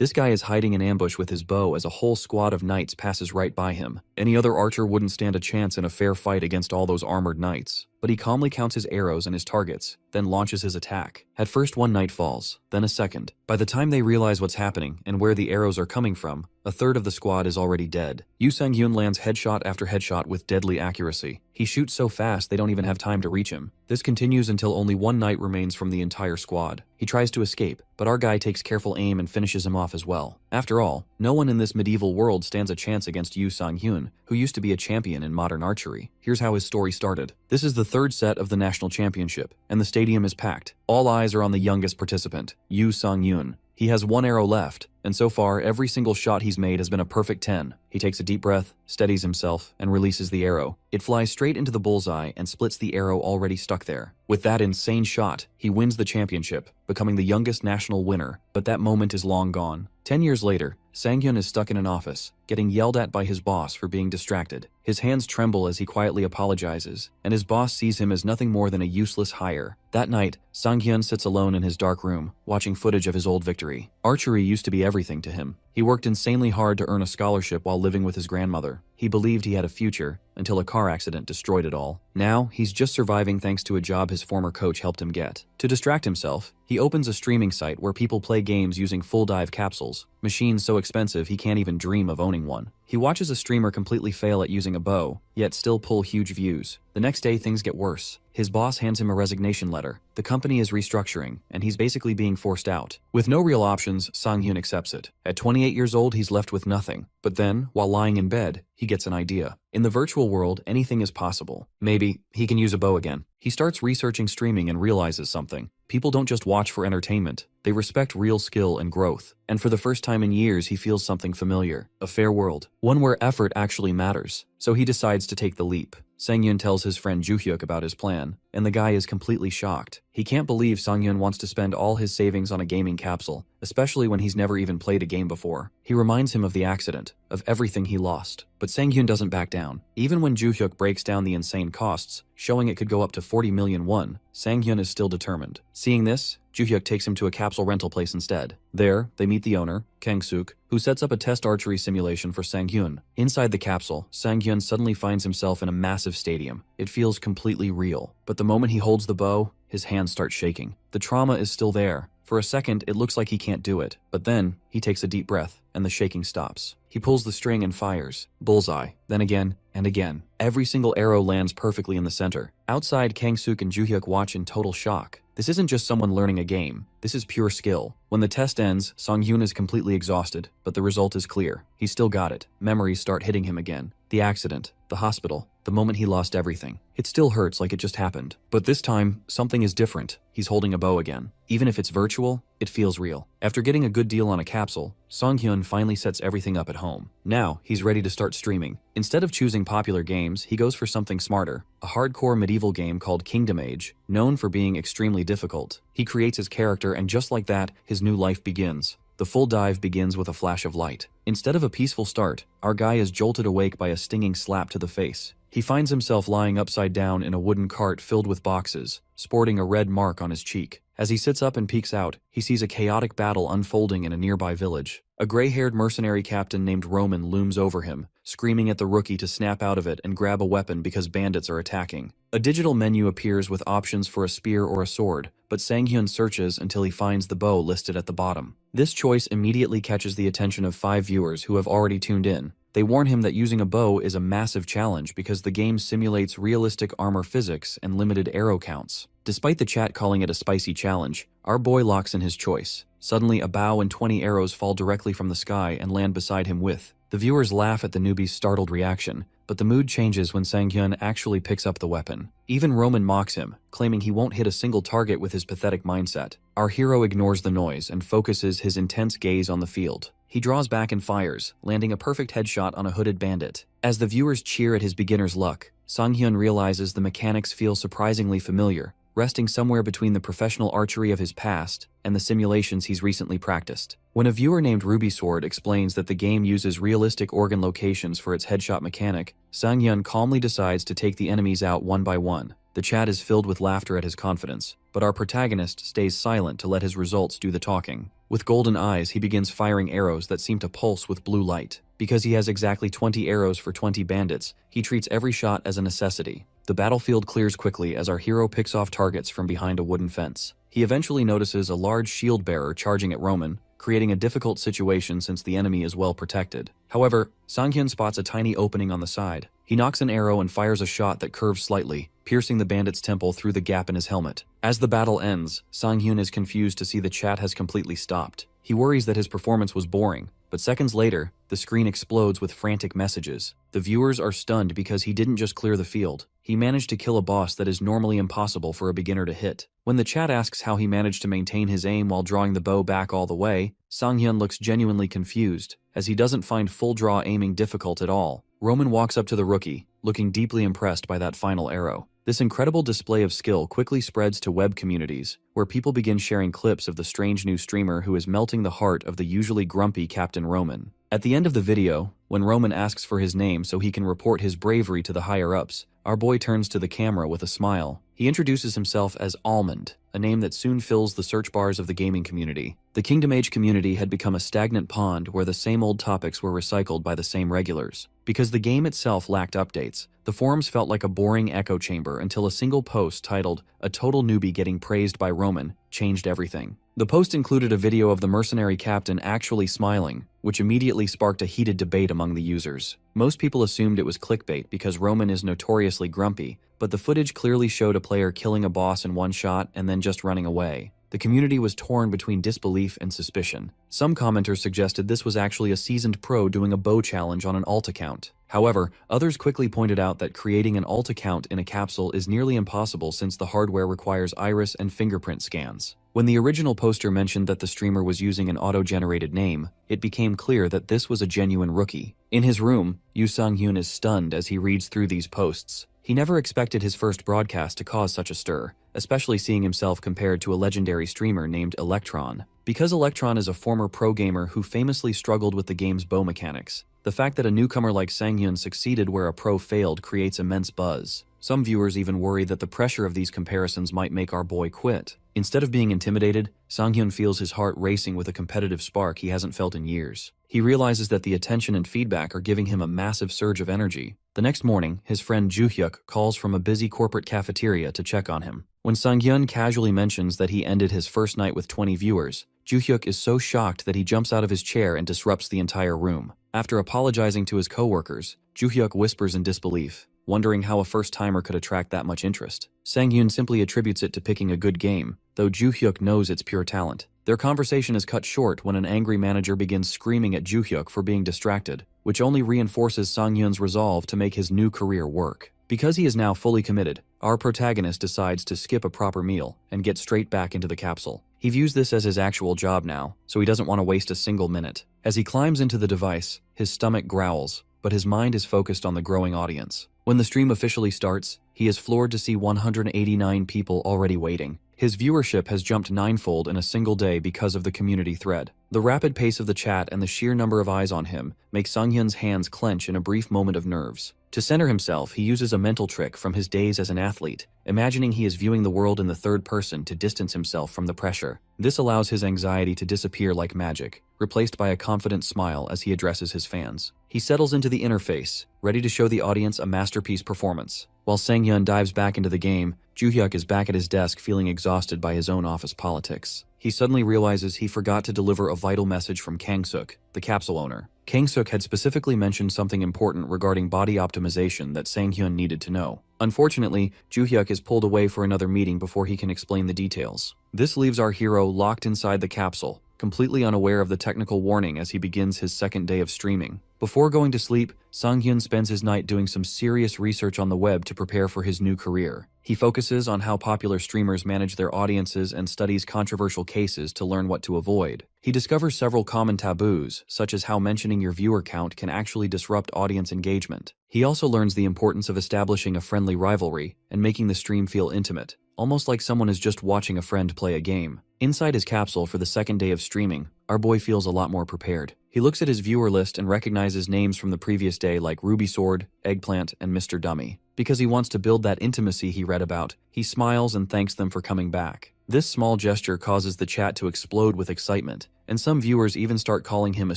This guy is hiding in ambush with his bow as a whole squad of knights passes right by him. Any other archer wouldn't stand a chance in a fair fight against all those armored knights. But he calmly counts his arrows and his targets, then launches his attack. At first one knight falls, then a second. By the time they realize what's happening and where the arrows are coming from, a third of the squad is already dead. Yu Sang-hyun lands headshot after headshot with deadly accuracy. He shoots so fast they don't even have time to reach him. This continues until only one knight remains from the entire squad. He tries to escape, but our guy takes careful aim and finishes him off as well. After all, no one in this medieval world stands a chance against Yu Sang-hyun, who used to be a champion in modern archery. Here's how his story started. This is the third set of the national championship, and the stadium is packed. All eyes are on the youngest participant, Yu Sang-hyun. He has one arrow left, and so far every single shot he's made has been a perfect 10. He takes a deep breath, steadies himself, and releases the arrow. It flies straight into the bullseye and splits the arrow already stuck there. With that insane shot, he wins the championship, becoming the youngest national winner, but that moment is long gone. 10 years later, Sang-hyun is stuck in an office, getting yelled at by his boss for being distracted. His hands tremble as he quietly apologizes, and his boss sees him as nothing more than a useless hire. That night, Sang-hyun sits alone in his dark room, watching footage of his old victory. Archery used to be everything to him. He worked insanely hard to earn a scholarship while living with his grandmother. He believed he had a future, until a car accident destroyed it all. Now, he's just surviving thanks to a job his former coach helped him get. To distract himself, he opens a streaming site where people play games using full dive capsules, machines so expensive he can't even dream of owning one. He watches a streamer completely fail at using a bow, yet still pull huge views. The next day, things get worse. His boss hands him a resignation letter. The company is restructuring, and he's basically being forced out. With no real options, Sang-hyun accepts it. At 28 years old, he's left with nothing. But then, while lying in bed, he gets an idea. In the virtual world, anything is possible. Maybe he can use a bow again. He starts researching streaming and realizes something. People don't just watch for entertainment. They respect real skill and growth. And for the first time in years, he feels something familiar. A fair world. One where effort actually matters. So he decides to take the leap. Sang-hyun tells his friend Joo-hyuk about his plan, and the guy is completely shocked. He can't believe Sang-hyun wants to spend all his savings on a gaming capsule, especially when he's never even played a game before. He reminds him of the accident, of everything he lost. But Sang-hyun doesn't back down. Even when Joo-hyuk breaks down the insane costs, showing it could go up to 40 million won, Sang-hyun is still determined. Seeing this, Joo-hyuk takes him to a capsule rental place instead. There, they meet the owner, Kang-suk, who sets up a test archery simulation for Sang-hyun. Inside the capsule, Sang-hyun suddenly finds himself in a massive stadium. It feels completely real. But the moment he holds the bow, his hands start shaking. The trauma is still there. For a second, it looks like he can't do it. But then, he takes a deep breath, and the shaking stops. He pulls the string and fires. Bullseye. Then again, and again. Every single arrow lands perfectly in the center. Outside, Kang-suk and Joo-hyuk watch in total shock. This isn't just someone learning a game. This is pure skill. When the test ends, Sang-hyun is completely exhausted, but the result is clear. He still got it. Memories start hitting him again. The accident, the hospital, the moment he lost everything. It still hurts like it just happened. But this time, something is different. He's holding a bow again. Even if it's virtual, it feels real. After getting a good deal on a capsule, Sang-hyun finally sets everything up at home. Now, he's ready to start streaming. Instead of choosing popular games, he goes for something smarter. A hardcore medieval game called Kingdom Age, known for being extremely difficult. He creates his character, and just like that, his new life begins. The full dive begins with a flash of light. Instead of a peaceful start, our guy is jolted awake by a stinging slap to the face. He finds himself lying upside down in a wooden cart filled with boxes, sporting a red mark on his cheek. As he sits up and peeks out, he sees a chaotic battle unfolding in a nearby village. A gray-haired mercenary captain named Roman looms over him, screaming at the rookie to snap out of it and grab a weapon because bandits are attacking. A digital menu appears with options for a spear or a sword, but Sang-hyun searches until he finds the bow listed at the bottom. This choice immediately catches the attention of 5 viewers who have already tuned in. They warn him that using a bow is a massive challenge because the game simulates realistic armor physics and limited arrow counts. Despite the chat calling it a spicy challenge, our boy locks in his choice. Suddenly, a bow and 20 arrows fall directly from the sky and land beside him with. The viewers laugh at the newbie's startled reaction, but the mood changes when Sang-hyun actually picks up the weapon. Even Roman mocks him, claiming he won't hit a single target with his pathetic mindset. Our hero ignores the noise and focuses his intense gaze on the field. He draws back and fires, landing a perfect headshot on a hooded bandit. As the viewers cheer at his beginner's luck, Sang-hyun realizes the mechanics feel surprisingly familiar, resting somewhere between the professional archery of his past and the simulations he's recently practiced. When a viewer named Ruby Sword explains that the game uses realistic organ locations for its headshot mechanic, Sang-hyun calmly decides to take the enemies out one by one. The chat is filled with laughter at his confidence, but our protagonist stays silent to let his results do the talking. With golden eyes, he begins firing arrows that seem to pulse with blue light. Because he has exactly 20 arrows for 20 bandits, he treats every shot as a necessity. The battlefield clears quickly as our hero picks off targets from behind a wooden fence. He eventually notices a large shield bearer charging at Roman, creating a difficult situation since the enemy is well protected. However, Sang-hyun spots a tiny opening on the side. He knocks an arrow and fires a shot that curves slightly, piercing the bandit's temple through the gap in his helmet. As the battle ends, Sang-hyun is confused to see the chat has completely stopped. He worries that his performance was boring, but seconds later, the screen explodes with frantic messages. The viewers are stunned because he didn't just clear the field. He managed to kill a boss that is normally impossible for a beginner to hit. When the chat asks how he managed to maintain his aim while drawing the bow back all the way, Sang-hyun looks genuinely confused, as he doesn't find full draw aiming difficult at all. Roman walks up to the rookie, looking deeply impressed by that final arrow. This incredible display of skill quickly spreads to web communities, where people begin sharing clips of the strange new streamer who is melting the heart of the usually grumpy Captain Roman. At the end of the video, when Roman asks for his name so he can report his bravery to the higher-ups, our boy turns to the camera with a smile. He introduces himself as Almond, a name that soon fills the search bars of the gaming community. The Kingdom Age community had become a stagnant pond where the same old topics were recycled by the same regulars. Because the game itself lacked updates, the forums felt like a boring echo chamber until a single post titled, "A Total Newbie Getting Praised by Roman," changed everything. The post included a video of the mercenary captain actually smiling, which immediately sparked a heated debate among the users. Most people assumed it was clickbait because Roman is notoriously grumpy, but the footage clearly showed a player killing a boss in one shot and then just running away. The community was torn between disbelief and suspicion. Some commenters suggested this was actually a seasoned pro doing a bow challenge on an alt account. However, others quickly pointed out that creating an alt account in a capsule is nearly impossible since the hardware requires iris and fingerprint scans. When the original poster mentioned that the streamer was using an auto-generated name, it became clear that this was a genuine rookie. In his room, Yoo Sang-hyun is stunned as he reads through these posts. He never expected his first broadcast to cause such a stir, especially seeing himself compared to a legendary streamer named Electron. Because Electron is a former pro gamer who famously struggled with the game's bow mechanics, the fact that a newcomer like Sang-hyun succeeded where a pro failed creates immense buzz. Some viewers even worry that the pressure of these comparisons might make our boy quit. Instead of being intimidated, Sang-hyun feels his heart racing with a competitive spark he hasn't felt in years. He realizes that the attention and feedback are giving him a massive surge of energy. The next morning, his friend Joo-hyuk calls from a busy corporate cafeteria to check on him. When Sang-hyun casually mentions that he ended his first night with 20 viewers, Joo-hyuk is so shocked that he jumps out of his chair and disrupts the entire room. After apologizing to his coworkers, Joo-hyuk whispers in disbelief, wondering how a first-timer could attract that much interest. Sang-hyun simply attributes it to picking a good game, though Joo-hyuk knows it's pure talent. Their conversation is cut short when an angry manager begins screaming at Joo-hyuk for being distracted, which only reinforces Sang-hyun's resolve to make his new career work. Because he is now fully committed, our protagonist decides to skip a proper meal and get straight back into the capsule. He views this as his actual job now, so he doesn't want to waste a single minute. As he climbs into the device, his stomach growls, but his mind is focused on the growing audience. When the stream officially starts, he is floored to see 189 people already waiting. His viewership has jumped ninefold in a single day because of the community thread. The rapid pace of the chat and the sheer number of eyes on him make Sang-hyun's hands clench in a brief moment of nerves. To center himself, he uses a mental trick from his days as an athlete, imagining he is viewing the world in the third person to distance himself from the pressure. This allows his anxiety to disappear like magic, replaced by a confident smile as he addresses his fans. He settles into the interface, ready to show the audience a masterpiece performance. While Sang-hyun dives back into the game, Joo-hyuk is back at his desk feeling exhausted by his own office politics. He suddenly realizes he forgot to deliver a vital message from Kang-suk, the capsule owner. Kang-suk had specifically mentioned something important regarding body optimization that Sang-hyun needed to know. Unfortunately, Joo-hyuk is pulled away for another meeting before he can explain the details. This leaves our hero locked inside the capsule, completely unaware of the technical warning as he begins his second day of streaming. Before going to sleep, Sang-hyun spends his night doing some serious research on the web to prepare for his new career. He focuses on how popular streamers manage their audiences and studies controversial cases to learn what to avoid. He discovers several common taboos, such as how mentioning your viewer count can actually disrupt audience engagement. He also learns the importance of establishing a friendly rivalry and making the stream feel intimate. almost like someone is just watching a friend play a game. Inside his capsule for the second day of streaming, our boy feels a lot more prepared. He looks at his viewer list and recognizes names from the previous day like Ruby Sword, Eggplant, and Mr. Dummy. Because he wants to build that intimacy he read about, he smiles and thanks them for coming back. This small gesture causes the chat to explode with excitement, and some viewers even start calling him a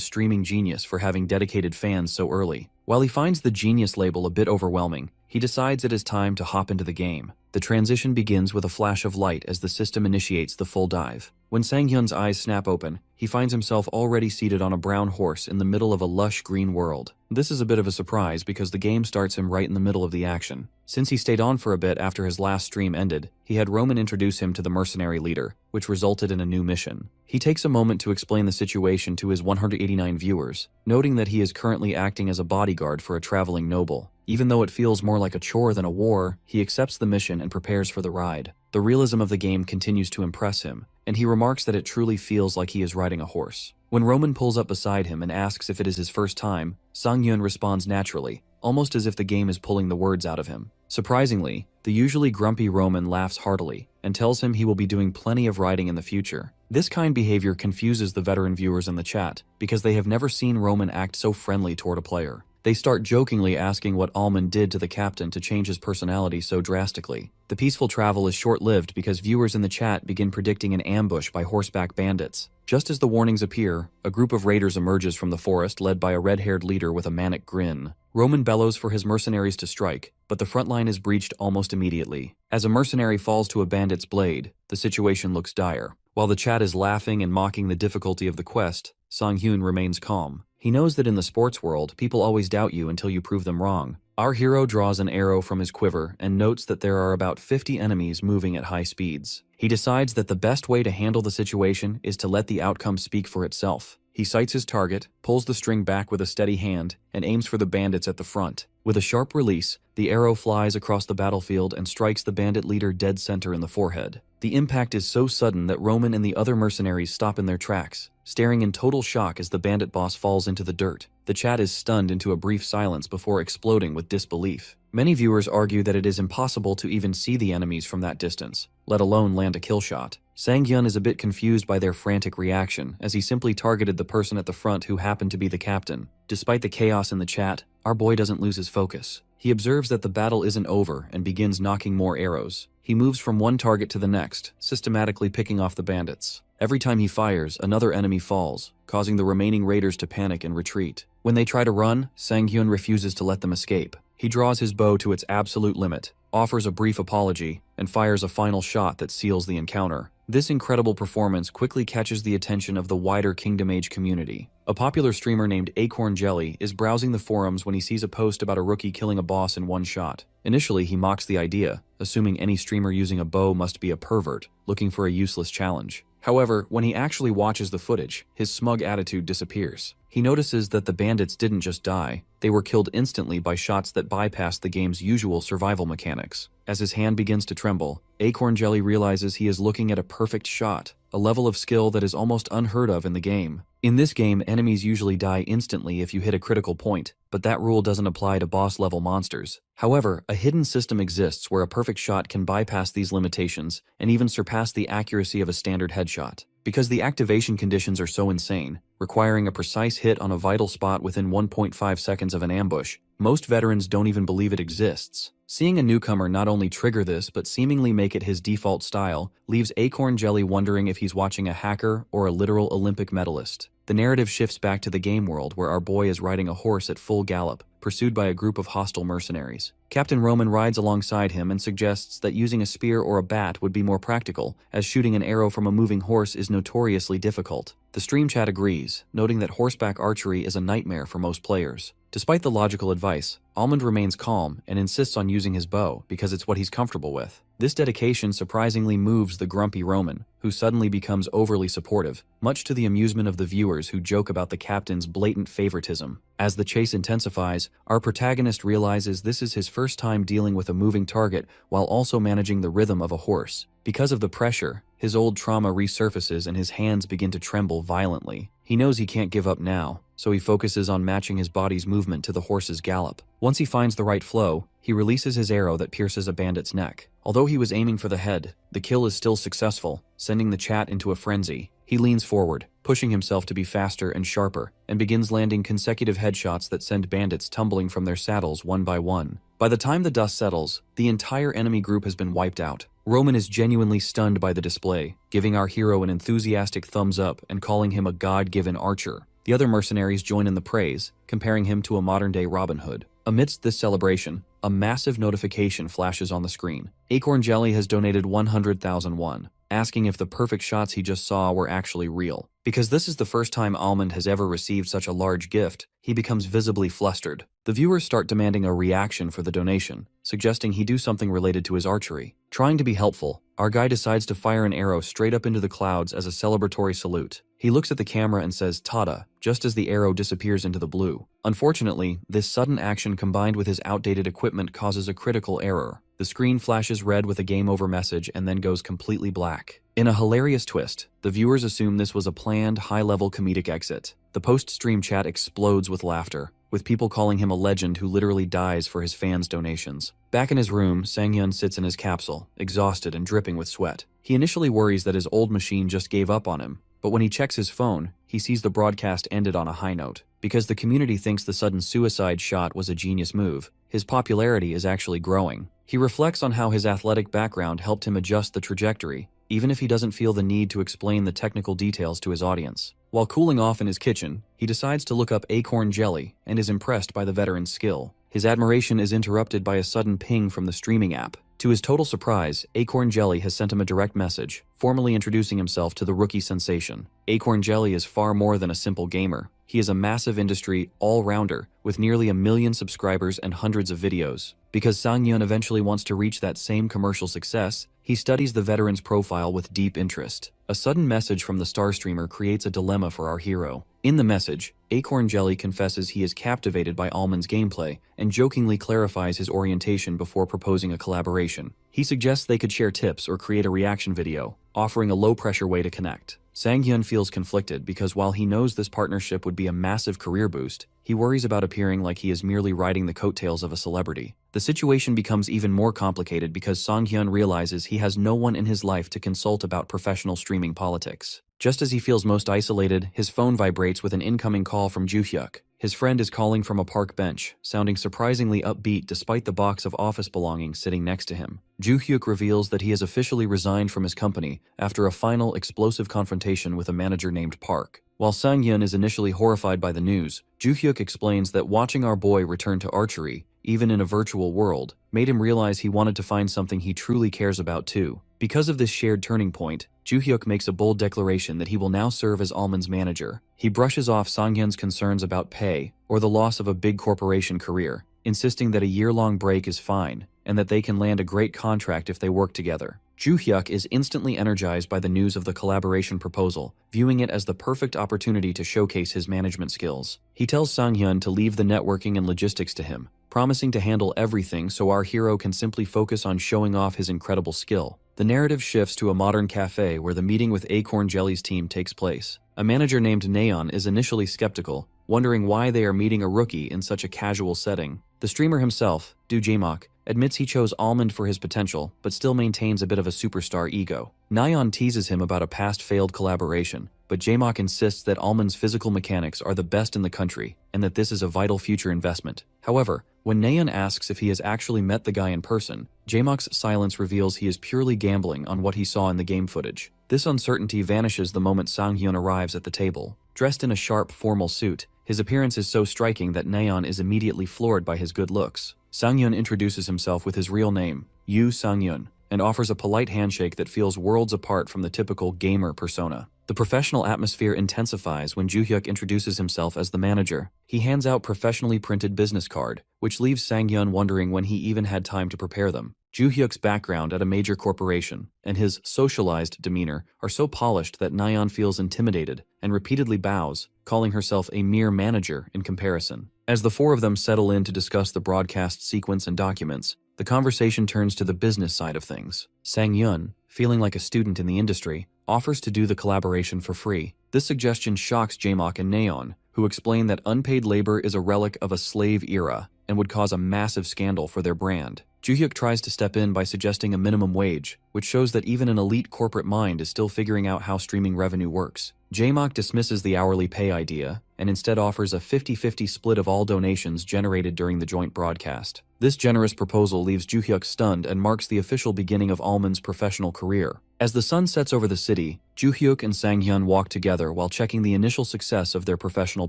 streaming genius for having dedicated fans so early. While he finds the genius label a bit overwhelming, he decides it is time to hop into the game. The transition begins with a flash of light as the system initiates the full dive. When Sang-hyun's eyes snap open, he finds himself already seated on a brown horse in the middle of a lush green world. This is a bit of a surprise because the game starts him right in the middle of the action. Since he stayed on for a bit after his last stream ended, he had Roman introduce him to the mercenary leader, which resulted in a new mission. He takes a moment to explain the situation to his 189 viewers, noting that he is currently acting as a bodyguard for a traveling noble. Even though it feels more like a chore than a war, he accepts the mission and prepares for the ride. The realism of the game continues to impress him, and he remarks that it truly feels like he is riding a horse. When Roman pulls up beside him and asks if it is his first time, Sang-hyun responds naturally, almost as if the game is pulling the words out of him. Surprisingly, the usually grumpy Roman laughs heartily and tells him he will be doing plenty of riding in the future. This kind behavior confuses the veteran viewers in the chat because they have never seen Roman act so friendly toward a player. They start jokingly asking what Almond did to the captain to change his personality so drastically. The peaceful travel is short-lived because viewers in the chat begin predicting an ambush by horseback bandits. Just as the warnings appear, a group of raiders emerges from the forest led by a red-haired leader with a manic grin. Roman bellows for his mercenaries to strike, but the front line is breached almost immediately. As a mercenary falls to a bandit's blade, the situation looks dire. While the chat is laughing and mocking the difficulty of the quest, Sang-hyun remains calm. He knows that in the sports world, people always doubt you until you prove them wrong. Our hero draws an arrow from his quiver and notes that there are about 50 enemies moving at high speeds. He decides that the best way to handle the situation is to let the outcome speak for itself. He sights his target, pulls the string back with a steady hand, and aims for the bandits at the front. With a sharp release, the arrow flies across the battlefield and strikes the bandit leader dead center in the forehead. The impact is so sudden that Roman and the other mercenaries stop in their tracks, staring in total shock as the bandit boss falls into the dirt. The chat is stunned into a brief silence before exploding with disbelief. Many viewers argue that it is impossible to even see the enemies from that distance, let alone land a kill shot. Sang-hyun is a bit confused by their frantic reaction, as he simply targeted the person at the front who happened to be the captain. Despite the chaos in the chat, our boy doesn't lose his focus. He observes that the battle isn't over and begins knocking more arrows. He moves from one target to the next, systematically picking off the bandits. Every time he fires, another enemy falls, causing the remaining raiders to panic and retreat. When they try to run, Sang-hyun refuses to let them escape. He draws his bow to its absolute limit, offers a brief apology, and fires a final shot that seals the encounter. This incredible performance quickly catches the attention of the wider Kingdom Age community. A popular streamer named Acorn Jelly is browsing the forums when he sees a post about a rookie killing a boss in one shot. Initially, he mocks the idea, assuming any streamer using a bow must be a pervert, looking for a useless challenge. However, when he actually watches the footage, his smug attitude disappears. He notices that the bandits didn't just die, they were killed instantly by shots that bypassed the game's usual survival mechanics. As his hand begins to tremble, Acorn Jelly realizes he is looking at a perfect shot, a level of skill that is almost unheard of in the game. In this game, enemies usually die instantly if you hit a critical point, but that rule doesn't apply to boss-level monsters. However, a hidden system exists where a perfect shot can bypass these limitations and even surpass the accuracy of a standard headshot. Because the activation conditions are so insane, requiring a precise hit on a vital spot within 1.5 seconds of an ambush, most veterans don't even believe it exists. Seeing a newcomer not only trigger this but seemingly make it his default style leaves Acorn Jelly wondering if he's watching a hacker or a literal Olympic medalist. The narrative shifts back to the game world where our boy is riding a horse at full gallop, pursued by a group of hostile mercenaries. Captain Roman rides alongside him and suggests that using a spear or a bat would be more practical, as shooting an arrow from a moving horse is notoriously difficult. The stream chat agrees, noting that horseback archery is a nightmare for most players. Despite the logical advice, Almond remains calm and insists on using his bow because it's what he's comfortable with. This dedication surprisingly moves the grumpy Roman, who suddenly becomes overly supportive, much to the amusement of the viewers who joke about the captain's blatant favoritism. As the chase intensifies, our protagonist realizes this is his first time dealing with a moving target while also managing the rhythm of a horse. Because of the pressure, his old trauma resurfaces and his hands begin to tremble violently. He knows he can't give up now, so he focuses on matching his body's movement to the horse's gallop. Once he finds the right flow, he releases his arrow that pierces a bandit's neck. Although he was aiming for the head, the kill is still successful, sending the chat into a frenzy. He leans forward, pushing himself to be faster and sharper, and begins landing consecutive headshots that send bandits tumbling from their saddles one by one. By the time the dust settles, the entire enemy group has been wiped out. Roman is genuinely stunned by the display, giving our hero an enthusiastic thumbs up and calling him a god-given archer. The other mercenaries join in the praise, comparing him to a modern-day Robin Hood. Amidst this celebration, a massive notification flashes on the screen. Acorn Jelly has donated 100,000 won, asking if the perfect shots he just saw were actually real. Because this is the first time Almond has ever received such a large gift, he becomes visibly flustered. The viewers start demanding a reaction for the donation, suggesting he do something related to his archery. Trying to be helpful, our guy decides to fire an arrow straight up into the clouds as a celebratory salute. He looks at the camera and says "Tada," just as the arrow disappears into the blue. Unfortunately, this sudden action combined with his outdated equipment causes a critical error. The screen flashes red with a game over message and then goes completely black. In a hilarious twist, the viewers assume this was a planned, high-level comedic exit. The post-stream chat explodes with laughter, with people calling him a legend who literally dies for his fans' donations. Back in his room, Sang-hyun sits in his capsule, exhausted and dripping with sweat. He initially worries that his old machine just gave up on him, but when he checks his phone, he sees the broadcast ended on a high note. Because the community thinks the sudden suicide shot was a genius move, his popularity is actually growing. He reflects on how his athletic background helped him adjust the trajectory, even if he doesn't feel the need to explain the technical details to his audience. While cooling off in his kitchen, he decides to look up Acorn Jelly and is impressed by the veteran's skill. His admiration is interrupted by a sudden ping from the streaming app. To his total surprise, Acorn Jelly has sent him a direct message, formally introducing himself to the rookie sensation. Acorn Jelly is far more than a simple gamer. He is a massive industry all-rounder with nearly 1 million subscribers and hundreds of videos. Because Sang-hyun eventually wants to reach that same commercial success, he studies the veteran's profile with deep interest. A sudden message from the star streamer creates a dilemma for our hero. In the message, Acorn Jelly confesses he is captivated by Almond's gameplay and jokingly clarifies his orientation before proposing a collaboration. He suggests they could share tips or create a reaction video, offering a low-pressure way to connect. Sang-hyun feels conflicted because while he knows this partnership would be a massive career boost, he worries about appearing like he is merely riding the coattails of a celebrity. The situation becomes even more complicated because Sang-hyun realizes he has no one in his life to consult about professional streaming politics. Just as he feels most isolated, his phone vibrates with an incoming call from Joo-hyuk. His friend is calling from a park bench, sounding surprisingly upbeat despite the box of office belongings sitting next to him. Joo-hyuk reveals that he has officially resigned from his company after a final explosive confrontation with a manager named Park. While Sang-hyun is initially horrified by the news, Joo-hyuk explains that watching our boy return to archery, even in a virtual world, made him realize he wanted to find something he truly cares about too. Because of this shared turning point, Joo-hyuk makes a bold declaration that he will now serve as Almond's manager. He brushes off Sang-hyun's concerns about pay or the loss of a big corporation career, insisting that a year-long break is fine and that they can land a great contract if they work together. Joo-hyuk is instantly energized by the news of the collaboration proposal, viewing it as the perfect opportunity to showcase his management skills. He tells Sang-hyun to leave the networking and logistics to him, promising to handle everything so our hero can simply focus on showing off his incredible skill. The narrative shifts to a modern cafe where the meeting with Acorn Jelly's team takes place. A manager named Naeon is initially skeptical, wondering why they are meeting a rookie in such a casual setting. The streamer himself, Do Jae-mok, admits he chose Almond for his potential, but still maintains a bit of a superstar ego. Naeon teases him about a past failed collaboration, but Jae-mok insists that Almond's physical mechanics are the best in the country and that this is a vital future investment. However, when Naeon asks if he has actually met the guy in person, Jae-mok's silence reveals he is purely gambling on what he saw in the game footage. This uncertainty vanishes the moment Sang-hyun arrives at the table. Dressed in a sharp, formal suit, his appearance is so striking that Naeon is immediately floored by his good looks. Sang-hyun introduces himself with his real name, Yoo Sang-hyun, and offers a polite handshake that feels worlds apart from the typical gamer persona. The professional atmosphere intensifies when Joo-hyuk introduces himself as the manager. He hands out professionally printed business card, which leaves Sang-hyun wondering when he even had time to prepare them. Joo-hyuk's background at a major corporation and his socialized demeanor are so polished that Naeon feels intimidated and repeatedly bows, calling herself a mere manager in comparison. As the four of them settle in to discuss the broadcast sequence and documents, the conversation turns to the business side of things. Sang-hyun, feeling like a student in the industry, offers to do the collaboration for free. This suggestion shocks Jae-mok and Naeon, who explain that unpaid labor is a relic of a slave era and would cause a massive scandal for their brand. Joo-hyuk tries to step in by suggesting a minimum wage, which shows that even an elite corporate mind is still figuring out how streaming revenue works. Jae-mok dismisses the hourly pay idea and instead offers a 50-50 split of all donations generated during the joint broadcast. This generous proposal leaves Joo-hyuk stunned and marks the official beginning of Allman's professional career. As the sun sets over the city, Joo-hyuk and Sang-hyun walk together while checking the initial success of their professional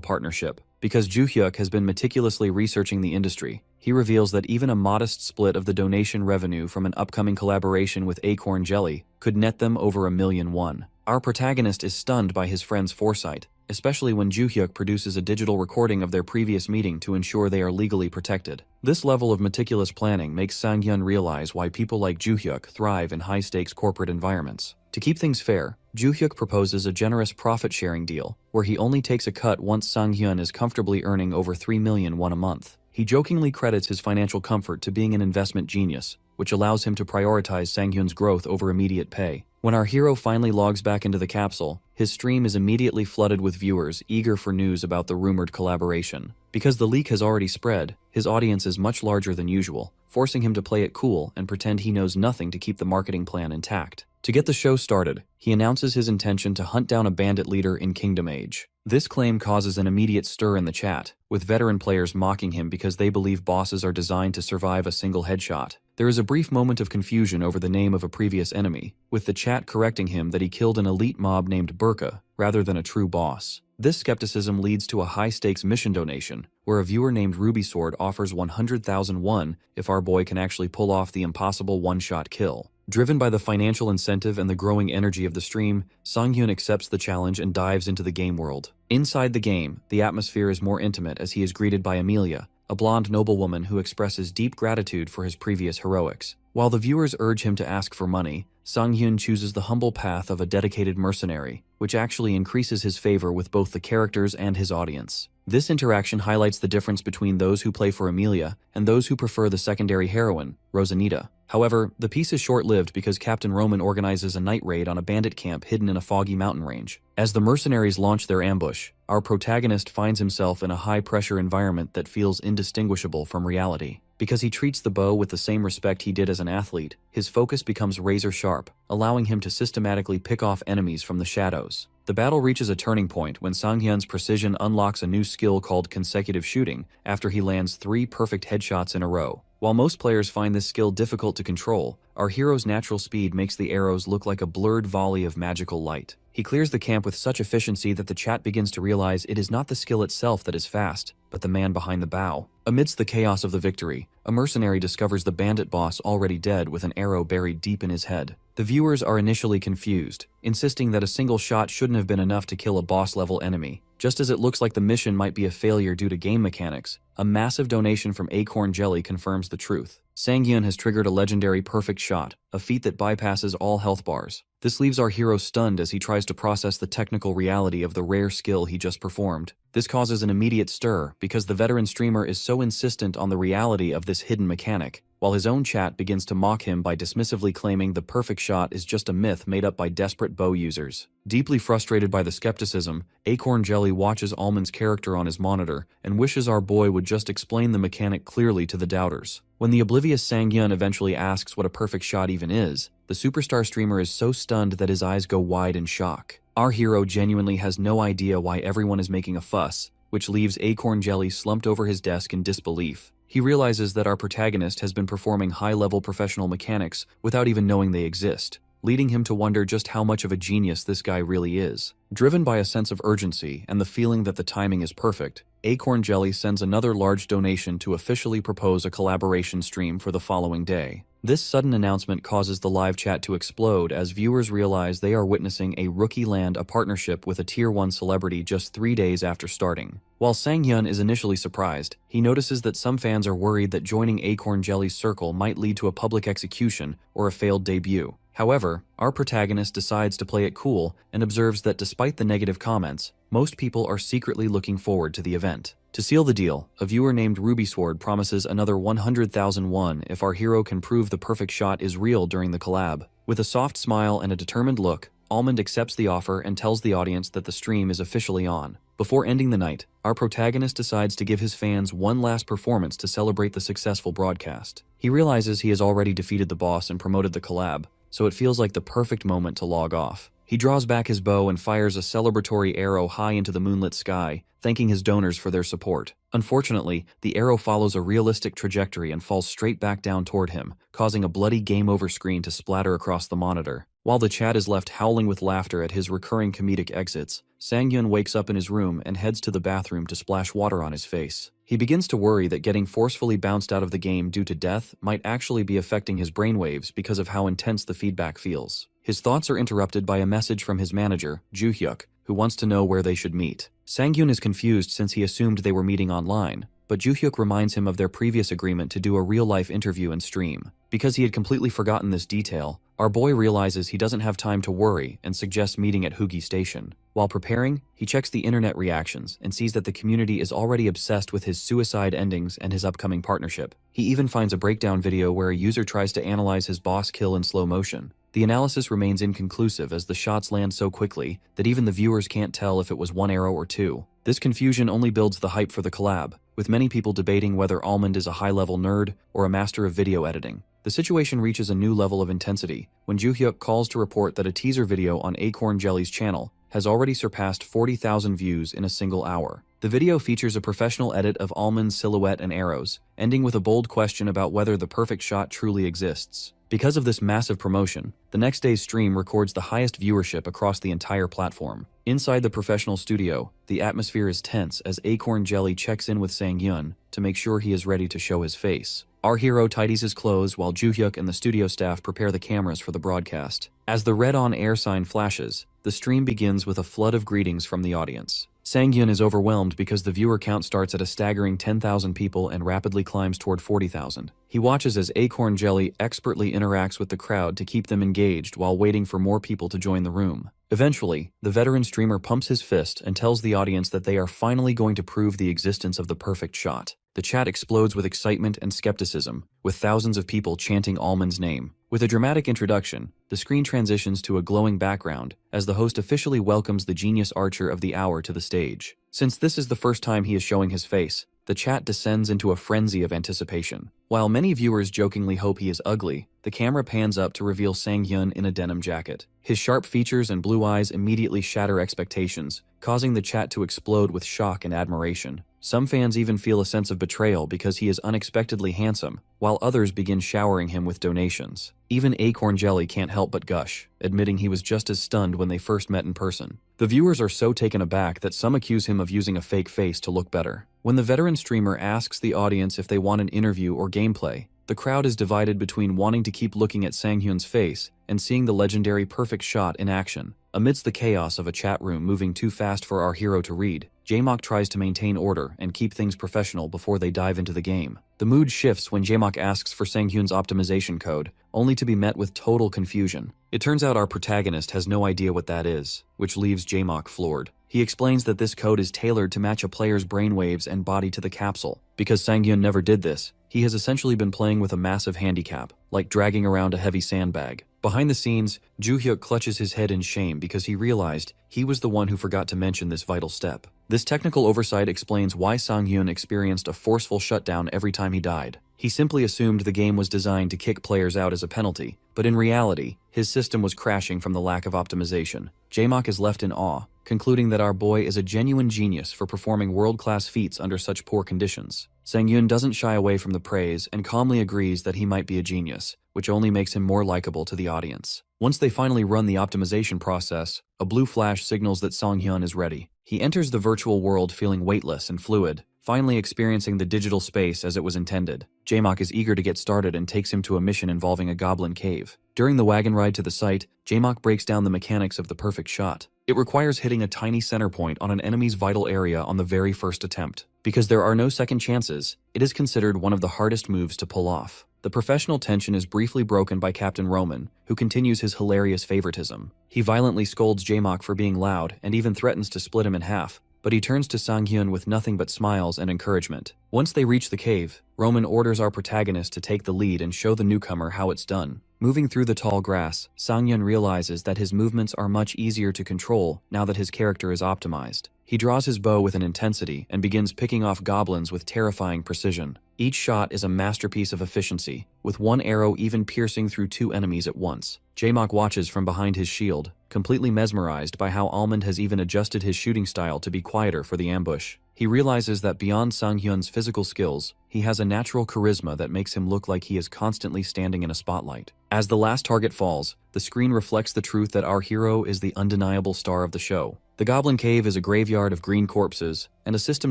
partnership. Because Joo-hyuk has been meticulously researching the industry, he reveals that even a modest split of the donation revenue from an upcoming collaboration with Acorn Jelly could net them over $1,000,000. Our protagonist is stunned by his friend's foresight, especially when Joo-hyuk produces a digital recording of their previous meeting to ensure they are legally protected. This level of meticulous planning makes Sang-hyun realize why people like Joo-hyuk thrive in high-stakes corporate environments. To keep things fair, Joo-hyuk proposes a generous profit-sharing deal, where he only takes a cut once Sang-hyun is comfortably earning over $3,000,000 a month. He jokingly credits his financial comfort to being an investment genius, which allows him to prioritize Sang-hyun's growth over immediate pay. When our hero finally logs back into the capsule, his stream is immediately flooded with viewers eager for news about the rumored collaboration. Because the leak has already spread, his audience is much larger than usual, forcing him to play it cool and pretend he knows nothing to keep the marketing plan intact. To get the show started, he announces his intention to hunt down a bandit leader in Kingdom Age. This claim causes an immediate stir in the chat, with veteran players mocking him because they believe bosses are designed to survive a single headshot. There is a brief moment of confusion over the name of a previous enemy, with the chat correcting him that he killed an elite mob named Burka, rather than a true boss. This skepticism leads to a high-stakes mission donation, where a viewer named Ruby Sword offers 100,000 won if our boy can actually pull off the impossible one-shot kill. Driven by the financial incentive and the growing energy of the stream, Sang-hyun accepts the challenge and dives into the game world. Inside the game, the atmosphere is more intimate as he is greeted by Amelia, a blonde noblewoman who expresses deep gratitude for his previous heroics. While the viewers urge him to ask for money, Sang-hyun chooses the humble path of a dedicated mercenary, which actually increases his favor with both the characters and his audience. This interaction highlights the difference between those who play for Amelia and those who prefer the secondary heroine, Rosanita. However, the piece is short-lived because Captain Roman organizes a night raid on a bandit camp hidden in a foggy mountain range. As the mercenaries launch their ambush, our protagonist finds himself in a high-pressure environment that feels indistinguishable from reality. Because he treats the bow with the same respect he did as an athlete, his focus becomes razor-sharp, allowing him to systematically pick off enemies from the shadows. The battle reaches a turning point when Sang-hyun's precision unlocks a new skill called consecutive shooting after he lands 3 perfect headshots in a row. While most players find this skill difficult to control, our hero's natural speed makes the arrows look like a blurred volley of magical light. He clears the camp with such efficiency that the chat begins to realize it is not the skill itself that is fast, but the man behind the bow. Amidst the chaos of the victory, a mercenary discovers the bandit boss already dead with an arrow buried deep in his head. The viewers are initially confused, insisting that a single shot shouldn't have been enough to kill a boss-level enemy. Just as it looks like the mission might be a failure due to game mechanics, a massive donation from Acorn Jelly confirms the truth. Sang-hyun has triggered a legendary perfect shot, a feat that bypasses all health bars. This leaves our hero stunned as he tries to process the technical reality of the rare skill he just performed. This causes an immediate stir because the veteran streamer is so insistent on the reality of this hidden mechanic, while his own chat begins to mock him by dismissively claiming the perfect shot is just a myth made up by desperate bow users. Deeply frustrated by the skepticism, Acorn Jelly watches Allman's character on his monitor and wishes our boy would just explain the mechanic clearly to the doubters. When the oblivious Sang-hyun eventually asks what a perfect shot even is, the superstar streamer is so stunned that his eyes go wide in shock. Our hero genuinely has no idea why everyone is making a fuss, which leaves Acorn Jelly slumped over his desk in disbelief. He realizes that our protagonist has been performing high-level professional mechanics without even knowing they exist, leading him to wonder just how much of a genius this guy really is. Driven by a sense of urgency and the feeling that the timing is perfect, Acorn Jelly sends another large donation to officially propose a collaboration stream for the following day. This sudden announcement causes the live chat to explode as viewers realize they are witnessing a rookie land a partnership with a Tier 1 celebrity just 3 days after starting. While Sang-hyun is initially surprised, he notices that some fans are worried that joining Acorn Jelly's circle might lead to a public execution or a failed debut. However, our protagonist decides to play it cool and observes that despite the negative comments, most people are secretly looking forward to the event. To seal the deal, a viewer named Ruby Sword promises another 100,000 won if our hero can prove the perfect shot is real during the collab. With a soft smile and a determined look, Allman accepts the offer and tells the audience that the stream is officially on. Before ending the night, our protagonist decides to give his fans one last performance to celebrate the successful broadcast. He realizes he has already defeated the boss and promoted the collab, so it feels like the perfect moment to log off. He draws back his bow and fires a celebratory arrow high into the moonlit sky, thanking his donors for their support. Unfortunately, the arrow follows a realistic trajectory and falls straight back down toward him, causing a bloody game over screen to splatter across the monitor. While the chat is left howling with laughter at his recurring comedic exits, Sang-hyun wakes up in his room and heads to the bathroom to splash water on his face. He begins to worry that getting forcefully bounced out of the game due to death might actually be affecting his brainwaves because of how intense the feedback feels. His thoughts are interrupted by a message from his manager, Joo-hyuk, who wants to know where they should meet. Sang-hyun is confused since he assumed they were meeting online, but Joo-hyuk reminds him of their previous agreement to do a real-life interview and stream. Because he had completely forgotten this detail, our boy realizes he doesn't have time to worry and suggests meeting at Hugi Station. While preparing, he checks the internet reactions and sees that the community is already obsessed with his suicide endings and his upcoming partnership. He even finds a breakdown video where a user tries to analyze his boss kill in slow motion. The analysis remains inconclusive as the shots land so quickly that even the viewers can't tell if it was one arrow or two. This confusion only builds the hype for the collab, with many people debating whether Almond is a high-level nerd or a master of video editing. The situation reaches a new level of intensity when Joo-hyuk calls to report that a teaser video on Acorn Jelly's channel has already surpassed 40,000 views in a single hour. The video features a professional edit of Almond's silhouette and arrows, ending with a bold question about whether the perfect shot truly exists. Because of this massive promotion, the next day's stream records the highest viewership across the entire platform. Inside the professional studio, the atmosphere is tense as Acorn Jelly checks in with Sang-hyun to make sure he is ready to show his face. Our hero tidies his clothes while Joo-hyuk and the studio staff prepare the cameras for the broadcast. As the red on air sign flashes, the stream begins with a flood of greetings from the audience. Sang-hyun is overwhelmed because the viewer count starts at a staggering 10,000 people and rapidly climbs toward 40,000. He watches as Acorn Jelly expertly interacts with the crowd to keep them engaged while waiting for more people to join the room. Eventually, the veteran streamer pumps his fist and tells the audience that they are finally going to prove the existence of the perfect shot. The chat explodes with excitement and skepticism, with thousands of people chanting Almond's name. With a dramatic introduction, the screen transitions to a glowing background as the host officially welcomes the genius archer of the hour to the stage. Since this is the first time he is showing his face, the chat descends into a frenzy of anticipation. While many viewers jokingly hope he is ugly, the camera pans up to reveal Sang-hyun in a denim jacket. His sharp features and blue eyes immediately shatter expectations, causing the chat to explode with shock and admiration. Some fans even feel a sense of betrayal because he is unexpectedly handsome, while others begin showering him with donations. Even Acorn Jelly can't help but gush, admitting he was just as stunned when they first met in person. The viewers are so taken aback that some accuse him of using a fake face to look better. When the veteran streamer asks the audience if they want an interview or gameplay, the crowd is divided between wanting to keep looking at Sang-hyun's face and seeing the legendary perfect shot in action. Amidst the chaos of a chat room moving too fast for our hero to read, Jae-mok tries to maintain order and keep things professional before they dive into the game. The mood shifts when Jae-mok asks for Sang-hyun's optimization code, only to be met with total confusion. It turns out our protagonist has no idea what that is, which leaves Jae-mok floored. He explains that this code is tailored to match a player's brainwaves and body to the capsule. Because Sang-hyun never did this, he has essentially been playing with a massive handicap, like dragging around a heavy sandbag. Behind the scenes, Joo-hyuk clutches his head in shame because he realized he was the one who forgot to mention this vital step. This technical oversight explains why Sang-hyun experienced a forceful shutdown every time he died. He simply assumed the game was designed to kick players out as a penalty, but in reality, his system was crashing from the lack of optimization. Jae-mok is left in awe, concluding that our boy is a genuine genius for performing world-class feats under such poor conditions. Sang-hyun doesn't shy away from the praise and calmly agrees that he might be a genius, which only makes him more likable to the audience. Once they finally run the optimization process, a blue flash signals that Sang-hyun is ready. He enters the virtual world feeling weightless and fluid, finally experiencing the digital space as it was intended. Jae-mok is eager to get started and takes him to a mission involving a goblin cave. During the wagon ride to the site, Jae-mok breaks down the mechanics of the perfect shot. It requires hitting a tiny center point on an enemy's vital area on the very first attempt. Because there are no second chances, it is considered one of the hardest moves to pull off. The professional tension is briefly broken by Captain Roman, who continues his hilarious favoritism. He violently scolds Jae-mok for being loud and even threatens to split him in half, but he turns to Sang-hyun with nothing but smiles and encouragement. Once they reach the cave, Roman orders our protagonist to take the lead and show the newcomer how it's done. Moving through the tall grass, Sang-hyun realizes that his movements are much easier to control now that his character is optimized. He draws his bow with an intensity and begins picking off goblins with terrifying precision. Each shot is a masterpiece of efficiency, with one arrow even piercing through two enemies at once. Jamak watches from behind his shield, completely mesmerized by how Almond has even adjusted his shooting style to be quieter for the ambush. He realizes that beyond Sang-hyun's physical skills, he has a natural charisma that makes him look like he is constantly standing in a spotlight. As the last target falls, the screen reflects the truth that our hero is the undeniable star of the show. The Goblin Cave is a graveyard of green corpses, and a system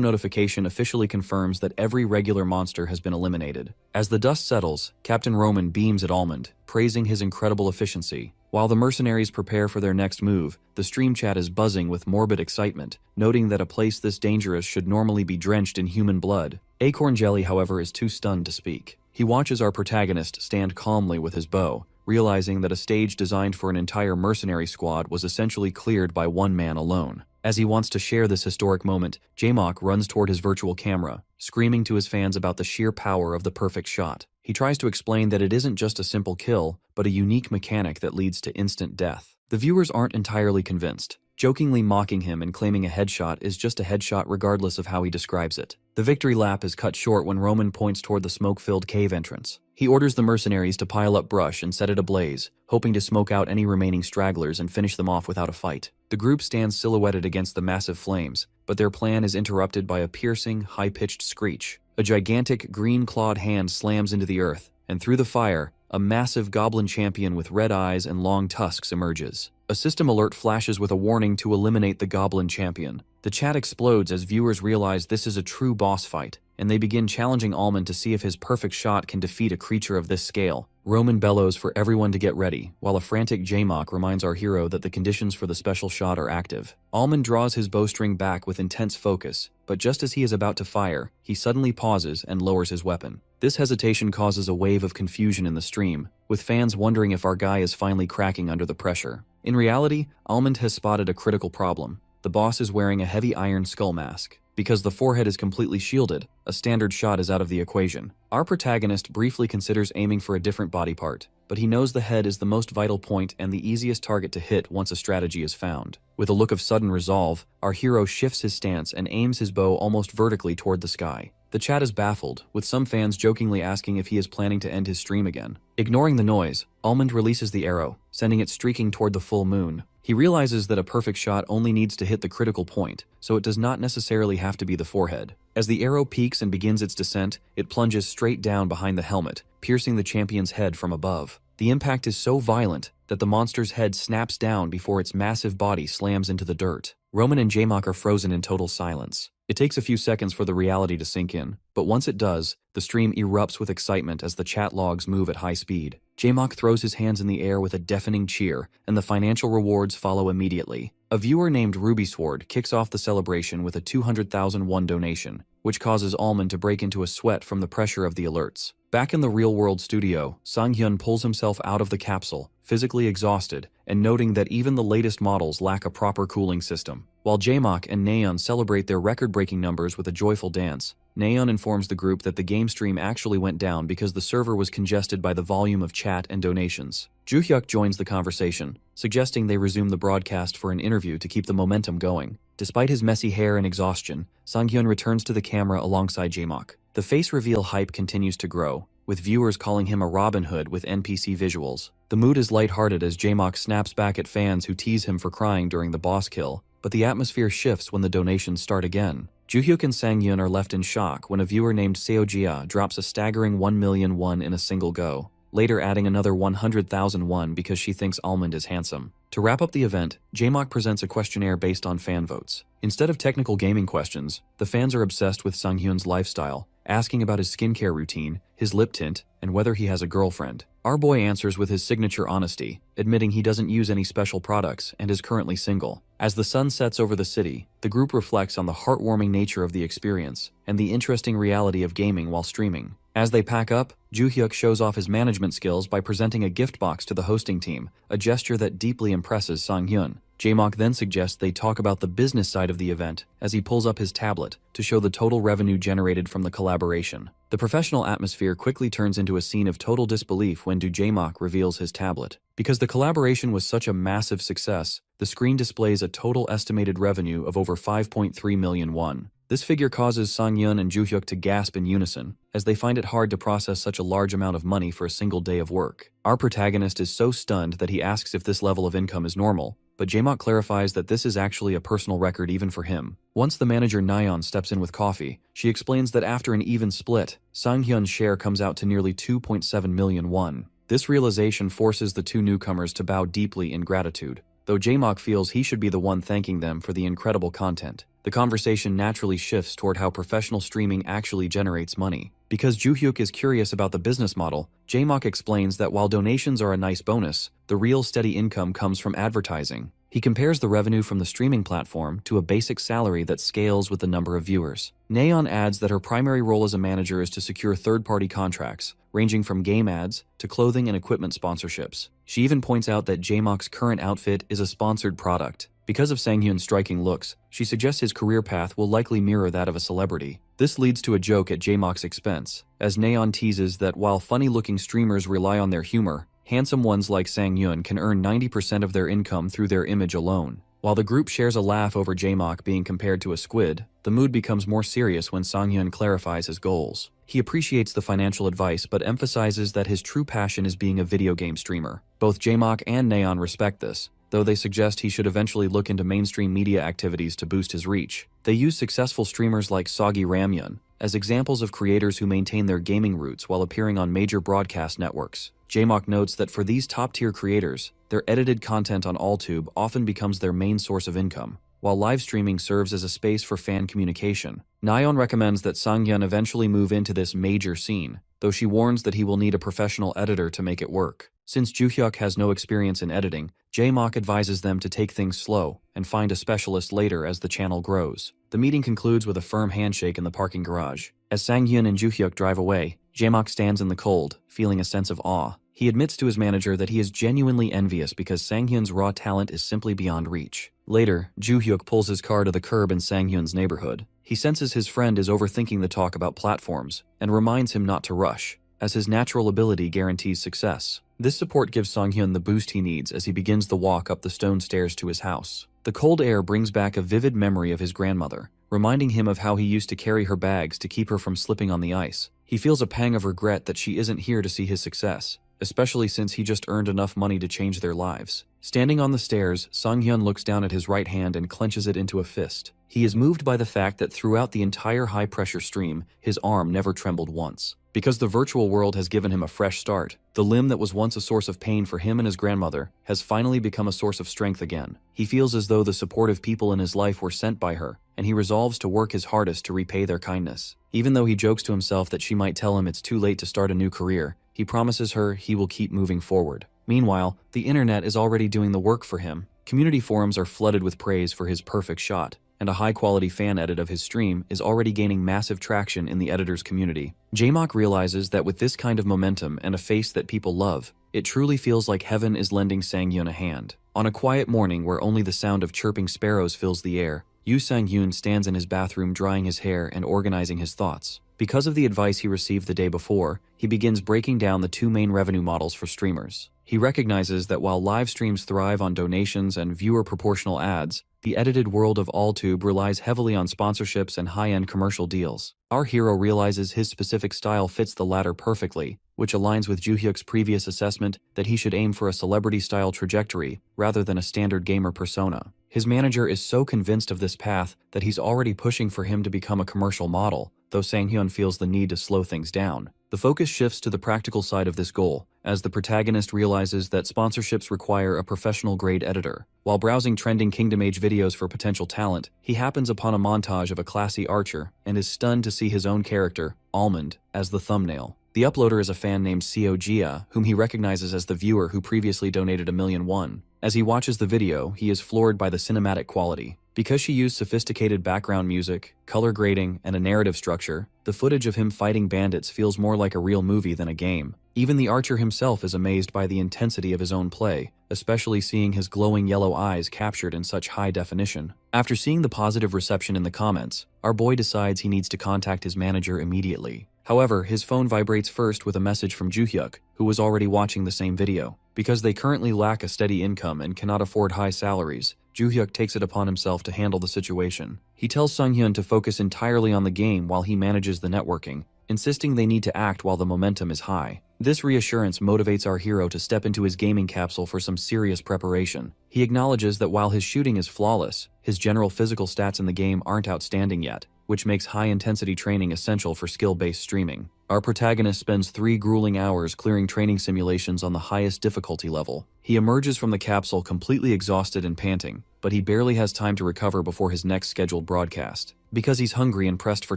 notification officially confirms that every regular monster has been eliminated. As the dust settles, Captain Roman beams at Almond, praising his incredible efficiency. While the mercenaries prepare for their next move, the stream chat is buzzing with morbid excitement, noting that a place this dangerous should normally be drenched in human blood. Acorn Jelly, however, is too stunned to speak. He watches our protagonist stand calmly with his bow, realizing that a stage designed for an entire mercenary squad was essentially cleared by one man alone. As he wants to share this historic moment, Jamak runs toward his virtual camera, screaming to his fans about the sheer power of the perfect shot. He tries to explain that it isn't just a simple kill, but a unique mechanic that leads to instant death. The viewers aren't entirely convinced, jokingly mocking him and claiming a headshot is just a headshot regardless of how he describes it. The victory lap is cut short when Roman points toward the smoke-filled cave entrance. He orders the mercenaries to pile up brush and set it ablaze, hoping to smoke out any remaining stragglers and finish them off without a fight. The group stands silhouetted against the massive flames, but their plan is interrupted by a piercing, high-pitched screech. A gigantic, green-clawed hand slams into the earth, and through the fire, a massive goblin champion with red eyes and long tusks emerges. A system alert flashes with a warning to eliminate the goblin champion. The chat explodes as viewers realize this is a true boss fight, and they begin challenging Almond to see if his perfect shot can defeat a creature of this scale. Roman bellows for everyone to get ready, while a frantic Jamak reminds our hero that the conditions for the special shot are active. Almond draws his bowstring back with intense focus, but just as he is about to fire, he suddenly pauses and lowers his weapon. This hesitation causes a wave of confusion in the stream, with fans wondering if our guy is finally cracking under the pressure. In reality, Almond has spotted a critical problem. The boss is wearing a heavy iron skull mask. Because the forehead is completely shielded, a standard shot is out of the equation. Our protagonist briefly considers aiming for a different body part, but he knows the head is the most vital point and the easiest target to hit once a strategy is found. With a look of sudden resolve, our hero shifts his stance and aims his bow almost vertically toward the sky. The chat is baffled, with some fans jokingly asking if he is planning to end his stream again. Ignoring the noise, Almond releases the arrow, sending it streaking toward the full moon. He realizes that a perfect shot only needs to hit the critical point, so it does not necessarily have to be the forehead. As the arrow peaks and begins its descent, it plunges straight down behind the helmet, piercing the champion's head from above. The impact is so violent that the monster's head snaps down before its massive body slams into the dirt. Roman and Jamak are frozen in total silence. It takes a few seconds for the reality to sink in, but once it does, the stream erupts with excitement as the chat logs move at high speed. Jamak throws his hands in the air with a deafening cheer, and the financial rewards follow immediately. A viewer named Ruby Sword kicks off the celebration with a 200,000 won donation, which causes Almond to break into a sweat from the pressure of the alerts. Back in the real-world studio, Sang-hyun pulls himself out of the capsule, physically exhausted, and noting that even the latest models lack a proper cooling system. While Jamak and Naeon celebrate their record-breaking numbers with a joyful dance, Naeon informs the group that the game stream actually went down because the server was congested by the volume of chat and donations. Joo-hyuk joins the conversation, suggesting they resume the broadcast for an interview to keep the momentum going. Despite his messy hair and exhaustion, Sang-hyun returns to the camera alongside Jamak. The face reveal hype continues to grow, with viewers calling him a Robin Hood with NPC visuals. The mood is lighthearted as Jamak snaps back at fans who tease him for crying during the boss kill, but the atmosphere shifts when the donations start again. Joo-hyuk and Sang-hyun are left in shock when a viewer named Seojia drops a staggering 1 million won in a single go, later adding another 100,000 won because she thinks Almond is handsome. To wrap up the event, Jamak presents a questionnaire based on fan votes. Instead of technical gaming questions, the fans are obsessed with Sang-hyun's lifestyle, asking about his skincare routine, his lip tint, and whether he has a girlfriend. Our boy answers with his signature honesty, admitting he doesn't use any special products and is currently single. As the sun sets over the city, the group reflects on the heartwarming nature of the experience and the interesting reality of gaming while streaming. As they pack up, Joo-hyuk shows off his management skills by presenting a gift box to the hosting team, a gesture that deeply impresses Sang-hyun. Jae-mok then suggests they talk about the business side of the event as he pulls up his tablet to show the total revenue generated from the collaboration. The professional atmosphere quickly turns into a scene of total disbelief when Jae-mok reveals his tablet. Because the collaboration was such a massive success, the screen displays a total estimated revenue of over 5.3 million won. This figure causes Sang-hyun and Joo-hyuk to gasp in unison, as they find it hard to process such a large amount of money for a single day of work. Our protagonist is so stunned that he asks if this level of income is normal, but Jae-mok clarifies that this is actually a personal record even for him. Once the manager Nayeon steps in with coffee, she explains that after an even split, Sang-hyun's share comes out to nearly 2.7 million won. This realization forces the two newcomers to bow deeply in gratitude, though Jae-mok feels he should be the one thanking them for the incredible content. The conversation naturally shifts toward how professional streaming actually generates money. Because Joo-hyuk is curious about the business model, Jae-mok explains that while donations are a nice bonus, the real steady income comes from advertising. He compares the revenue from the streaming platform to a basic salary that scales with the number of viewers. Nayeon adds that her primary role as a manager is to secure third-party contracts, ranging from game ads to clothing and equipment sponsorships. She even points out that Jae-mok's current outfit is a sponsored product. Because of Sang-hyun's striking looks, she suggests his career path will likely mirror that of a celebrity. This leads to a joke at Jae-mok's expense, as Nayeon teases that while funny-looking streamers rely on their humor, handsome ones like Sang-hyun can earn 90% of their income through their image alone. While the group shares a laugh over Jae-mok being compared to a squid, the mood becomes more serious when Sang-hyun clarifies his goals. He appreciates the financial advice but emphasizes that his true passion is being a video game streamer. Both Jae-mok and Nayeon respect this, though they suggest he should eventually look into mainstream media activities to boost his reach. They use successful streamers like Soggy Ramyun as examples of creators who maintain their gaming roots while appearing on major broadcast networks. Jae-mok notes that for these top-tier creators, their edited content on AllTube often becomes their main source of income, while live streaming serves as a space for fan communication. Nayeon recommends that Sang-hyun eventually move into this major scene, though she warns that he will need a professional editor to make it work. Since Joo-hyuk has no experience in editing, Jae-mok advises them to take things slow and find a specialist later as the channel grows. The meeting concludes with a firm handshake in the parking garage. As Sang-hyun and Joo-hyuk drive away, Jae-mok stands in the cold, feeling a sense of awe. He admits to his manager that he is genuinely envious because Sang-hyun's raw talent is simply beyond reach. Later, Joo-hyuk pulls his car to the curb in Sang-hyun's neighborhood. He senses his friend is overthinking the talk about platforms and reminds him not to rush, as his natural ability guarantees success. This support gives Sang-hyun the boost he needs as he begins the walk up the stone stairs to his house. The cold air brings back a vivid memory of his grandmother, reminding him of how he used to carry her bags to keep her from slipping on the ice. He feels a pang of regret that she isn't here to see his success, especially since he just earned enough money to change their lives. Standing on the stairs, Sang-hyun looks down at his right hand and clenches it into a fist. He is moved by the fact that throughout the entire high-pressure stream, his arm never trembled once. Because the virtual world has given him a fresh start, the limb that was once a source of pain for him and his grandmother has finally become a source of strength again. He feels as though the supportive people in his life were sent by her, and he resolves to work his hardest to repay their kindness. Even though he jokes to himself that she might tell him it's too late to start a new career, he promises her he will keep moving forward. Meanwhile, the internet is already doing the work for him. Community forums are flooded with praise for his perfect shot, and a high-quality fan edit of his stream is already gaining massive traction in the editor's community. Jae-mok realizes that with this kind of momentum and a face that people love, it truly feels like heaven is lending Sang-hyun a hand. On a quiet morning where only the sound of chirping sparrows fills the air, Yoo Sang-hyun stands in his bathroom drying his hair and organizing his thoughts. Because of the advice he received the day before, he begins breaking down the two main revenue models for streamers. He recognizes that while live streams thrive on donations and viewer-proportional ads, the edited world of AllTube relies heavily on sponsorships and high-end commercial deals. Our hero realizes his specific style fits the latter perfectly, which aligns with Joo-hyuk's previous assessment that he should aim for a celebrity-style trajectory rather than a standard gamer persona. His manager is so convinced of this path that he's already pushing for him to become a commercial model, though Sang-hyun feels the need to slow things down. The focus shifts to the practical side of this goal, as the protagonist realizes that sponsorships require a professional-grade editor. While browsing trending Kingdom Age videos for potential talent, he happens upon a montage of a classy archer and is stunned to see his own character, Almond, as the thumbnail. The uploader is a fan named Seo Jia, whom he recognizes as the viewer who previously donated 1 million won. As he watches the video, he is floored by the cinematic quality. Because she used sophisticated background music, color grading, and a narrative structure, the footage of him fighting bandits feels more like a real movie than a game. Even the archer himself is amazed by the intensity of his own play, especially seeing his glowing yellow eyes captured in such high definition. After seeing the positive reception in the comments, our boy decides he needs to contact his manager immediately. However, his phone vibrates first with a message from Juhyuk, who was already watching the same video. Because they currently lack a steady income and cannot afford high salaries, Juhyuk takes it upon himself to handle the situation. He tells Sunghyun to focus entirely on the game while he manages the networking, insisting they need to act while the momentum is high. This reassurance motivates our hero to step into his gaming capsule for some serious preparation. He acknowledges that while his shooting is flawless, his general physical stats in the game aren't outstanding yet, which makes high-intensity training essential for skill-based streaming. Our protagonist spends 3 grueling hours clearing training simulations on the highest difficulty level. He emerges from the capsule completely exhausted and panting, but he barely has time to recover before his next scheduled broadcast. Because he's hungry and pressed for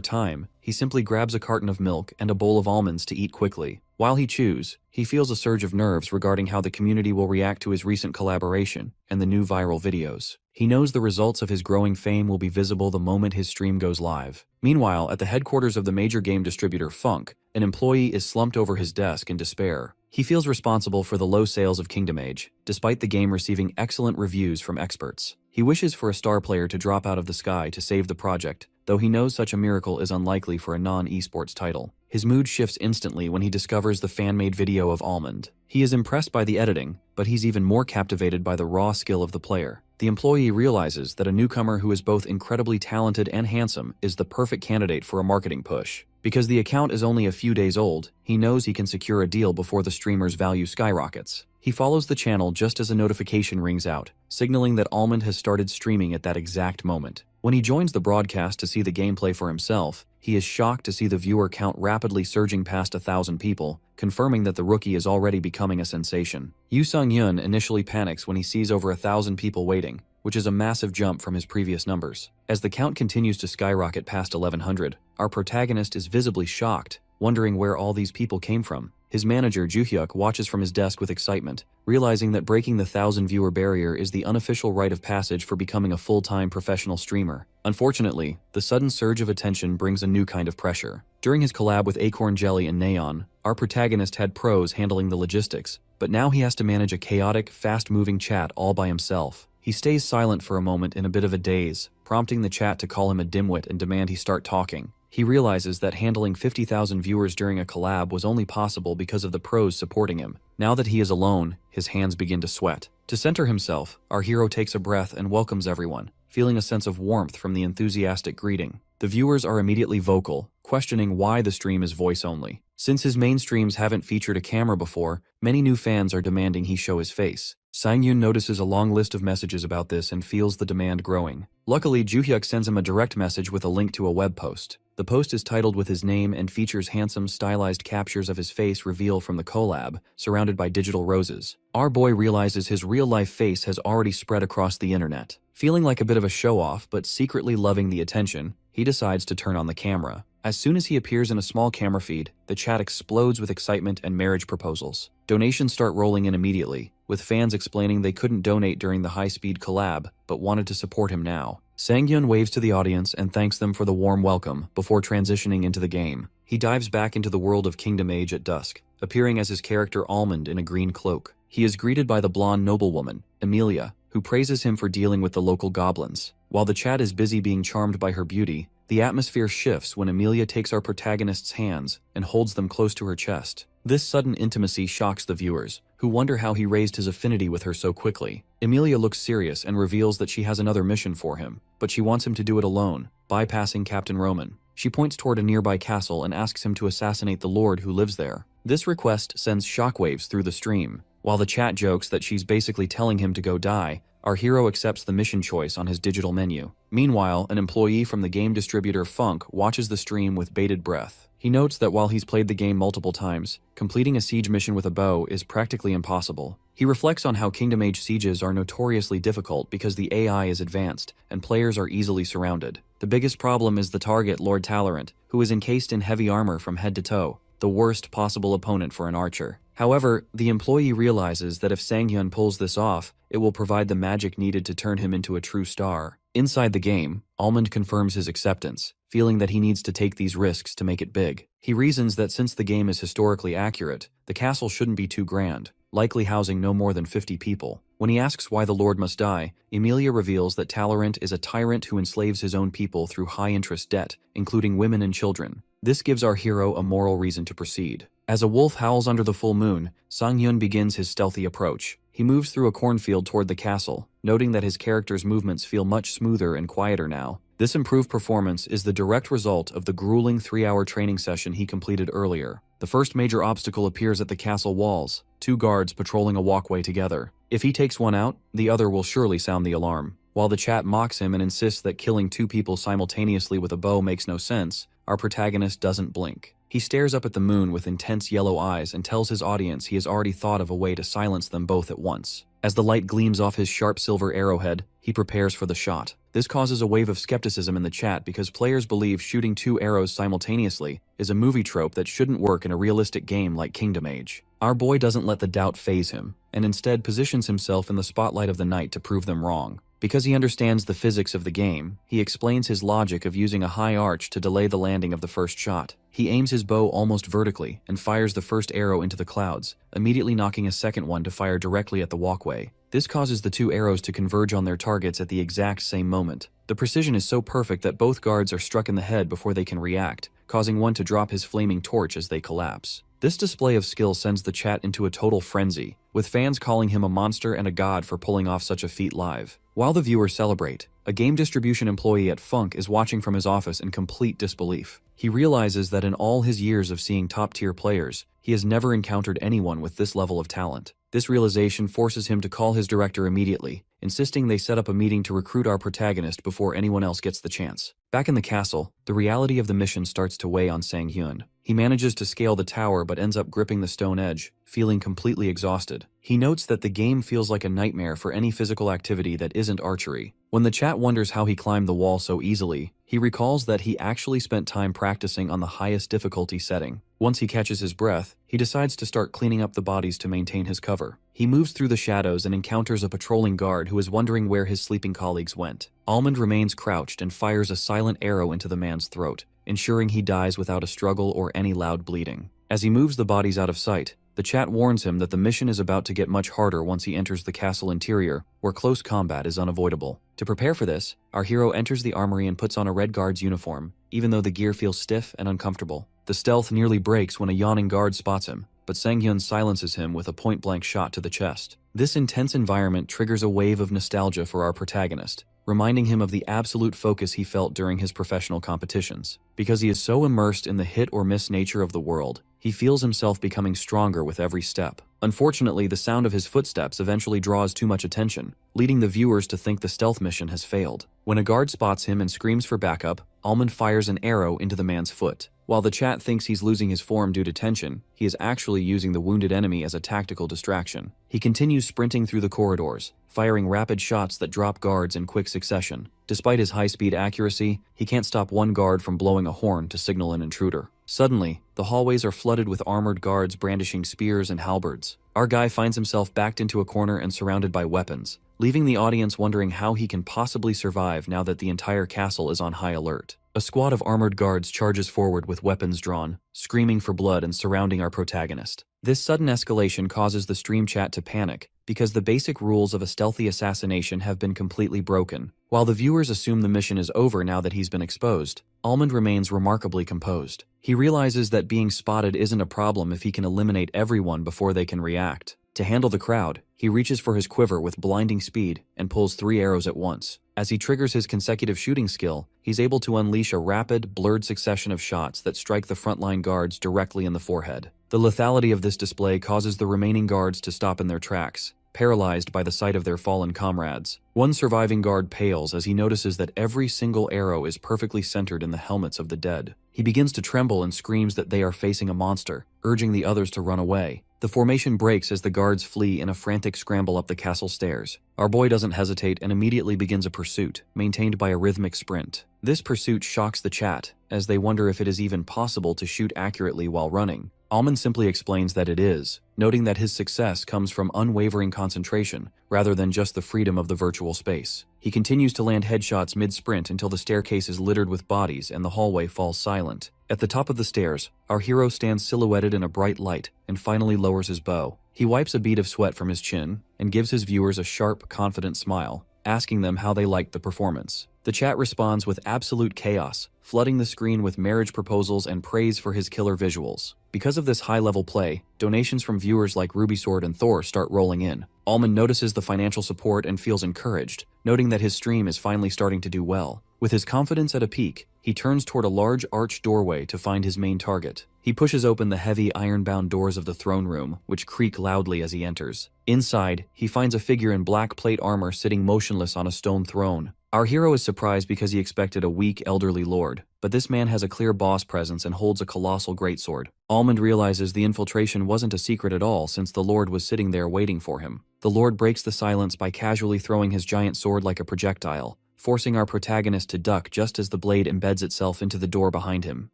time, he simply grabs a carton of milk and a bowl of almonds to eat quickly. While he chews, he feels a surge of nerves regarding how the community will react to his recent collaboration and the new viral videos. He knows the results of his growing fame will be visible the moment his stream goes live. Meanwhile, at the headquarters of the major game distributor Funk, an employee is slumped over his desk in despair. He feels responsible for the low sales of Kingdom Age, despite the game receiving excellent reviews from experts. He wishes for a star player to drop out of the sky to save the project, though he knows such a miracle is unlikely for a non-esports title. His mood shifts instantly when he discovers the fan-made video of Almond. He is impressed by the editing, but he's even more captivated by the raw skill of the player. The employee realizes that a newcomer who is both incredibly talented and handsome is the perfect candidate for a marketing push. Because the account is only a few days old, he knows he can secure a deal before the streamer's value skyrockets. He follows the channel just as a notification rings out, signaling that Almond has started streaming at that exact moment. When he joins the broadcast to see the gameplay for himself, he is shocked to see the viewer count rapidly surging past 1,000 people, confirming that the rookie is already becoming a sensation. Yoo Sung-hyun initially panics when he sees over 1,000 people waiting, which is a massive jump from his previous numbers. As the count continues to skyrocket past 1,100, our protagonist is visibly shocked, wondering where all these people came from. His manager, Juhyuk, watches from his desk with excitement, realizing that breaking the 1,000-viewer barrier is the unofficial rite of passage for becoming a full-time professional streamer. Unfortunately, the sudden surge of attention brings a new kind of pressure. During his collab with Acorn Jelly and Neon, our protagonist had pros handling the logistics, but now he has to manage a chaotic, fast-moving chat all by himself. He stays silent for a moment in a bit of a daze, prompting the chat to call him a dimwit and demand he start talking. He realizes that handling 50,000 viewers during a collab was only possible because of the pros supporting him. Now that he is alone, his hands begin to sweat. To center himself, our hero takes a breath and welcomes everyone, feeling a sense of warmth from the enthusiastic greeting. The viewers are immediately vocal, questioning why the stream is voice only. Since his main streams haven't featured a camera before, many new fans are demanding he show his face. Sang-yoon notices a long list of messages about this and feels the demand growing. Luckily, Juhyuk sends him a direct message with a link to a web post. The post is titled with his name and features handsome, stylized captures of his face reveal from the collab, surrounded by digital roses. Our boy realizes his real-life face has already spread across the internet. Feeling like a bit of a show-off, but secretly loving the attention, he decides to turn on the camera. As soon as he appears in a small camera feed, the chat explodes with excitement and marriage proposals. Donations start rolling in immediately, with fans explaining they couldn't donate during the high-speed collab, but wanted to support him now. Sang-hyun waves to the audience and thanks them for the warm welcome before transitioning into the game. He dives back into the world of Kingdom Age at dusk, appearing as his character Almond in a green cloak. He is greeted by the blonde noblewoman, Emilia, who praises him for dealing with the local goblins. While the chat is busy being charmed by her beauty, the atmosphere shifts when Emilia takes our protagonist's hands and holds them close to her chest. This sudden intimacy shocks the viewers, who wonder how he raised his affinity with her so quickly. Emilia looks serious and reveals that she has another mission for him, but she wants him to do it alone, bypassing Captain Roman. She points toward a nearby castle and asks him to assassinate the lord who lives there. This request sends shockwaves through the stream. While the chat jokes that she's basically telling him to go die, our hero accepts the mission choice on his digital menu. Meanwhile, an employee from the game distributor Funk watches the stream with bated breath. He notes that while he's played the game multiple times, completing a siege mission with a bow is practically impossible. He reflects on how Kingdom Age sieges are notoriously difficult because the AI is advanced and players are easily surrounded. The biggest problem is the target, Lord Talorant, who is encased in heavy armor from head to toe, the worst possible opponent for an archer. However, the employee realizes that if Sang-hyun pulls this off, it will provide the magic needed to turn him into a true star. Inside the game, Almond confirms his acceptance, feeling that he needs to take these risks to make it big. He reasons that since the game is historically accurate, the castle shouldn't be too grand, likely housing no more than 50 people. When he asks why the Lord must die, Emilia reveals that Talleyrand is a tyrant who enslaves his own people through high-interest debt, including women and children. This gives our hero a moral reason to proceed. As a wolf howls under the full moon, Sang-hyun begins his stealthy approach. He moves through a cornfield toward the castle, noting that his character's movements feel much smoother and quieter now. This improved performance is the direct result of the grueling 3-hour training session he completed earlier. The first major obstacle appears at the castle walls, 2 guards patrolling a walkway together. If he takes one out, the other will surely sound the alarm. While the chat mocks him and insists that killing 2 people simultaneously with a bow makes no sense, our protagonist doesn't blink. He stares up at the moon with intense yellow eyes and tells his audience he has already thought of a way to silence them both at once. As the light gleams off his sharp silver arrowhead, he prepares for the shot. This causes a wave of skepticism in the chat because players believe shooting 2 arrows simultaneously is a movie trope that shouldn't work in a realistic game like Kingdom Age. Our boy doesn't let the doubt faze him, and instead positions himself in the spotlight of the night to prove them wrong. Because he understands the physics of the game, he explains his logic of using a high arch to delay the landing of the first shot. He aims his bow almost vertically and fires the first arrow into the clouds, immediately knocking a second one to fire directly at the walkway. This causes the 2 arrows to converge on their targets at the exact same moment. The precision is so perfect that both guards are struck in the head before they can react, causing one to drop his flaming torch as they collapse. This display of skill sends the chat into a total frenzy, with fans calling him a monster and a god for pulling off such a feat live. While the viewers celebrate, a game distribution employee at Funk is watching from his office in complete disbelief. He realizes that in all his years of seeing top-tier players, he has never encountered anyone with this level of talent. This realization forces him to call his director immediately, insisting they set up a meeting to recruit our protagonist before anyone else gets the chance. Back in the castle, the reality of the mission starts to weigh on Sang-hyun. He manages to scale the tower but ends up gripping the stone edge, feeling completely exhausted. He notes that the game feels like a nightmare for any physical activity that isn't archery. When the chat wonders how he climbed the wall so easily, he recalls that he actually spent time practicing on the highest difficulty setting. Once he catches his breath, he decides to start cleaning up the bodies to maintain his cover. He moves through the shadows and encounters a patrolling guard who is wondering where his sleeping colleagues went. Almond remains crouched and fires a silent arrow into the man's throat, ensuring he dies without a struggle or any loud bleeding. As he moves the bodies out of sight, the chat warns him that the mission is about to get much harder once he enters the castle interior, where close combat is unavoidable. To prepare for this, our hero enters the armory and puts on a red guard's uniform, even though the gear feels stiff and uncomfortable. The stealth nearly breaks when a yawning guard spots him, but Sang-hyun silences him with a point-blank shot to the chest. This intense environment triggers a wave of nostalgia for our protagonist, reminding him of the absolute focus he felt during his professional competitions. Because he is so immersed in the hit-or-miss nature of the world, he feels himself becoming stronger with every step. Unfortunately, the sound of his footsteps eventually draws too much attention, leading the viewers to think the stealth mission has failed. When a guard spots him and screams for backup, Almond fires an arrow into the man's foot. While the chat thinks he's losing his form due to tension, he is actually using the wounded enemy as a tactical distraction. He continues sprinting through the corridors, firing rapid shots that drop guards in quick succession. Despite his high-speed accuracy, he can't stop one guard from blowing a horn to signal an intruder. Suddenly, the hallways are flooded with armored guards brandishing spears and halberds. Our guy finds himself backed into a corner and surrounded by weapons, leaving the audience wondering how he can possibly survive now that the entire castle is on high alert. A squad of armored guards charges forward with weapons drawn, screaming for blood and surrounding our protagonist. This sudden escalation causes the stream chat to panic, because the basic rules of a stealthy assassination have been completely broken. While the viewers assume the mission is over now that he's been exposed, Almond remains remarkably composed. He realizes that being spotted isn't a problem if he can eliminate everyone before they can react. To handle the crowd, he reaches for his quiver with blinding speed and pulls 3 arrows at once. As he triggers his consecutive shooting skill, he's able to unleash a rapid, blurred succession of shots that strike the frontline guards directly in the forehead. The lethality of this display causes the remaining guards to stop in their tracks, paralyzed by the sight of their fallen comrades. One surviving guard pales as he notices that every single arrow is perfectly centered in the helmets of the dead. He begins to tremble and screams that they are facing a monster, urging the others to run away. The formation breaks as the guards flee in a frantic scramble up the castle stairs. Our boy doesn't hesitate and immediately begins a pursuit, maintained by a rhythmic sprint. This pursuit shocks the chat, as they wonder if it is even possible to shoot accurately while running. Almond simply explains that it is, noting that his success comes from unwavering concentration rather than just the freedom of the virtual space. He continues to land headshots mid-sprint until the staircase is littered with bodies and the hallway falls silent. At the top of the stairs, our hero stands silhouetted in a bright light and finally lowers his bow. He wipes a bead of sweat from his chin and gives his viewers a sharp, confident smile, asking them how they liked the performance. The chat responds with absolute chaos, flooding the screen with marriage proposals and praise for his killer visuals. Because of this high-level play, donations from viewers like Rubysword and Thor start rolling in. Almond notices the financial support and feels encouraged, noting that his stream is finally starting to do well. With his confidence at a peak, he turns toward a large arched doorway to find his main target. He pushes open the heavy iron-bound doors of the throne room, which creak loudly as he enters. Inside, he finds a figure in black plate armor sitting motionless on a stone throne. Our hero is surprised because he expected a weak, elderly lord, but this man has a clear boss presence and holds a colossal greatsword. Almond realizes the infiltration wasn't a secret at all since the lord was sitting there waiting for him. The lord breaks the silence by casually throwing his giant sword like a projectile, forcing our protagonist to duck just as the blade embeds itself into the door behind him.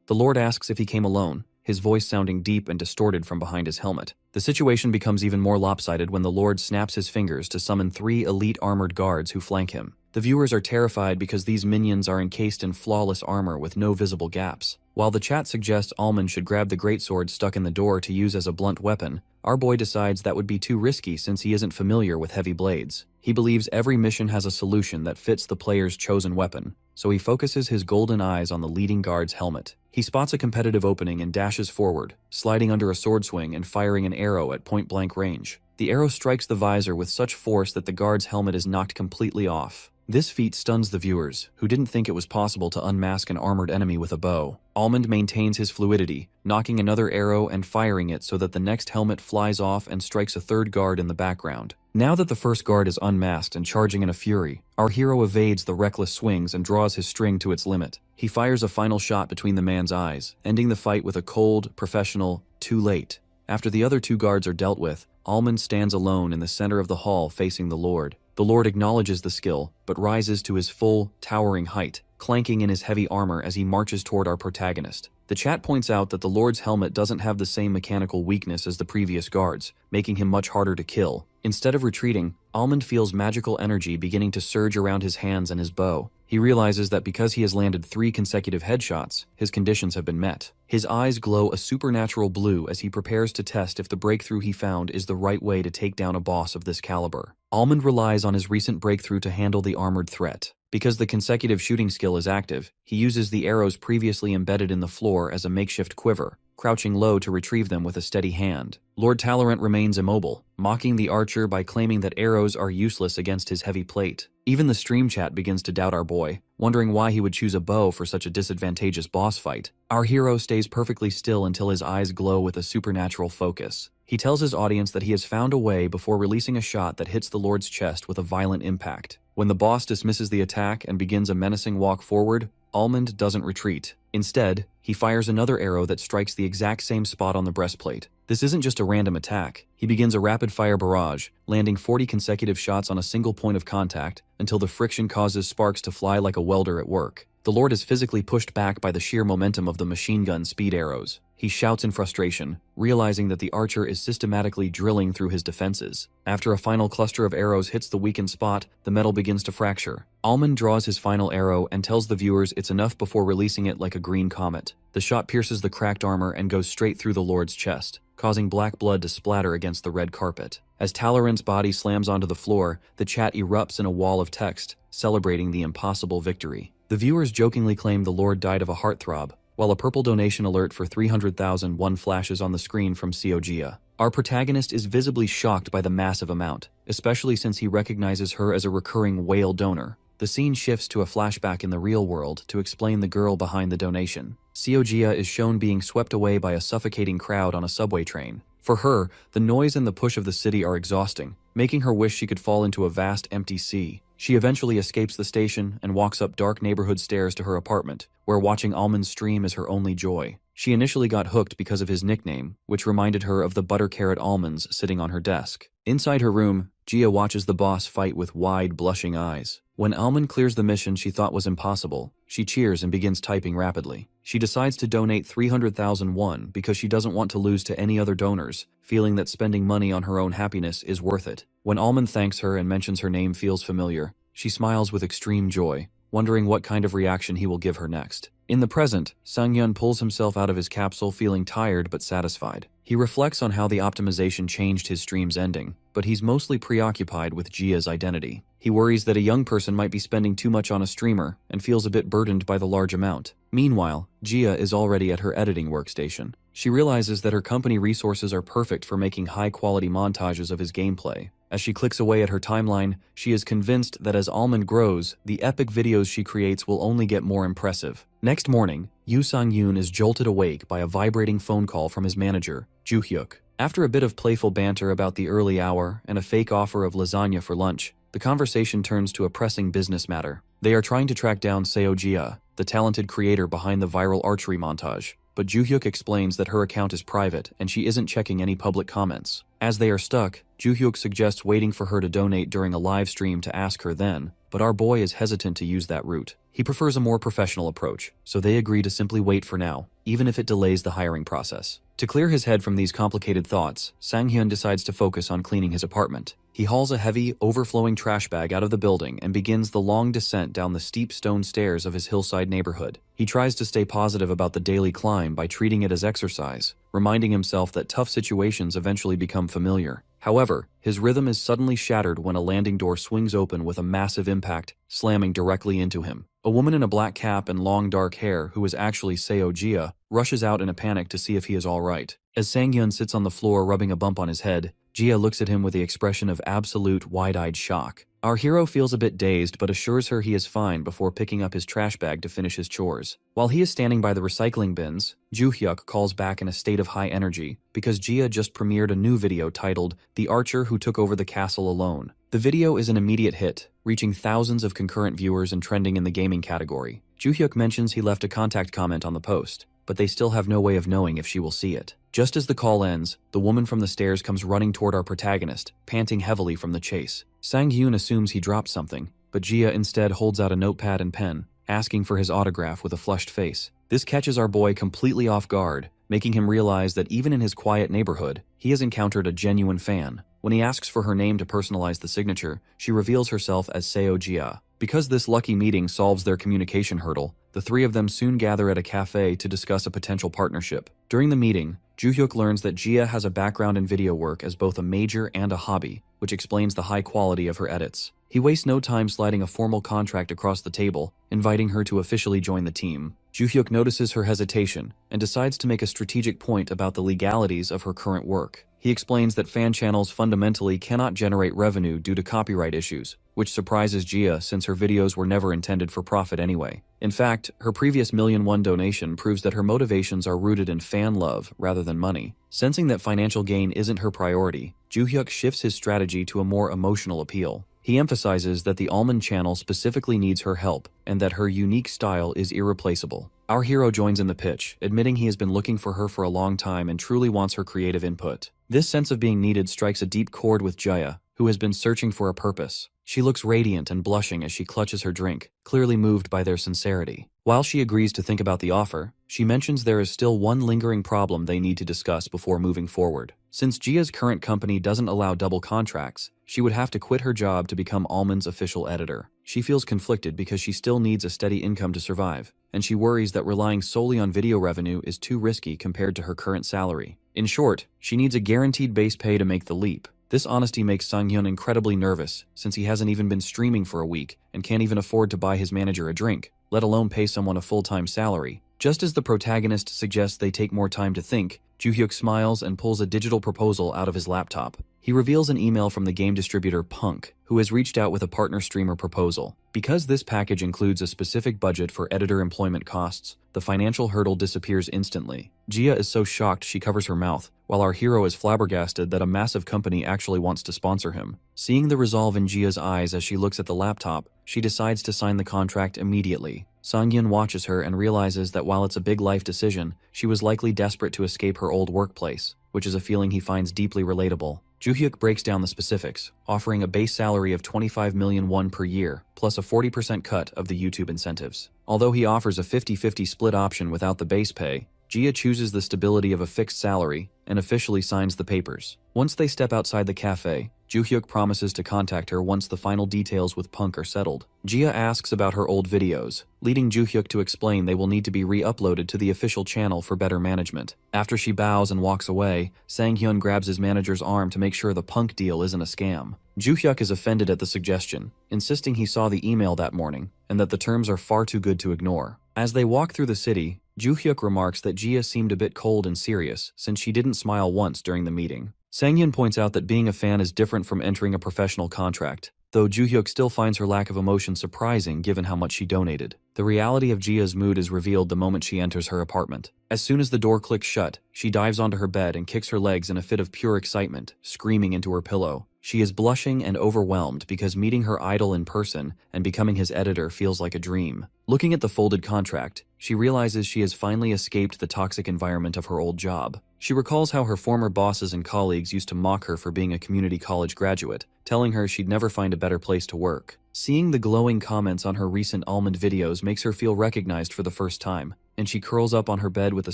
The lord asks if he came alone, his voice sounding deep and distorted from behind his helmet. The situation becomes even more lopsided when the lord snaps his fingers to summon 3 elite armored guards who flank him. The viewers are terrified because these minions are encased in flawless armor with no visible gaps. While the chat suggests Almond should grab the greatsword stuck in the door to use as a blunt weapon, our boy decides that would be too risky since he isn't familiar with heavy blades. He believes every mission has a solution that fits the player's chosen weapon, so he focuses his golden eyes on the leading guard's helmet. He spots a competitive opening and dashes forward, sliding under a sword swing and firing an arrow at point-blank range. The arrow strikes the visor with such force that the guard's helmet is knocked completely off. This feat stuns the viewers, who didn't think it was possible to unmask an armored enemy with a bow. Almond maintains his fluidity, knocking another arrow and firing it so that the next helmet flies off and strikes a third guard in the background. Now that the first guard is unmasked and charging in a fury, our hero evades the reckless swings and draws his string to its limit. He fires a final shot between the man's eyes, ending the fight with a cold, professional, "too late." After the other 2 guards are dealt with, Almond stands alone in the center of the hall facing the Lord. The Lord acknowledges the skill, but rises to his full, towering height, clanking in his heavy armor as he marches toward our protagonist. The chat points out that the Lord's helmet doesn't have the same mechanical weakness as the previous guards, making him much harder to kill. Instead of retreating, Almond feels magical energy beginning to surge around his hands and his bow. He realizes that because he has landed 3 consecutive headshots, his conditions have been met. His eyes glow a supernatural blue as he prepares to test if the breakthrough he found is the right way to take down a boss of this caliber. Almond relies on his recent breakthrough to handle the armored threat. Because the consecutive shooting skill is active, he uses the arrows previously embedded in the floor as a makeshift quiver, crouching low to retrieve them with a steady hand. Lord Talorant remains immobile, mocking the archer by claiming that arrows are useless against his heavy plate. Even the stream chat begins to doubt our boy, wondering why he would choose a bow for such a disadvantageous boss fight. Our hero stays perfectly still until his eyes glow with a supernatural focus. He tells his audience that he has found a way before releasing a shot that hits the Lord's chest with a violent impact. When the boss dismisses the attack and begins a menacing walk forward, Almond doesn't retreat. Instead, he fires another arrow that strikes the exact same spot on the breastplate. This isn't just a random attack. He begins a rapid-fire barrage, landing 40 consecutive shots on a single point of contact until the friction causes sparks to fly like a welder at work. The Lord is physically pushed back by the sheer momentum of the machine gun speed arrows. He shouts in frustration, realizing that the archer is systematically drilling through his defenses. After a final cluster of arrows hits the weakened spot, the metal begins to fracture. Almond draws his final arrow and tells the viewers it's enough before releasing it like a green comet. The shot pierces the cracked armor and goes straight through the Lord's chest, causing black blood to splatter against the red carpet. As Talorant's body slams onto the floor, the chat erupts in a wall of text, celebrating the impossible victory. The viewers jokingly claim the Lord died of a heartthrob, while a purple donation alert for 300,001 flashes on the screen from Seogia. Our protagonist is visibly shocked by the massive amount, especially since he recognizes her as a recurring whale donor. The scene shifts to a flashback in the real world to explain the girl behind the donation. Seogia is shown being swept away by a suffocating crowd on a subway train. For her, the noise and the push of the city are exhausting, making her wish she could fall into a vast empty sea. She eventually escapes the station and walks up dark neighborhood stairs to her apartment, where watching Almond's stream is her only joy. She initially got hooked because of his nickname, which reminded her of the butter carrot almonds sitting on her desk. Inside her room, Gia watches the boss fight with wide, blushing eyes. When Almond clears the mission she thought was impossible, she cheers and begins typing rapidly. She decides to donate 300,000 won because she doesn't want to lose to any other donors, feeling that spending money on her own happiness is worth it. When Almond thanks her and mentions her name feels familiar, she smiles with extreme joy, wondering what kind of reaction he will give her next. In the present, Sang-hyun pulls himself out of his capsule feeling tired but satisfied. He reflects on how the optimization changed his stream's ending, but he's mostly preoccupied with Gia's identity. He worries that a young person might be spending too much on a streamer and feels a bit burdened by the large amount. Meanwhile, Gia is already at her editing workstation. She realizes that her company resources are perfect for making high-quality montages of his gameplay. As she clicks away at her timeline, she is convinced that as Almond grows, the epic videos she creates will only get more impressive. Next morning, Yoo Sang-yoon is jolted awake by a vibrating phone call from his manager, Joo-hyuk. After a bit of playful banter about the early hour and a fake offer of lasagna for lunch, the conversation turns to a pressing business matter. They are trying to track down Seo Gia, the talented creator behind the viral archery montage, but Joo-hyuk explains that her account is private and she isn't checking any public comments. As they are stuck, Joo-hyuk suggests waiting for her to donate during a live stream to ask her then, but our boy is hesitant to use that route. He prefers a more professional approach, so they agree to simply wait for now, even if it delays the hiring process. To clear his head from these complicated thoughts, Sang-hyun decides to focus on cleaning his apartment. He hauls a heavy, overflowing trash bag out of the building and begins the long descent down the steep stone stairs of his hillside neighborhood. He tries to stay positive about the daily climb by treating it as exercise, reminding himself that tough situations eventually become familiar. However, his rhythm is suddenly shattered when a landing door swings open with a massive impact, slamming directly into him. A woman in a black cap and long dark hair, who is actually Seo Gia, rushes out in a panic to see if he is all right. As Sang-hyun sits on the floor rubbing a bump on his head, Gia looks at him with the expression of absolute wide-eyed shock. Our hero feels a bit dazed but assures her he is fine before picking up his trash bag to finish his chores. While he is standing by the recycling bins, Joo-hyuk calls back in a state of high energy because Gia just premiered a new video titled "The Archer Who Took Over the Castle Alone." The video is an immediate hit, reaching thousands of concurrent viewers and trending in the gaming category. Joo-hyuk mentions he left a contact comment on the post, but they still have no way of knowing if she will see it. Just as the call ends, the woman from the stairs comes running toward our protagonist, panting heavily from the chase. Sang-hyun assumes he dropped something, but Gia instead holds out a notepad and pen, asking for his autograph with a flushed face. This catches our boy completely off guard, making him realize that even in his quiet neighborhood, he has encountered a genuine fan. When he asks for her name to personalize the signature, she reveals herself as Seo Gia. Because this lucky meeting solves their communication hurdle, the three of them soon gather at a cafe to discuss a potential partnership. During the meeting, Joo-hyuk learns that Gia has a background in video work as both a major and a hobby, which explains the high quality of her edits. He wastes no time sliding a formal contract across the table, inviting her to officially join the team. Joo-hyuk notices her hesitation and decides to make a strategic point about the legalities of her current work. He explains that fan channels fundamentally cannot generate revenue due to copyright issues, which surprises Gia since her videos were never intended for profit anyway. In fact, her previous $1,000,000 donation proves that her motivations are rooted in fan love rather than money. Sensing that financial gain isn't her priority, Joo-hyuk shifts his strategy to a more emotional appeal. He emphasizes that the Almond channel specifically needs her help and that her unique style is irreplaceable. Our hero joins in the pitch, admitting he has been looking for her for a long time and truly wants her creative input. This sense of being needed strikes a deep chord with Jaya, who has been searching for a purpose. She looks radiant and blushing as she clutches her drink, clearly moved by their sincerity. While she agrees to think about the offer, she mentions there is still one lingering problem they need to discuss before moving forward. Since Gia's current company doesn't allow double contracts, she would have to quit her job to become Almond's official editor. She feels conflicted because she still needs a steady income to survive, and she worries that relying solely on video revenue is too risky compared to her current salary. In short, she needs a guaranteed base pay to make the leap. This honesty makes Sang-hyun incredibly nervous since he hasn't even been streaming for a week and can't even afford to buy his manager a drink, let alone pay someone a full-time salary. Just as the protagonist suggests they take more time to think, Joo-hyuk smiles and pulls a digital proposal out of his laptop. He reveals an email from the game distributor Punk, who has reached out with a partner streamer proposal. Because this package includes a specific budget for editor employment costs, the financial hurdle disappears instantly. Gia is so shocked she covers her mouth, while our hero is flabbergasted that a massive company actually wants to sponsor him. Seeing the resolve in Gia's eyes as she looks at the laptop, she decides to sign the contract immediately. Sang-hyun watches her and realizes that while it's a big life decision, she was likely desperate to escape her old workplace, which is a feeling he finds deeply relatable. Joo-hyuk breaks down the specifics, offering a base salary of 25 million won per year, plus a 40% cut of the YouTube incentives. Although he offers a 50-50 split option without the base pay, Gia chooses the stability of a fixed salary and officially signs the papers. Once they step outside the cafe, Joo-hyuk promises to contact her once the final details with Punk are settled. Gia asks about her old videos, leading Joo-hyuk to explain they will need to be re-uploaded to the official channel for better management. After she bows and walks away, Sang-hyun grabs his manager's arm to make sure the Punk deal isn't a scam. Joo-hyuk is offended at the suggestion, insisting he saw the email that morning and that the terms are far too good to ignore. As they walk through the city, Joo-hyuk remarks that Gia seemed a bit cold and serious since she didn't smile once during the meeting. Sang-hyun points out that being a fan is different from entering a professional contract, though Joo-hyuk still finds her lack of emotion surprising given how much she donated. The reality of Gia's mood is revealed the moment she enters her apartment. As soon as the door clicks shut, she dives onto her bed and kicks her legs in a fit of pure excitement, screaming into her pillow. She is blushing and overwhelmed because meeting her idol in person and becoming his editor feels like a dream. Looking at the folded contract, she realizes she has finally escaped the toxic environment of her old job. She recalls how her former bosses and colleagues used to mock her for being a community college graduate, telling her she'd never find a better place to work. Seeing the glowing comments on her recent almond videos makes her feel recognized for the first time, and she curls up on her bed with a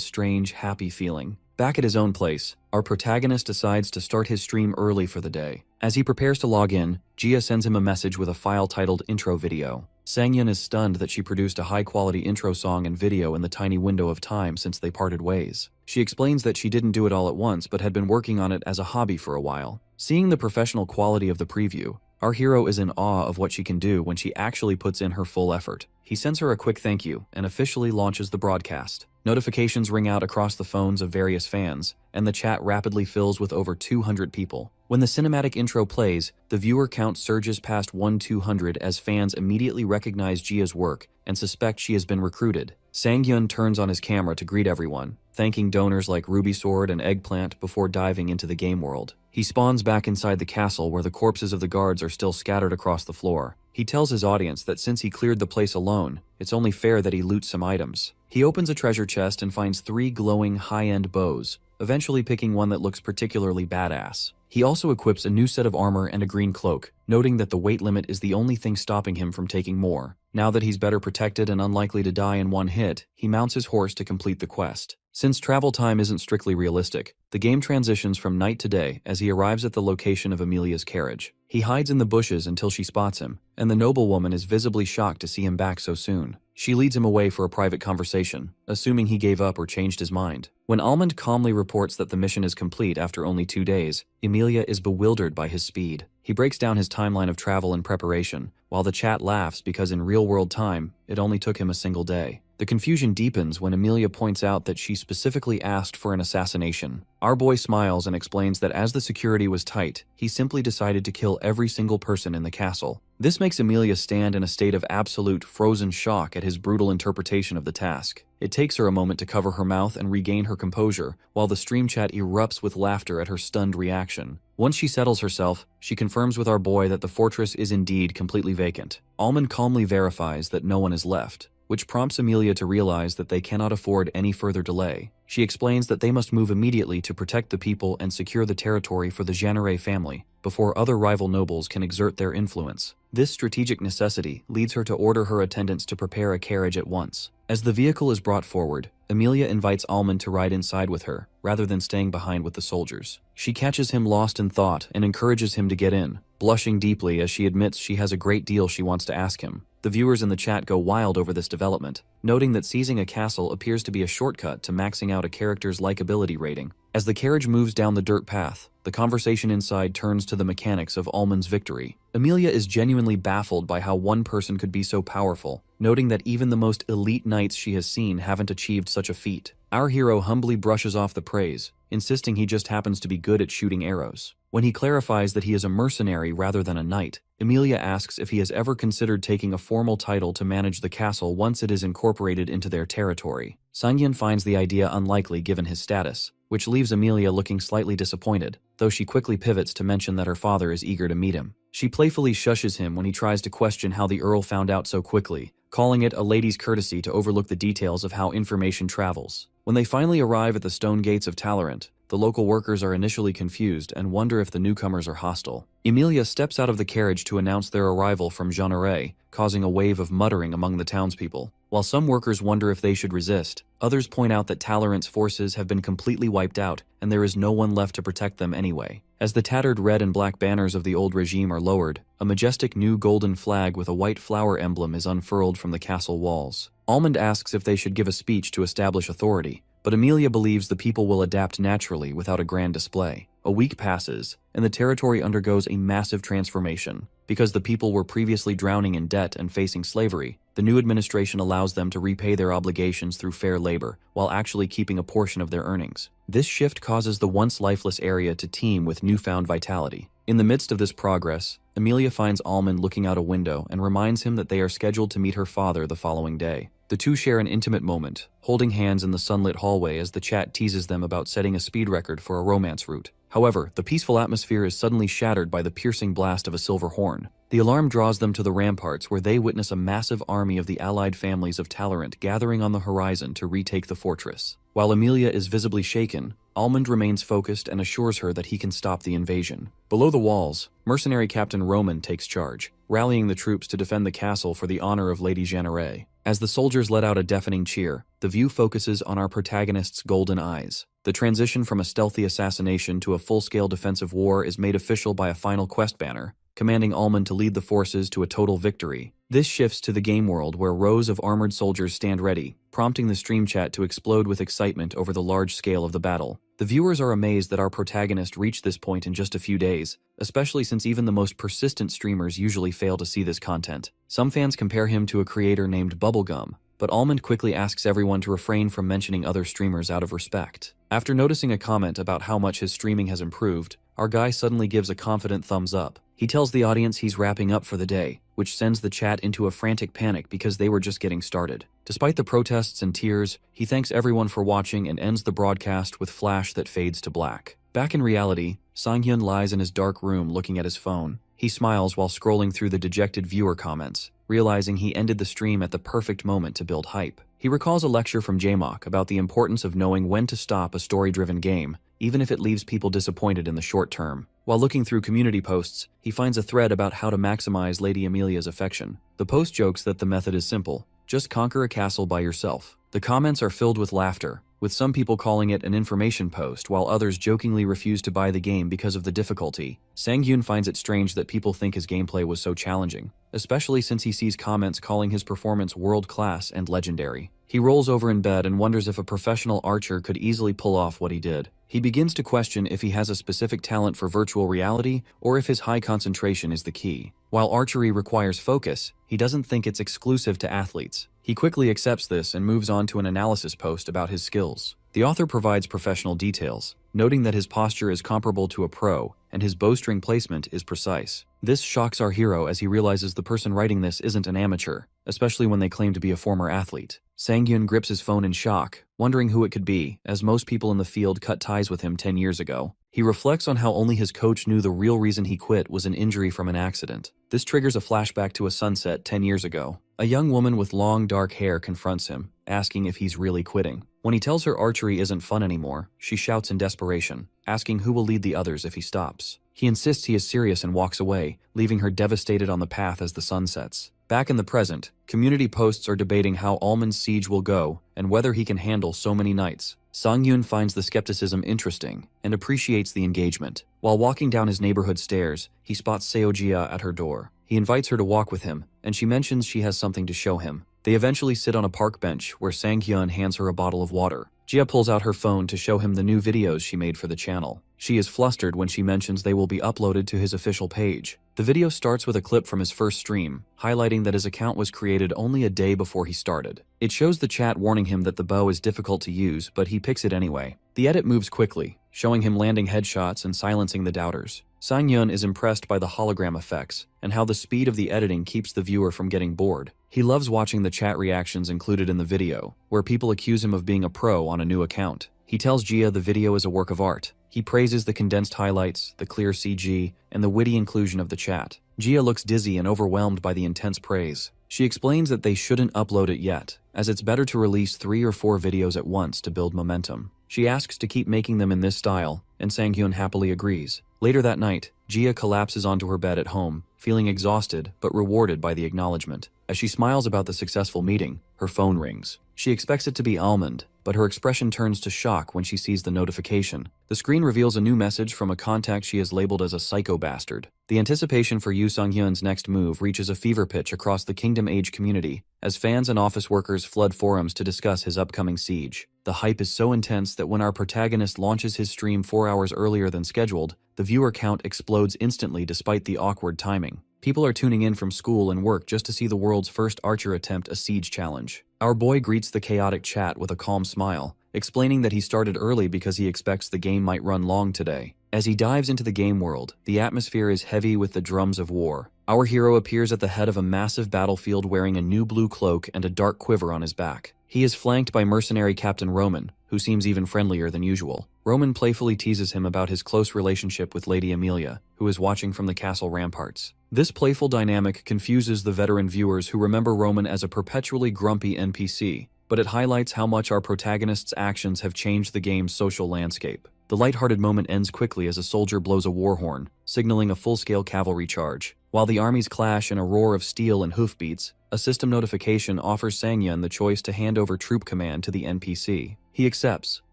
strange, happy feeling. Back at his own place, our protagonist decides to start his stream early for the day. As he prepares to log in, Gia sends him a message with a file titled Intro Video. Sang-hyun is stunned that she produced a high-quality intro song and video in the tiny window of time since they parted ways. She explains that she didn't do it all at once but had been working on it as a hobby for a while. Seeing the professional quality of the preview, our hero is in awe of what she can do when she actually puts in her full effort. He sends her a quick thank you and officially launches the broadcast. Notifications ring out across the phones of various fans, and the chat rapidly fills with over 200 people. When the cinematic intro plays, the viewer count surges past 200 as fans immediately recognize Gia's work and suspect she has been recruited. Sang-hyun turns on his camera to greet everyone, thanking donors like Ruby Sword and Eggplant before diving into the game world. He spawns back inside the castle where the corpses of the guards are still scattered across the floor. He tells his audience that since he cleared the place alone, it's only fair that he loots some items. He opens a treasure chest and finds 3 glowing high-end bows, eventually picking one that looks particularly badass. He also equips a new set of armor and a green cloak, noting that the weight limit is the only thing stopping him from taking more. Now that he's better protected and unlikely to die in one hit, he mounts his horse to complete the quest. Since travel time isn't strictly realistic, the game transitions from night to day as he arrives at the location of Emilia's carriage. He hides in the bushes until she spots him, and the noblewoman is visibly shocked to see him back so soon. She leads him away for a private conversation, assuming he gave up or changed his mind. When Almond calmly reports that the mission is complete after only 2 days, Emilia is bewildered by his speed. He breaks down his timeline of travel and preparation, while the chat laughs because in real-world time, it only took him a single day. The confusion deepens when Emilia points out that she specifically asked for an assassination. Our boy smiles and explains that as the security was tight, he simply decided to kill every single person in the castle. This makes Emilia stand in a state of absolute frozen shock at his brutal interpretation of the task. It takes her a moment to cover her mouth and regain her composure, while the stream chat erupts with laughter at her stunned reaction. Once she settles herself, she confirms with our boy that the fortress is indeed completely vacant. Almond calmly verifies that no one is left, which prompts Emilia to realize that they cannot afford any further delay. She explains that they must move immediately to protect the people and secure the territory for the Jeanneret family before other rival nobles can exert their influence. This strategic necessity leads her to order her attendants to prepare a carriage at once. As the vehicle is brought forward, Emilia invites Almond to ride inside with her, rather than staying behind with the soldiers. She catches him lost in thought and encourages him to get in, blushing deeply as she admits she has a great deal she wants to ask him. The viewers in the chat go wild over this development, noting that seizing a castle appears to be a shortcut to maxing out a character's likability rating. As the carriage moves down the dirt path, the conversation inside turns to the mechanics of Almond's victory. Emilia is genuinely baffled by how one person could be so powerful, noting that even the most elite knights she has seen haven't achieved such a feat. Our hero humbly brushes off the praise, insisting he just happens to be good at shooting arrows. When he clarifies that he is a mercenary rather than a knight, Emilia asks if he has ever considered taking a formal title to manage the castle once it is incorporated into their territory. Sang-hyun finds the idea unlikely given his status, which leaves Emilia looking slightly disappointed, though she quickly pivots to mention that her father is eager to meet him. She playfully shushes him when he tries to question how the Earl found out so quickly, calling it a lady's courtesy to overlook the details of how information travels. When they finally arrive at the stone gates of Talorant, The local workers are initially confused and wonder if the newcomers are hostile. Emilia steps out of the carriage to announce their arrival from Jeanneret, causing a wave of muttering among the townspeople. While some workers wonder if they should resist, others point out that Talleyrand's forces have been completely wiped out and there is no one left to protect them anyway. As the tattered red and black banners of the old regime are lowered, a majestic new golden flag with a white flower emblem is unfurled from the castle walls. Almond asks if they should give a speech to establish authority, but Emilia believes the people will adapt naturally without a grand display. A week passes, and the territory undergoes a massive transformation. Because the people were previously drowning in debt and facing slavery, the new administration allows them to repay their obligations through fair labor, while actually keeping a portion of their earnings. This shift causes the once lifeless area to teem with newfound vitality. In the midst of this progress, Emilia finds Almond looking out a window and reminds him that they are scheduled to meet her father the following day. The two share an intimate moment, holding hands in the sunlit hallway as the chat teases them about setting a speed record for a romance route. However, the peaceful atmosphere is suddenly shattered by the piercing blast of a silver horn. The alarm draws them to the ramparts where they witness a massive army of the allied families of Talleyrand gathering on the horizon to retake the fortress. While Emilia is visibly shaken, Almond remains focused and assures her that he can stop the invasion. Below the walls, mercenary Captain Roman takes charge, rallying the troops to defend the castle for the honor of Lady Jeanneret. As the soldiers let out a deafening cheer, the view focuses on our protagonist's golden eyes. The transition from a stealthy assassination to a full-scale defensive war is made official by a final quest banner, commanding Almond to lead the forces to a total victory. This shifts to the game world where rows of armored soldiers stand ready, prompting the stream chat to explode with excitement over the large scale of the battle. The viewers are amazed that our protagonist reached this point in just a few days, especially since even the most persistent streamers usually fail to see this content. Some fans compare him to a creator named Bubblegum, but Almond quickly asks everyone to refrain from mentioning other streamers out of respect. After noticing a comment about how much his streaming has improved, our guy suddenly gives a confident thumbs up. He tells the audience he's wrapping up for the day, which sends the chat into a frantic panic because they were just getting started. Despite the protests and tears, he thanks everyone for watching and ends the broadcast with flash that fades to black. Back in reality, Sang-hyun lies in his dark room looking at his phone. He smiles while scrolling through the dejected viewer comments, realizing he ended the stream at the perfect moment to build hype. He recalls a lecture from Jaemok about the importance of knowing when to stop a story-driven game, even if it leaves people disappointed in the short term. While looking through community posts, he finds a thread about how to maximize Lady Emilia's affection. The post jokes that the method is simple: just conquer a castle by yourself. The comments are filled with laughter, with some people calling it an information post while others jokingly refuse to buy the game because of the difficulty. Sang-hyun finds it strange that people think his gameplay was so challenging, especially since he sees comments calling his performance world-class and legendary. He rolls over in bed and wonders if a professional archer could easily pull off what he did. He begins to question if he has a specific talent for virtual reality or if his high concentration is the key. While archery requires focus, he doesn't think it's exclusive to athletes. He quickly accepts this and moves on to an analysis post about his skills. The author provides professional details, noting that his posture is comparable to a pro and his bowstring placement is precise. This shocks our hero as he realizes the person writing this isn't an amateur, especially when they claim to be a former athlete. Sang-hyun grips his phone in shock, wondering who it could be, as most people in the field cut ties with him 10 years ago. He reflects on how only his coach knew the real reason he quit was an injury from an accident. This triggers a flashback to a sunset 10 years ago. A young woman with long dark hair confronts him, asking if he's really quitting. When he tells her archery isn't fun anymore, she shouts in desperation, asking who will lead the others if he stops. He insists he is serious and walks away, leaving her devastated on the path as the sun sets. Back in the present, community posts are debating how Almond's siege will go and whether he can handle so many knights. Sang-hyun finds the skepticism interesting and appreciates the engagement. While walking down his neighborhood stairs, he spots Seo-jia at her door. He invites her to walk with him, and she mentions she has something to show him. They eventually sit on a park bench where Sang-hyun hands her a bottle of water. Jia pulls out her phone to show him the new videos she made for the channel. She is flustered when she mentions they will be uploaded to his official page. The video starts with a clip from his first stream, highlighting that his account was created only a day before he started. It shows the chat warning him that the bow is difficult to use, but he picks it anyway. The edit moves quickly, showing him landing headshots and silencing the doubters. Sang-hyun is impressed by the hologram effects and how the speed of the editing keeps the viewer from getting bored. He loves watching the chat reactions included in the video, where people accuse him of being a pro on a new account. He tells Jia the video is a work of art. He praises the condensed highlights, the clear CG, and the witty inclusion of the chat. Jia looks dizzy and overwhelmed by the intense praise. She explains that they shouldn't upload it yet, as it's better to release 3 or 4 videos at once to build momentum. She asks to keep making them in this style, and Sang-hyun happily agrees. Later that night, Jia collapses onto her bed at home, feeling exhausted but rewarded by the acknowledgement. As she smiles about the successful meeting, her phone rings. She expects it to be Almond, but her expression turns to shock when she sees the notification. The screen reveals a new message from a contact she has labeled as a psycho bastard. The anticipation for Yoo Sang-hyun's next move reaches a fever pitch across the Kingdom Age community, as fans and office workers flood forums to discuss his upcoming siege. The hype is so intense that when our protagonist launches his stream 4 hours earlier than scheduled, the viewer count explodes instantly despite the awkward timing. People are tuning in from school and work just to see the world's first archer attempt a siege challenge. Our boy greets the chaotic chat with a calm smile, explaining that he started early because he expects the game might run long today. As he dives into the game world, the atmosphere is heavy with the drums of war. Our hero appears at the head of a massive battlefield wearing a new blue cloak and a dark quiver on his back. He is flanked by mercenary Captain Roman, who seems even friendlier than usual. Roman playfully teases him about his close relationship with Lady Amelia, who is watching from the castle ramparts. This playful dynamic confuses the veteran viewers who remember Roman as a perpetually grumpy NPC, but it highlights how much our protagonist's actions have changed the game's social landscape. The lighthearted moment ends quickly as a soldier blows a war horn, signaling a full-scale cavalry charge. While the armies clash in a roar of steel and hoofbeats, a system notification offers Sang-hyun the choice to hand over troop command to the NPC. He accepts,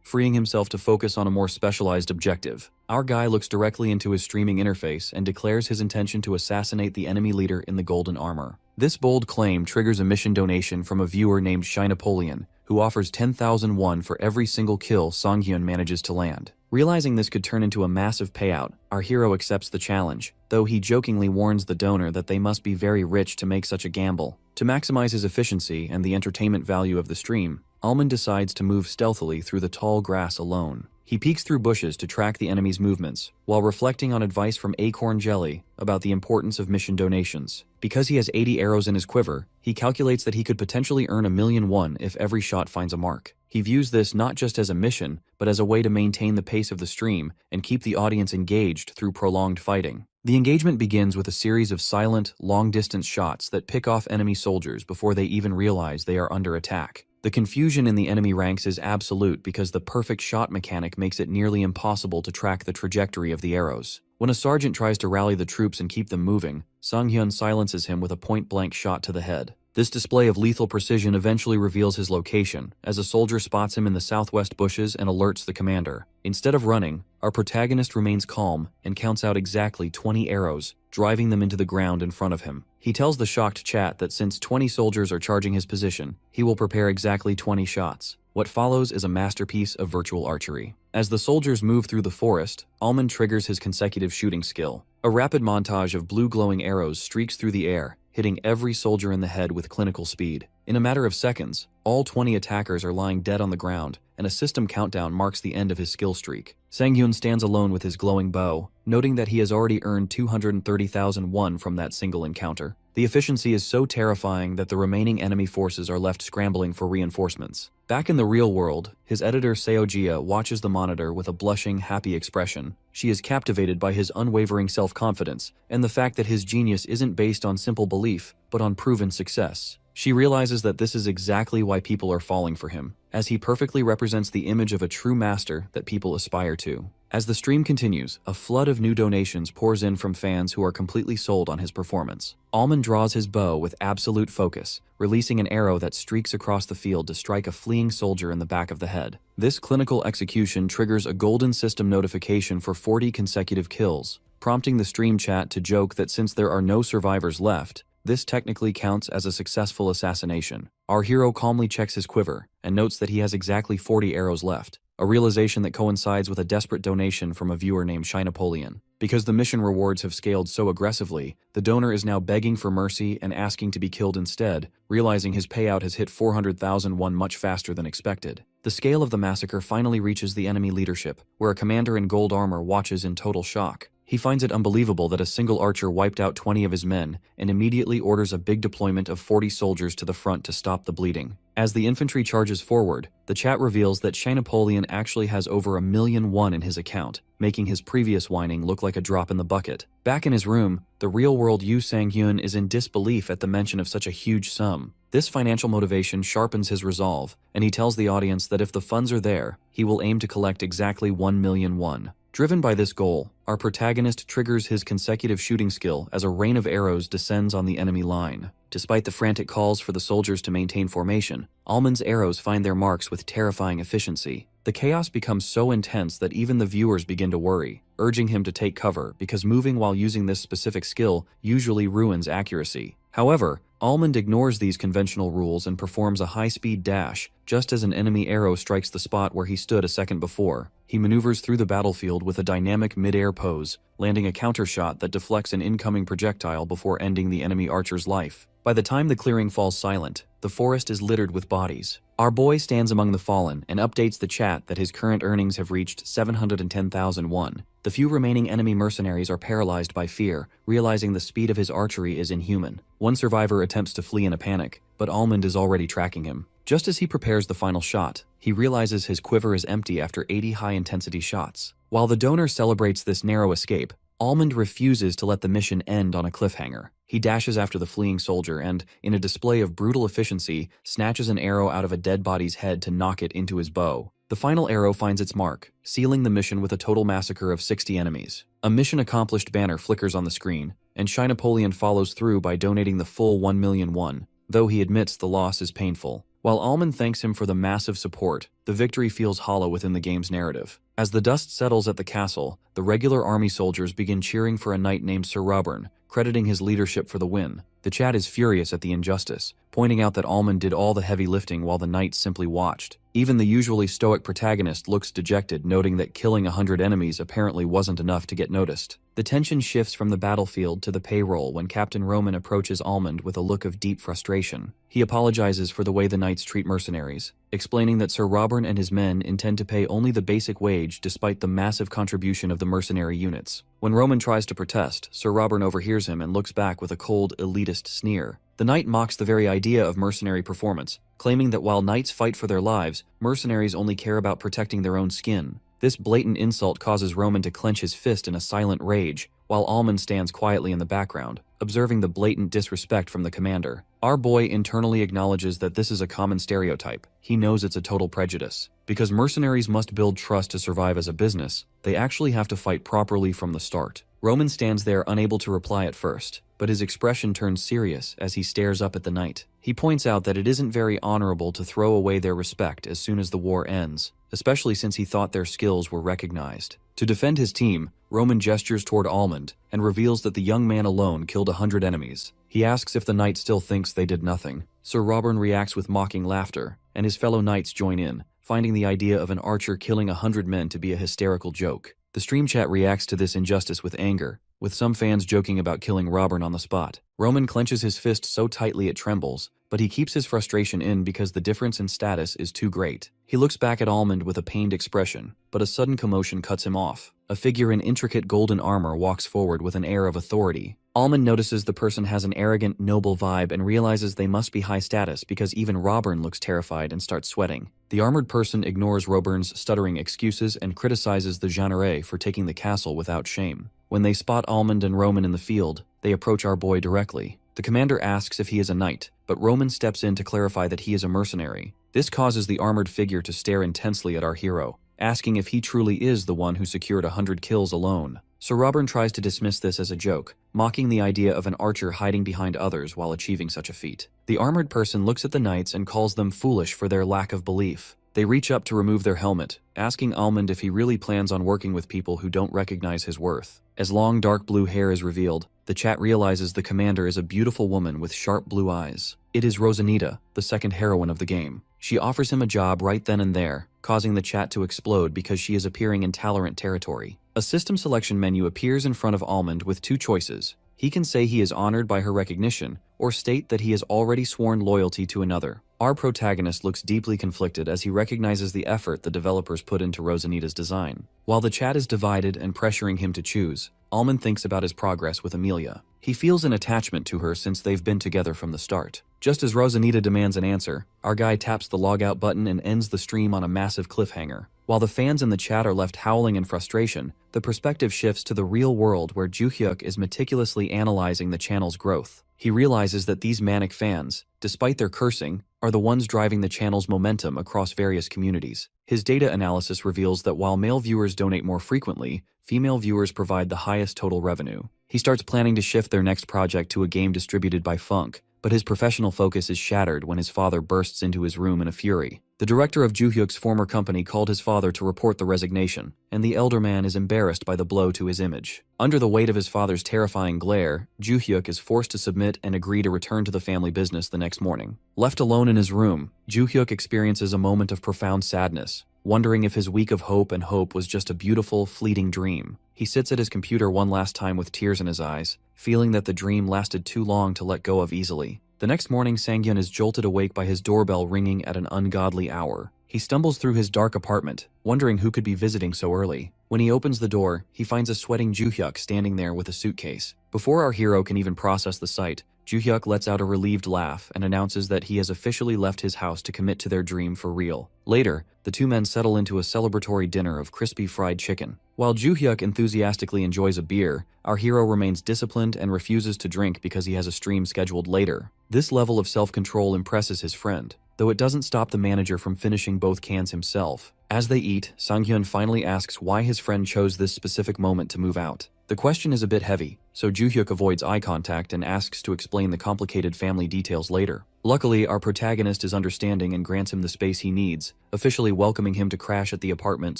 freeing himself to focus on a more specialized objective. Our guy looks directly into his streaming interface and declares his intention to assassinate the enemy leader in the golden armor. This bold claim triggers a mission donation from a viewer named Shy Napoleon, who offers 10,000 won for every single kill Sang-hyun manages to land. Realizing this could turn into a massive payout, our hero accepts the challenge, though he jokingly warns the donor that they must be very rich to make such a gamble. To maximize his efficiency and the entertainment value of the stream, Almond decides to move stealthily through the tall grass alone. He peeks through bushes to track the enemy's movements, while reflecting on advice from Acorn Jelly about the importance of mission donations. Because he has 80 arrows in his quiver, he calculates that he could potentially earn 1,000,000 won if every shot finds a mark. He views this not just as a mission, but as a way to maintain the pace of the stream and keep the audience engaged through prolonged fighting. The engagement begins with a series of silent, long-distance shots that pick off enemy soldiers before they even realize they are under attack. The confusion in the enemy ranks is absolute because the perfect shot mechanic makes it nearly impossible to track the trajectory of the arrows. When a sergeant tries to rally the troops and keep them moving, Sang-hyun silences him with a point-blank shot to the head. This display of lethal precision eventually reveals his location, as a soldier spots him in the southwest bushes and alerts the commander. Instead of running, our protagonist remains calm and counts out exactly 20 arrows, driving them into the ground in front of him. He tells the shocked chat that since 20 soldiers are charging his position, he will prepare exactly 20 shots. What follows is a masterpiece of virtual archery. As the soldiers move through the forest, Almond triggers his consecutive shooting skill. A rapid montage of blue glowing arrows streaks through the air, hitting every soldier in the head with clinical speed. In a matter of seconds, all 20 attackers are lying dead on the ground, and a system countdown marks the end of his skill streak. Sang-hyun stands alone with his glowing bow, noting that he has already earned 230,000 won from that single encounter. The efficiency is so terrifying that the remaining enemy forces are left scrambling for reinforcements. Back in the real world, his editor Seo-jia watches the monitor with a blushing, happy expression. She is captivated by his unwavering self-confidence and the fact that his genius isn't based on simple belief, but on proven success. She realizes that this is exactly why people are falling for him, as he perfectly represents the image of a true master that people aspire to. As the stream continues, a flood of new donations pours in from fans who are completely sold on his performance. Almond draws his bow with absolute focus, releasing an arrow that streaks across the field to strike a fleeing soldier in the back of the head. This clinical execution triggers a golden system notification for 40 consecutive kills, prompting the stream chat to joke that since there are no survivors left, this technically counts as a successful assassination. Our hero calmly checks his quiver and notes that he has exactly 40 arrows left, a realization that coincides with a desperate donation from a viewer named Shy Napoleon. Because the mission rewards have scaled so aggressively, the donor is now begging for mercy and asking to be killed instead, realizing his payout has hit 400,000 won much faster than expected. The scale of the massacre finally reaches the enemy leadership, where a commander in gold armor watches in total shock. He finds it unbelievable that a single archer wiped out 20 of his men and immediately orders a big deployment of 40 soldiers to the front to stop the bleeding. As the infantry charges forward, the chat reveals that Shy Napoleon actually has over 1,000,000 won in his account, making his previous whining look like a drop in the bucket. Back in his room, the real-world Yoo Sang-hyun is in disbelief at the mention of such a huge sum. This financial motivation sharpens his resolve, and he tells the audience that if the funds are there, he will aim to collect exactly 1 million won. Driven by this goal, our protagonist triggers his consecutive shooting skill as a rain of arrows descends on the enemy line. Despite the frantic calls for the soldiers to maintain formation, Almond's arrows find their marks with terrifying efficiency. The chaos becomes so intense that even the viewers begin to worry, urging him to take cover because moving while using this specific skill usually ruins accuracy. However, Almond ignores these conventional rules and performs a high-speed dash just as an enemy arrow strikes the spot where he stood a second before. He maneuvers through the battlefield with a dynamic mid-air pose, landing a counter shot that deflects an incoming projectile before ending the enemy archer's life. By the time the clearing falls silent, the forest is littered with bodies. Our boy stands among the fallen and updates the chat that his current earnings have reached 710,000 won. The few remaining enemy mercenaries are paralyzed by fear, realizing the speed of his archery is inhuman. One survivor attempts to flee in a panic, but Almond is already tracking him. Just as he prepares the final shot, he realizes his quiver is empty after 80 high-intensity shots. While the donor celebrates this narrow escape, Almond refuses to let the mission end on a cliffhanger. He dashes after the fleeing soldier and, in a display of brutal efficiency, snatches an arrow out of a dead body's head to knock it into his bow. The final arrow finds its mark, sealing the mission with a total massacre of 60 enemies. A mission accomplished banner flickers on the screen, and Shy Napoleon follows through by donating the full 1 million won, though he admits the loss is painful. While Almond thanks him for the massive support, the victory feels hollow within the game's narrative. As the dust settles at the castle, the regular army soldiers begin cheering for a knight named Sir Robern, crediting his leadership for the win. The chat is furious at the injustice, pointing out that Almond did all the heavy lifting while the knights simply watched. Even the usually stoic protagonist looks dejected, noting that killing 100 enemies apparently wasn't enough to get noticed. The tension shifts from the battlefield to the payroll when Captain Roman approaches Almond with a look of deep frustration. He apologizes for the way the knights treat mercenaries, explaining that Sir Robern and his men intend to pay only the basic wage despite the massive contribution of the mercenary units. When Roman tries to protest, Sir Robern overhears him and looks back with a cold, elitist sneer. The knight mocks the very idea of mercenary performance, claiming that while knights fight for their lives, mercenaries only care about protecting their own skin. This blatant insult causes Roman to clench his fist in a silent rage, while Almond stands quietly in the background, observing the blatant disrespect from the commander. Our boy internally acknowledges that this is a common stereotype. He knows it's a total prejudice. Because mercenaries must build trust to survive as a business, they actually have to fight properly from the start. Roman stands there unable to reply at first, but his expression turns serious as he stares up at the knight. He points out that it isn't very honorable to throw away their respect as soon as the war ends, especially since he thought their skills were recognized. To defend his team, Roman gestures toward Almond and reveals that the young man alone killed 100 enemies. He asks if the knight still thinks they did nothing. Sir Robern reacts with mocking laughter, and his fellow knights join in, finding the idea of an archer killing 100 men to be a hysterical joke. The stream chat reacts to this injustice with anger, with some fans joking about killing Robern on the spot. Roman clenches his fist so tightly it trembles, but he keeps his frustration in because the difference in status is too great. He looks back at Almond with a pained expression, but a sudden commotion cuts him off. A figure in intricate golden armor walks forward with an air of authority. Almond notices the person has an arrogant, noble vibe and realizes they must be high status because even Robern looks terrified and starts sweating. The armored person ignores Robern's stuttering excuses and criticizes the genre for taking the castle without shame. When they spot Almond and Roman in the field, they approach our boy directly. The commander asks if he is a knight, but Roman steps in to clarify that he is a mercenary. This causes the armored figure to stare intensely at our hero, asking if he truly is the one who secured 100 kills alone. Sir Robern tries to dismiss this as a joke, mocking the idea of an archer hiding behind others while achieving such a feat. The armored person looks at the knights and calls them foolish for their lack of belief. They reach up to remove their helmet, asking Almond if he really plans on working with people who don't recognize his worth. As long dark blue hair is revealed, the chat realizes the commander is a beautiful woman with sharp blue eyes. It is Rosanita, the second heroine of the game. She offers him a job right then and there, causing the chat to explode because she is appearing in Tolerant territory. A system selection menu appears in front of Almond with two choices. He can say he is honored by her recognition, or state that he has already sworn loyalty to another. Our protagonist looks deeply conflicted as he recognizes the effort the developers put into Rosanita's design. While the chat is divided and pressuring him to choose, Almond thinks about his progress with Amelia. He feels an attachment to her since they've been together from the start. Just as Rosanita demands an answer, our guy taps the logout button and ends the stream on a massive cliffhanger. While the fans in the chat are left howling in frustration, the perspective shifts to the real world where Juhyuk is meticulously analyzing the channel's growth. He realizes that these manic fans, despite their cursing, are the ones driving the channel's momentum across various communities. His data analysis reveals that while male viewers donate more frequently, female viewers provide the highest total revenue. He starts planning to shift their next project to a game distributed by Funk, but his professional focus is shattered when his father bursts into his room in a fury. The director of Joo-hyuk's former company called his father to report the resignation, and the elder man is embarrassed by the blow to his image. Under the weight of his father's terrifying glare, Joo-hyuk is forced to submit and agree to return to the family business the next morning. Left alone in his room, Joo-hyuk experiences a moment of profound sadness, wondering if his week of hope was just a beautiful, fleeting dream. He sits at his computer one last time with tears in his eyes, feeling that the dream lasted too long to let go of easily. The next morning, Sang-hyun is jolted awake by his doorbell ringing at an ungodly hour. He stumbles through his dark apartment, wondering who could be visiting so early. When he opens the door, he finds a sweating Joo-hyuk standing there with a suitcase. Before our hero can even process the sight, Joo-hyuk lets out a relieved laugh and announces that he has officially left his house to commit to their dream for real. Later, the two men settle into a celebratory dinner of crispy fried chicken. While Joo-hyuk enthusiastically enjoys a beer, our hero remains disciplined and refuses to drink because he has a stream scheduled later. This level of self-control impresses his friend, though it doesn't stop the manager from finishing both cans himself. As they eat, Sang-hyun finally asks why his friend chose this specific moment to move out. The question is a bit heavy, so Joo-hyuk avoids eye contact and asks to explain the complicated family details later. Luckily, our protagonist is understanding and grants him the space he needs, officially welcoming him to crash at the apartment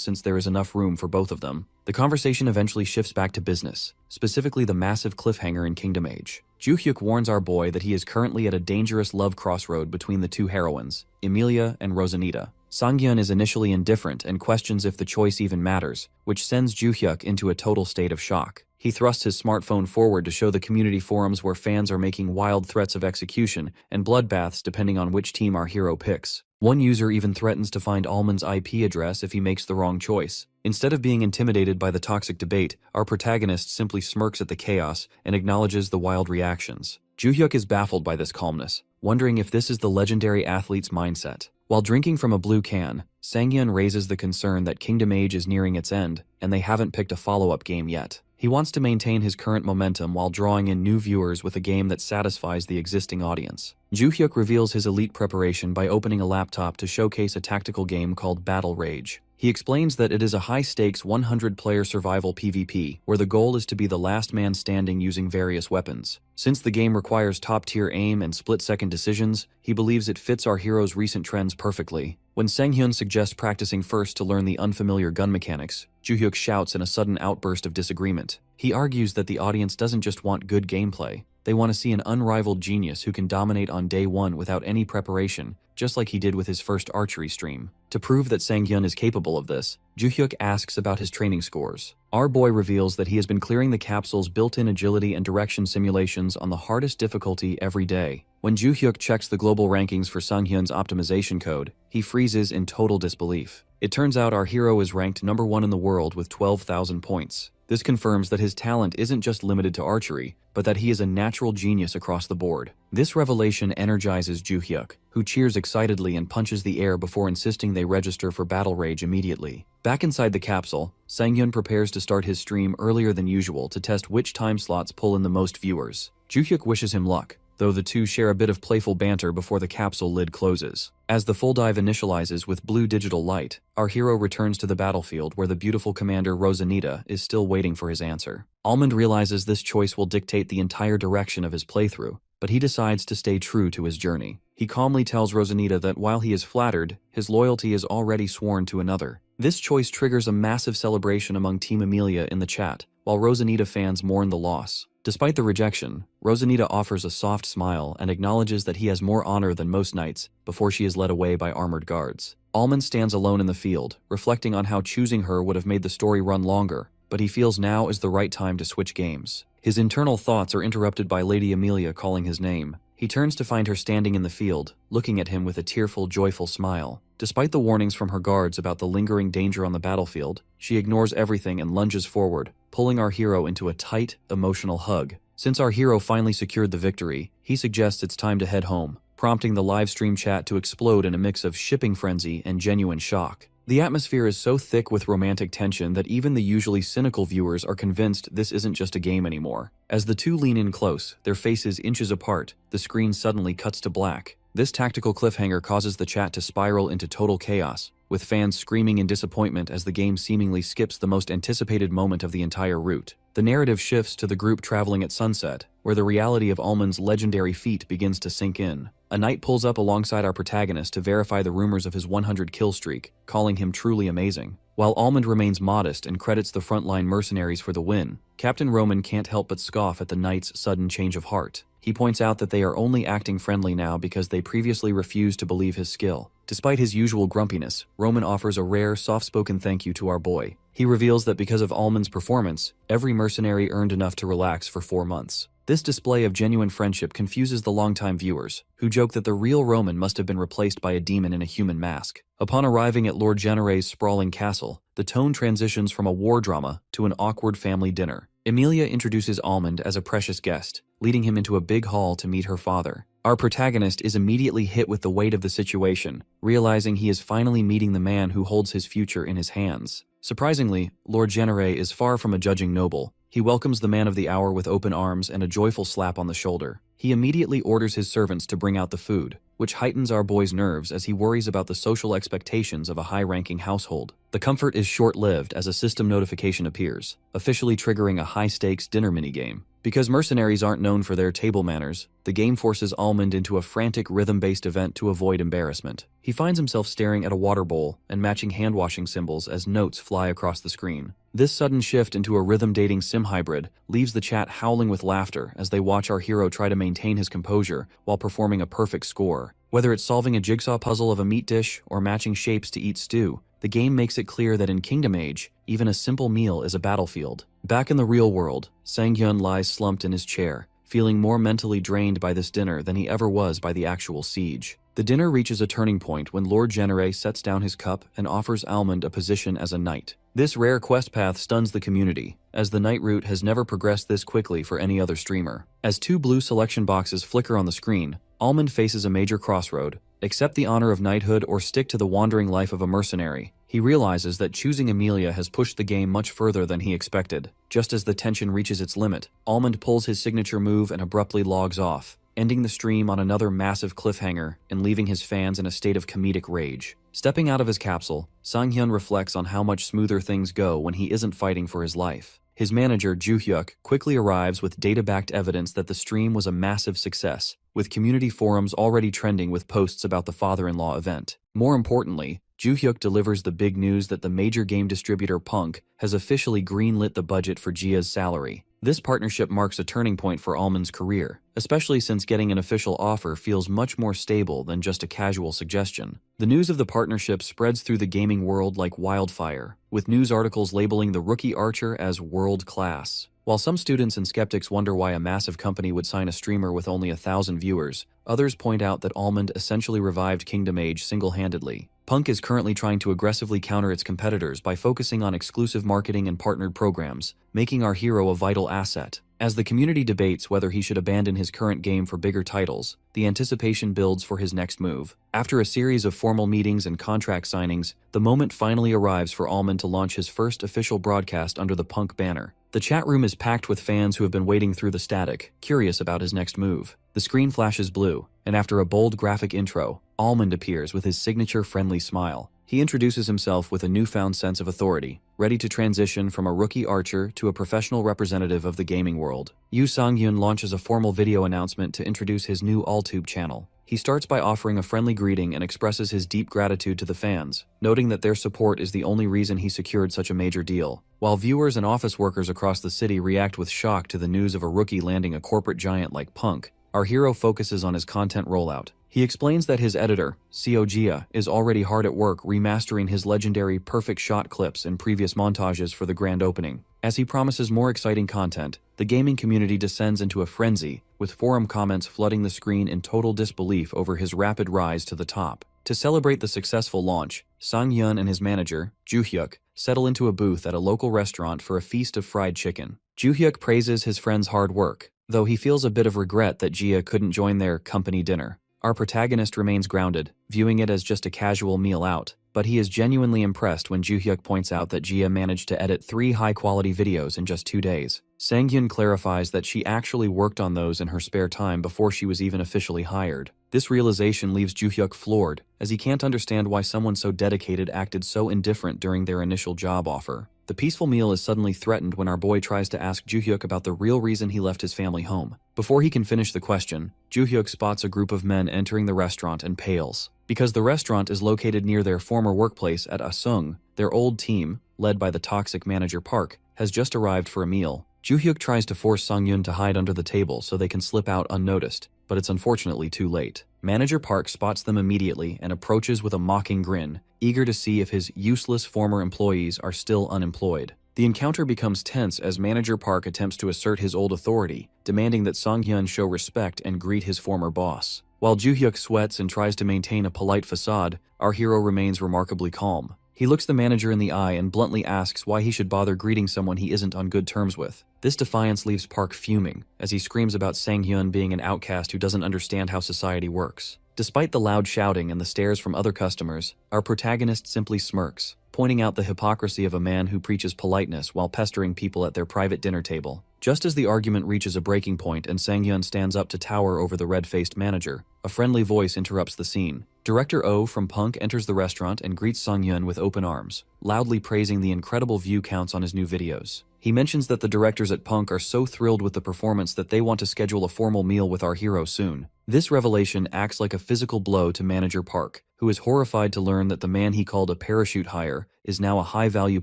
since there is enough room for both of them. The conversation eventually shifts back to business, specifically the massive cliffhanger in Kingdom Age. Joo-hyuk warns our boy that he is currently at a dangerous love crossroad between the two heroines, Emilia and Rosanita. Sang-hyun is initially indifferent and questions if the choice even matters, which sends Joo-hyuk into a total state of shock. He thrusts his smartphone forward to show the community forums where fans are making wild threats of execution and bloodbaths depending on which team our hero picks. One user even threatens to find Almond's IP address if he makes the wrong choice. Instead of being intimidated by the toxic debate, our protagonist simply smirks at the chaos and acknowledges the wild reactions. Joo-hyuk is baffled by this calmness, wondering if this is the legendary athlete's mindset. While drinking from a blue can, Sang-hyun raises the concern that Kingdom Age is nearing its end, and they haven't picked a follow-up game yet. He wants to maintain his current momentum while drawing in new viewers with a game that satisfies the existing audience. Joo-hyuk reveals his elite preparation by opening a laptop to showcase a tactical game called Battle Rage. He explains that it is a high-stakes 100-player survival PvP, where the goal is to be the last man standing using various weapons. Since the game requires top-tier aim and split-second decisions, he believes it fits our hero's recent trends perfectly. When Sang-hyun suggests practicing first to learn the unfamiliar gun mechanics, Joo-hyuk shouts in a sudden outburst of disagreement. He argues that the audience doesn't just want good gameplay, they want to see an unrivaled genius who can dominate on day one without any preparation, just like he did with his first archery stream. To prove that Sang-hyun is capable of this, Joo-hyuk asks about his training scores. Our boy reveals that he has been clearing the capsule's built-in agility and direction simulations on the hardest difficulty every day. When Joo-hyuk checks the global rankings for Sang-hyun's optimization code, he freezes in total disbelief. It turns out our hero is ranked number 1 in the world with 12,000 points. This confirms that his talent isn't just limited to archery, but that he is a natural genius across the board. This revelation energizes Joo-hyuk, who cheers excitedly and punches the air before insisting they register for Battle Rage immediately. Back inside the capsule, Sang-hyun prepares to start his stream earlier than usual to test which time slots pull in the most viewers. Joo-hyuk wishes him luck, though the two share a bit of playful banter before the capsule lid closes. As the full dive initializes with blue digital light, our hero returns to the battlefield where the beautiful commander Rosanita is still waiting for his answer. Almond realizes this choice will dictate the entire direction of his playthrough, but he decides to stay true to his journey. He calmly tells Rosanita that while he is flattered, his loyalty is already sworn to another. This choice triggers a massive celebration among Team Emilia in the chat, while Rosanita fans mourn the loss. Despite the rejection, Rosanita offers a soft smile and acknowledges that he has more honor than most knights before she is led away by armored guards. Almond stands alone in the field, reflecting on how choosing her would have made the story run longer, but he feels now is the right time to switch games. His internal thoughts are interrupted by Lady Emilia calling his name. He turns to find her standing in the field, looking at him with a tearful, joyful smile. Despite the warnings from her guards about the lingering danger on the battlefield, she ignores everything and lunges forward, pulling our hero into a tight, emotional hug. Since our hero finally secured the victory, he suggests it's time to head home, prompting the live stream chat to explode in a mix of shipping frenzy and genuine shock. The atmosphere is so thick with romantic tension that even the usually cynical viewers are convinced this isn't just a game anymore. As the two lean in close, their faces inches apart, the screen suddenly cuts to black. This tactical cliffhanger causes the chat to spiral into total chaos, with fans screaming in disappointment as the game seemingly skips the most anticipated moment of the entire route. The narrative shifts to the group traveling at sunset, where the reality of Almond's legendary feat begins to sink in. A knight pulls up alongside our protagonist to verify the rumors of his 100-kill streak, calling him truly amazing. While Almond remains modest and credits the frontline mercenaries for the win, Captain Roman can't help but scoff at the knight's sudden change of heart. He points out that they are only acting friendly now because they previously refused to believe his skill. Despite his usual grumpiness, Roman offers a rare, soft-spoken thank you to our boy. He reveals that because of Almond's performance, every mercenary earned enough to relax for 4 months. This display of genuine friendship confuses the longtime viewers, who joke that the real Roman must have been replaced by a demon in a human mask. Upon arriving at Lord Genere's sprawling castle, the tone transitions from a war drama to an awkward family dinner. Emilia introduces Almond as a precious guest, leading him into a big hall to meet her father. Our protagonist is immediately hit with the weight of the situation, realizing he is finally meeting the man who holds his future in his hands. Surprisingly, Lord Genere is far from a judging noble. He welcomes the man of the hour with open arms and a joyful slap on the shoulder. He immediately orders his servants to bring out the food, which heightens our boy's nerves as he worries about the social expectations of a high-ranking household. The comfort is short-lived as a system notification appears, officially triggering a high-stakes dinner minigame. Because mercenaries aren't known for their table manners, the game forces Almond into a frantic rhythm-based event to avoid embarrassment. He finds himself staring at a water bowl and matching hand-washing symbols as notes fly across the screen. This sudden shift into a rhythm-dating sim hybrid leaves the chat howling with laughter as they watch our hero try to maintain his composure while performing a perfect score. Whether it's solving a jigsaw puzzle of a meat dish or matching shapes to eat stew, the game makes it clear that in Kingdom Age, even a simple meal is a battlefield. Back in the real world, Sang-hyun lies slumped in his chair, feeling more mentally drained by this dinner than he ever was by the actual siege. The dinner reaches a turning point when Lord Genere sets down his cup and offers Almond a position as a knight. This rare quest path stuns the community, as the knight route has never progressed this quickly for any other streamer. As 2 blue selection boxes flicker on the screen, Almond faces a major crossroad: accept the honor of knighthood or stick to the wandering life of a mercenary. He realizes that choosing Emilia has pushed the game much further than he expected. Just as the tension reaches its limit, Almond pulls his signature move and abruptly logs off, ending the stream on another massive cliffhanger and leaving his fans in a state of comedic rage. Stepping out of his capsule, Sang-hyun reflects on how much smoother things go when he isn't fighting for his life. His manager, Joo-hyuk, quickly arrives with data-backed evidence that the stream was a massive success, with community forums already trending with posts about the father-in-law event. More importantly, Joo-hyuk delivers the big news that the major game distributor Punk has officially greenlit the budget for Jia's salary. This partnership marks a turning point for Almond's career, especially since getting an official offer feels much more stable than just a casual suggestion. The news of the partnership spreads through the gaming world like wildfire, with news articles labeling the rookie archer as world-class. While some students and skeptics wonder why a massive company would sign a streamer with only 1,000 viewers, others point out that Almond essentially revived Kingdom Age single-handedly. Punk is currently trying to aggressively counter its competitors by focusing on exclusive marketing and partnered programs, making our hero a vital asset. As the community debates whether he should abandon his current game for bigger titles, the anticipation builds for his next move. After a series of formal meetings and contract signings, the moment finally arrives for Almond to launch his first official broadcast under the Punk banner. The chat room is packed with fans who have been waiting through the static, curious about his next move. The screen flashes blue, and after a bold graphic intro, Almond appears with his signature friendly smile. He introduces himself with a newfound sense of authority, ready to transition from a rookie archer to a professional representative of the gaming world. Yoo Sang-hyun launches a formal video announcement to introduce his new AllTube channel. He starts by offering a friendly greeting and expresses his deep gratitude to the fans, noting that their support is the only reason he secured such a major deal. While viewers and office workers across the city react with shock to the news of a rookie landing a corporate giant like Punk, our hero focuses on his content rollout. He explains that his editor, Seo Jia, is already hard at work remastering his legendary perfect shot clips and previous montages for the grand opening. As he promises more exciting content, the gaming community descends into a frenzy, with forum comments flooding the screen in total disbelief over his rapid rise to the top. To celebrate the successful launch, Sang-hyun and his manager, Joo-hyuk, settle into a booth at a local restaurant for a feast of fried chicken. Joo-hyuk praises his friend's hard work, though he feels a bit of regret that Jia couldn't join their company dinner. Our protagonist remains grounded, viewing it as just a casual meal out, but he is genuinely impressed when Joo-hyuk points out that Jia managed to edit 3 high-quality videos in just 2 days. Sang-hyun clarifies that she actually worked on those in her spare time before she was even officially hired. This realization leaves Joo-hyuk floored, as he can't understand why someone so dedicated acted so indifferent during their initial job offer. The peaceful meal is suddenly threatened when our boy tries to ask Joo-hyuk about the real reason he left his family home. Before he can finish the question, Joo-hyuk spots a group of men entering the restaurant and pales. Because the restaurant is located near their former workplace at Asung, their old team, led by the toxic manager Park, has just arrived for a meal. Joo-hyuk tries to force Sang-hyun to hide under the table so they can slip out unnoticed, but it's unfortunately too late. Manager Park spots them immediately and approaches with a mocking grin, eager to see if his useless former employees are still unemployed. The encounter becomes tense as Manager Park attempts to assert his old authority, demanding that Sang-hyun show respect and greet his former boss. While Joo-hyuk sweats and tries to maintain a polite facade, our hero remains remarkably calm. He looks the manager in the eye and bluntly asks why he should bother greeting someone he isn't on good terms with. This defiance leaves Park fuming, as he screams about Sang-hyun being an outcast who doesn't understand how society works. Despite the loud shouting and the stares from other customers, our protagonist simply smirks, pointing out the hypocrisy of a man who preaches politeness while pestering people at their private dinner table. Just as the argument reaches a breaking point and Sang-hyun stands up to tower over the red-faced manager, a friendly voice interrupts the scene. Director Oh from Punk enters the restaurant and greets Sang-hyun with open arms, loudly praising the incredible view counts on his new videos. He mentions that the directors at Punk are so thrilled with the performance that they want to schedule a formal meal with our hero soon. This revelation acts like a physical blow to Manager Park, who is horrified to learn that the man he called a parachute hire is now a high-value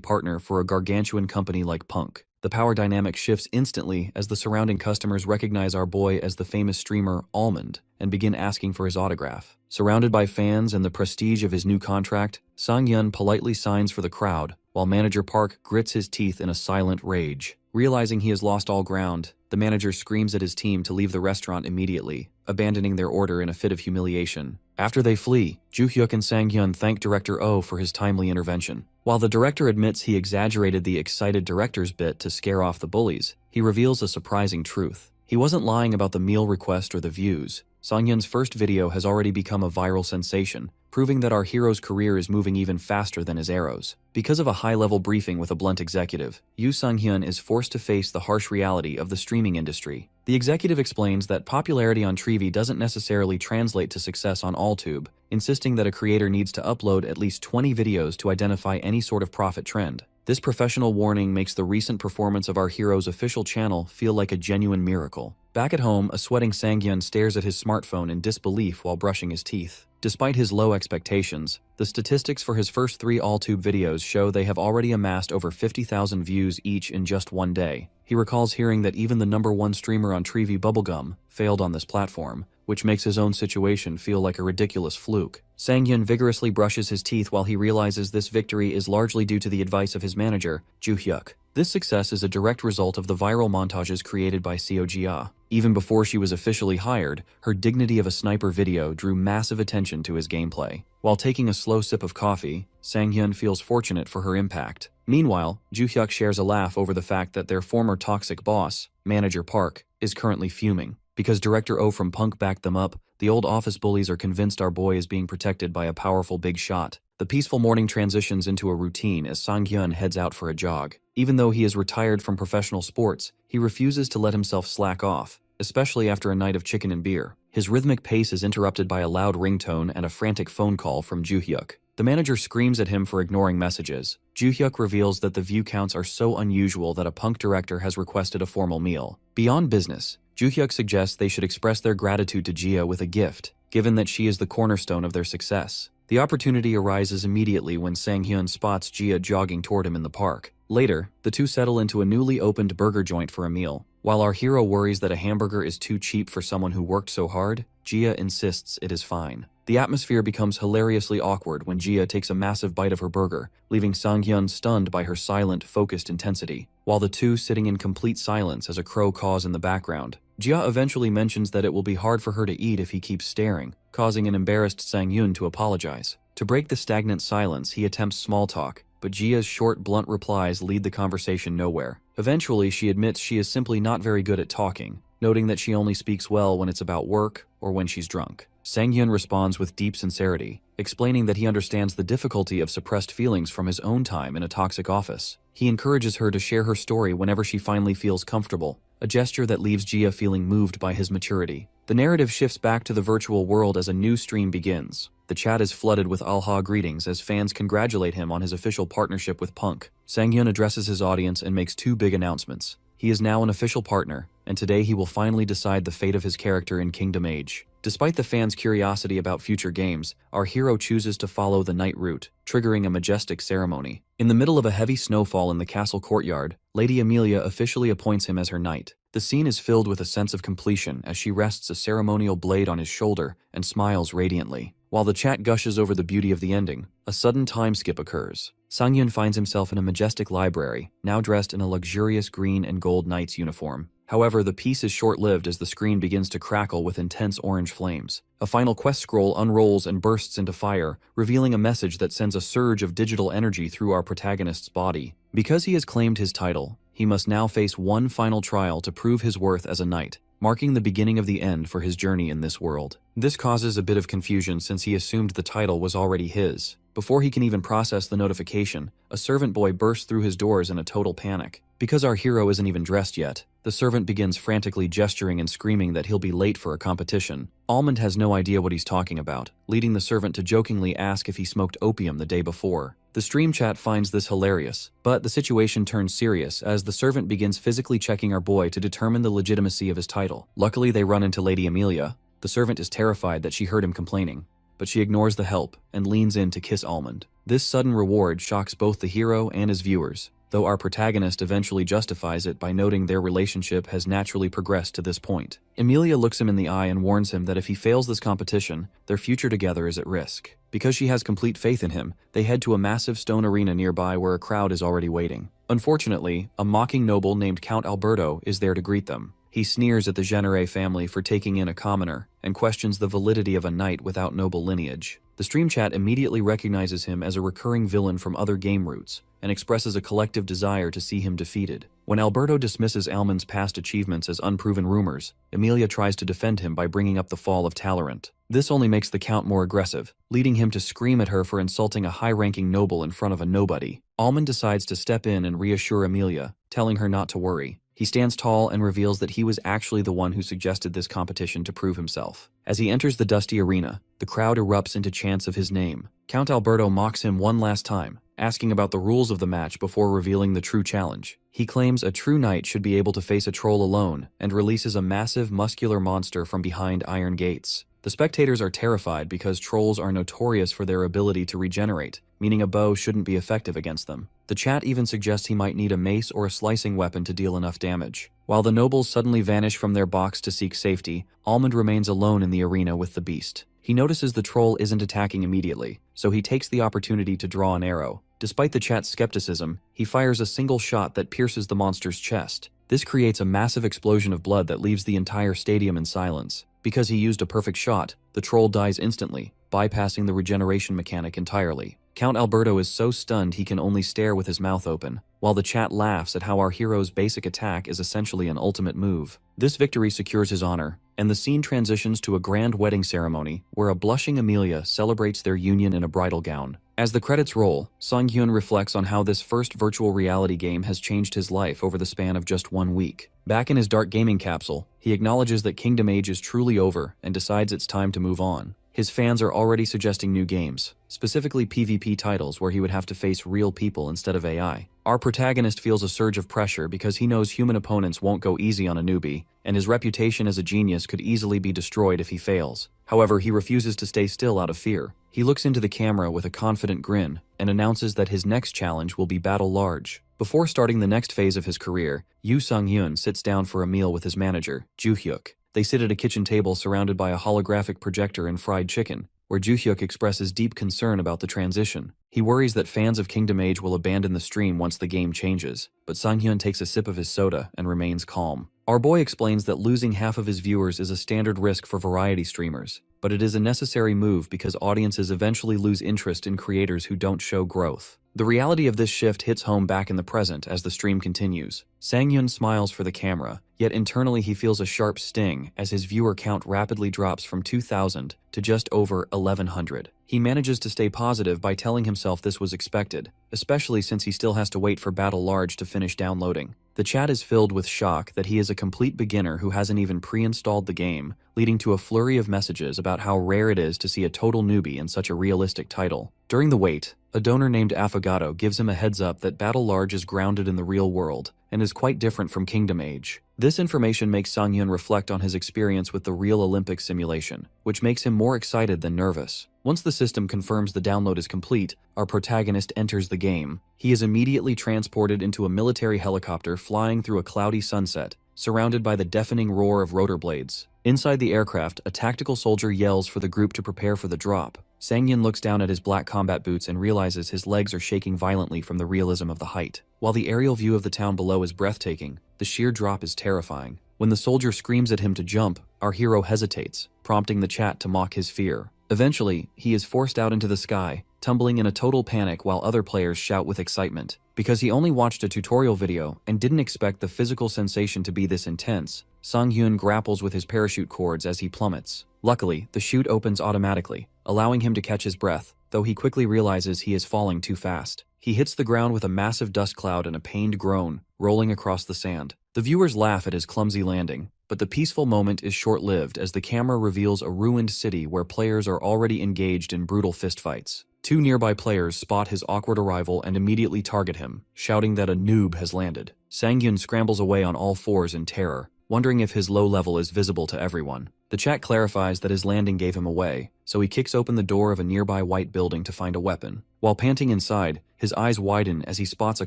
partner for a gargantuan company like Punk. The power dynamic shifts instantly as the surrounding customers recognize our boy as the famous streamer Almond and begin asking for his autograph. Surrounded by fans and the prestige of his new contract, Sang-hyun politely signs for the crowd, while Manager Park grits his teeth in a silent rage. Realizing he has lost all ground, the manager screams at his team to leave the restaurant immediately, abandoning their order in a fit of humiliation. After they flee, Joo-hyuk and Sang-hyun thank Director Oh for his timely intervention. While the director admits he exaggerated the excited director's bit to scare off the bullies, he reveals a surprising truth. He wasn't lying about the meal request or the views. Sang-hyun's first video has already become a viral sensation, proving that our hero's career is moving even faster than his arrows. Because of a high-level briefing with a blunt executive, Yoo Sang-hyun is forced to face the harsh reality of the streaming industry. The executive explains that popularity on Treevee doesn't necessarily translate to success on AllTube, insisting that a creator needs to upload at least 20 videos to identify any sort of profit trend. This professional warning makes the recent performance of our hero's official channel feel like a genuine miracle. Back at home, a sweating Sang-hyun stares at his smartphone in disbelief while brushing his teeth. Despite his low expectations, the statistics for his first 3 AllTube videos show they have already amassed over 50,000 views each in just one day. He recalls hearing that even the #1 streamer on Treevee, Bubblegum, failed on this platform, which makes his own situation feel like a ridiculous fluke. Sang-hyun vigorously brushes his teeth while he realizes this victory is largely due to the advice of his manager, Joo-hyuk. This success is a direct result of the viral montages created by Seo Jia. Even before she was officially hired, her Dignity of a Sniper video drew massive attention to his gameplay. While taking a slow sip of coffee, Sang-hyun feels fortunate for her impact. Meanwhile, Joo-hyuk shares a laugh over the fact that their former toxic boss, Manager Park, is currently fuming. Because Director Oh from Punk backed them up, the old office bullies are convinced our boy is being protected by a powerful big shot. The peaceful morning transitions into a routine as Sang-hyun heads out for a jog. Even though he is retired from professional sports, he refuses to let himself slack off, especially after a night of chicken and beer. His rhythmic pace is interrupted by a loud ringtone and a frantic phone call from Joo-hyuk. The manager screams at him for ignoring messages. Joo-hyuk reveals that the view counts are so unusual that a Punk director has requested a formal meal. Beyond business, Joo-hyuk suggests they should express their gratitude to Jia with a gift, given that she is the cornerstone of their success. The opportunity arises immediately when Sang-hyun spots Jia jogging toward him in the park. Later, the two settle into a newly opened burger joint for a meal. While our hero worries that a hamburger is too cheap for someone who worked so hard, Jia insists it is fine. The atmosphere becomes hilariously awkward when Jia takes a massive bite of her burger, leaving Sang-hyun stunned by her silent, focused intensity. While the two sitting in complete silence as a crow caws in the background, Jia eventually mentions that it will be hard for her to eat if he keeps staring, causing an embarrassed Sang-hyun to apologize. To break the stagnant silence, he attempts small talk, but Jia's short, blunt replies lead the conversation nowhere. Eventually, she admits she is simply not very good at talking, noting that she only speaks well when it's about work or when she's drunk. Sang-hyun responds with deep sincerity, explaining that he understands the difficulty of suppressed feelings from his own time in a toxic office. He encourages her to share her story whenever she finally feels comfortable, a gesture that leaves Gia feeling moved by his maturity. The narrative shifts back to the virtual world as a new stream begins. The chat is flooded with Alha greetings as fans congratulate him on his official partnership with Punk. Sang-hyun addresses his audience and makes two big announcements. He is now an official partner, and today he will finally decide the fate of his character in Kingdom Age. Despite the fans' curiosity about future games, our hero chooses to follow the night route, triggering a majestic ceremony. In the middle of a heavy snowfall in the castle courtyard, Lady Amelia officially appoints him as her knight. The scene is filled with a sense of completion as she rests a ceremonial blade on his shoulder and smiles radiantly. While the chat gushes over the beauty of the ending, a sudden time skip occurs. Sang-hyun finds himself in a majestic library, now dressed in a luxurious green and gold knight's uniform. However, the piece is short-lived as the screen begins to crackle with intense orange flames. A final quest scroll unrolls and bursts into fire, revealing a message that sends a surge of digital energy through our protagonist's body. Because he has claimed his title, he must now face one final trial to prove his worth as a knight, marking the beginning of the end for his journey in this world. This causes a bit of confusion since he assumed the title was already his. Before he can even process the notification, a servant boy bursts through his doors in a total panic. Because our hero isn't even dressed yet, the servant begins frantically gesturing and screaming that he'll be late for a competition. Almond has no idea what he's talking about, leading the servant to jokingly ask if he smoked opium the day before. The stream chat finds this hilarious, but the situation turns serious as the servant begins physically checking our boy to determine the legitimacy of his title. Luckily, they run into Lady Amelia. The servant is terrified that she heard him complaining, but she ignores the help and leans in to kiss Almond. This sudden reward shocks both the hero and his viewers, though our protagonist eventually justifies it by noting their relationship has naturally progressed to this point. Emilia looks him in the eye and warns him that if he fails this competition, their future together is at risk. Because she has complete faith in him, they head to a massive stone arena nearby where a crowd is already waiting. Unfortunately, a mocking noble named Count Alberto is there to greet them. He sneers at the Genere family for taking in a commoner and questions the validity of a knight without noble lineage. The stream chat immediately recognizes him as a recurring villain from other game routes and expresses a collective desire to see him defeated. When Alberto dismisses Almond's past achievements as unproven rumors, Emilia tries to defend him by bringing up the fall of Talorant. This only makes the Count more aggressive, leading him to scream at her for insulting a high-ranking noble in front of a nobody. Almond decides to step in and reassure Emilia, telling her not to worry. He stands tall and reveals that he was actually the one who suggested this competition to prove himself. As he enters the dusty arena, the crowd erupts into chants of his name. Count Alberto mocks him one last time, asking about the rules of the match before revealing the true challenge. He claims a true knight should be able to face a troll alone and releases a massive muscular monster from behind iron gates. The spectators are terrified because trolls are notorious for their ability to regenerate, meaning a bow shouldn't be effective against them. The chat even suggests he might need a mace or a slicing weapon to deal enough damage. While the nobles suddenly vanish from their box to seek safety, Almond remains alone in the arena with the beast. He notices the troll isn't attacking immediately, so he takes the opportunity to draw an arrow. Despite the chat's skepticism, he fires a single shot that pierces the monster's chest. This creates a massive explosion of blood that leaves the entire stadium in silence. Because he used a perfect shot, the troll dies instantly, bypassing the regeneration mechanic entirely. Count Alberto is so stunned he can only stare with his mouth open, while the chat laughs at how our hero's basic attack is essentially an ultimate move. This victory secures his honor, and the scene transitions to a grand wedding ceremony where a blushing Amelia celebrates their union in a bridal gown. As the credits roll, Sang-hyun reflects on how this first virtual reality game has changed his life over the span of just 1 week. Back in his dark gaming capsule, he acknowledges that Kingdom Age is truly over and decides it's time to move on. His fans are already suggesting new games, specifically PvP titles where he would have to face real people instead of AI. Our protagonist feels a surge of pressure because he knows human opponents won't go easy on a newbie, and his reputation as a genius could easily be destroyed if he fails. However, he refuses to stay still out of fear. He looks into the camera with a confident grin and announces that his next challenge will be Battle Large. Before starting the next phase of his career, Yoo Sung-hyun sits down for a meal with his manager, Joo-hyuk. They sit at a kitchen table surrounded by a holographic projector and fried chicken, where Joo-hyuk expresses deep concern about the transition. He worries that fans of Kingdom Age will abandon the stream once the game changes, but Sang-hyun takes a sip of his soda and remains calm. Our boy explains that losing half of his viewers is a standard risk for variety streamers, but it is a necessary move because audiences eventually lose interest in creators who don't show growth. The reality of this shift hits home back in the present as the stream continues. Sang-Yun smiles for the camera, yet internally he feels a sharp sting as his viewer count rapidly drops from 2,000 to just over 1,100. He manages to stay positive by telling himself this was expected, especially since he still has to wait for Battle Large to finish downloading. The chat is filled with shock that he is a complete beginner who hasn't even pre-installed the game, leading to a flurry of messages about how rare it is to see a total newbie in such a realistic title. During the wait, a donor named Affogato gives him a heads up that Battle Large is grounded in the real world and is quite different from Kingdom Age. This information makes Sang-Yun reflect on his experience with the real Olympic simulation, which makes him more excited than nervous. Once the system confirms the download is complete, our protagonist enters the game. He is immediately transported into a military helicopter flying through a cloudy sunset, surrounded by the deafening roar of rotor blades. Inside the aircraft, a tactical soldier yells for the group to prepare for the drop. Sang-Yun looks down at his black combat boots and realizes his legs are shaking violently from the realism of the height. While the aerial view of the town below is breathtaking, the sheer drop is terrifying. When the soldier screams at him to jump, our hero hesitates, prompting the chat to mock his fear. Eventually, he is forced out into the sky, tumbling in a total panic while other players shout with excitement. Because he only watched a tutorial video and didn't expect the physical sensation to be this intense, Sang-Hyun grapples with his parachute cords as he plummets. Luckily, the chute opens automatically, allowing him to catch his breath, though he quickly realizes he is falling too fast. He hits the ground with a massive dust cloud and a pained groan, rolling across the sand. The viewers laugh at his clumsy landing, but the peaceful moment is short-lived as the camera reveals a ruined city where players are already engaged in brutal fistfights. Two nearby players spot his awkward arrival and immediately target him, shouting that a noob has landed. Sang-Yun scrambles away on all fours in terror, wondering if his low level is visible to everyone. The chat clarifies that his landing gave him away, so he kicks open the door of a nearby white building to find a weapon. While panting inside, his eyes widen as he spots a